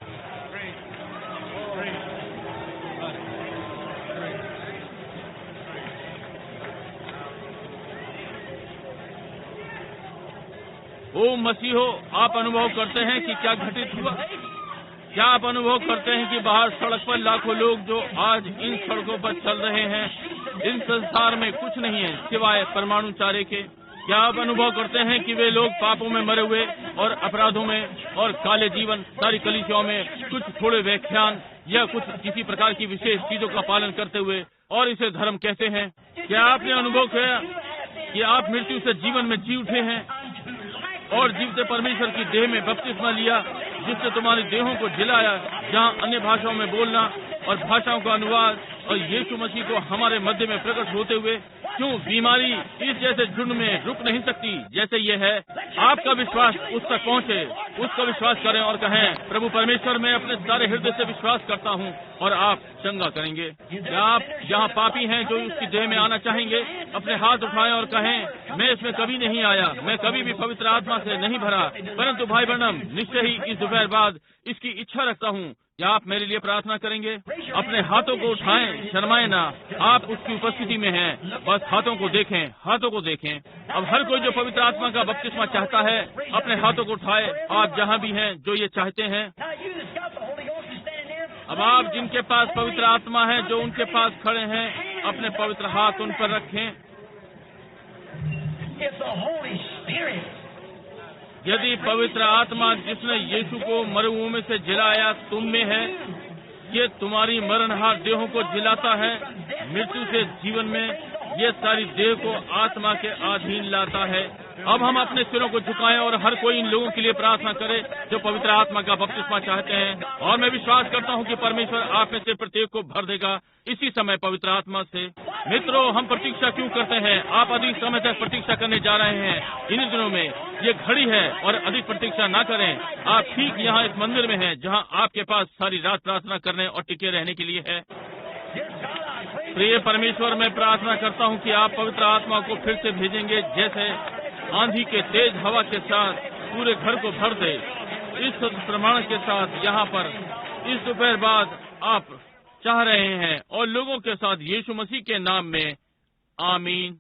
ओ मसीहो, आप अनुभव करते हैं कि क्या घटित हुआ? क्या आप अनुभव करते हैं कि बाहर सड़क पर लाखों लोग जो आज इन सड़कों पर चल रहे हैं, इन संसार में कुछ नहीं है सिवाय परमाणु चारे के? क्या आप अनुभव करते हैं कि वे लोग पापों में मरे हुए और अपराधों में और काले जीवन, सारी कलीसियाओं में कुछ थोड़े व्याख्यान या कुछ किसी प्रकार की विशेष चीजों का पालन करते हुए और इसे धर्म कहते हैं? क्या आपने अनुभव किया कि आप मृत्यु से जीवन में जी उठे हैं और जीवते परमेश्वर की देह में बपतिस्मा लिया, जिससे तुम्हारी देहों को जिलाया, जहाँ अन्य भाषाओं में बोलना और भाषाओं का अनुवाद और यीशु मसीह को हमारे मध्य में प्रकट होते हुए? क्यों बीमारी इस जैसे झुंड में रुक नहीं सकती जैसे ये है? आपका विश्वास उस तक पहुँचे, उसका विश्वास करें और कहें, प्रभु परमेश्वर, मैं अपने सारे हृदय से विश्वास करता हूँ, और आप चंगा करेंगे। क्या आप जहाँ पापी हैं जो उसकी देह में आना चाहेंगे, अपने हाथ उठाएं और कहें, मैं इसमें कभी नहीं आया, मैं कभी भी पवित्र आत्मा से नहीं भरा, परंतु भाई ब्रैनम निश्चय ही इस दोपहर बाद इसकी इच्छा रखता हूँ। क्या आप मेरे लिए प्रार्थना करेंगे? अपने हाथों को उठाएं, शर्माएं ना, आप उसकी उपस्थिति में हैं। बस हाथों को देखें, हाथों को देखें। अब हर कोई जो पवित्र आत्मा का बपतिस्मा चाहता है अपने हाथों को उठाए, आप जहाँ भी हैं जो ये चाहते हैं। अब आप जिनके पास पवित्र आत्मा है, जो उनके पास खड़े हैं, अपने पवित्र हाथ उन पर रखें। यदि पवित्र आत्मा जिसने यीशु को मरुओं में से जिलाया तुम में है, ये तुम्हारी मरणहार देहों को जिलाता है मृत्यु से जीवन में, ये सारी देह को आत्मा के अधीन लाता है। अब हम अपने सिरों को झुकाएं और हर कोई इन लोगों के लिए प्रार्थना करे जो पवित्र आत्मा का बपतिस्मा चाहते हैं। और मैं विश्वास करता हूं कि परमेश्वर आप में से प्रत्येक को भर देगा इसी समय पवित्र आत्मा से। मित्रों, हम प्रतीक्षा क्यों करते हैं? आप अधिक समय तक प्रतीक्षा करने जा रहे हैं। इन दिनों में ये घड़ी है और अधिक प्रतीक्षा ना करें। आप ठीक यहाँ इस मंदिर में हैं जहाँ आपके पास सारी रात प्रार्थना करने और टिके रहने के लिए है। प्रिय परमेश्वर, मैं प्रार्थना करता हूँ कि आप पवित्र आत्मा को फिर से भेजेंगे, जैसे आंधी के तेज हवा के साथ पूरे घर को भर दे। इस प्रमाण के साथ यहाँ पर इस दोपहर बाद आप चाह रहे हैं और लोगों के साथ यीशु मसीह के नाम में, आमीन।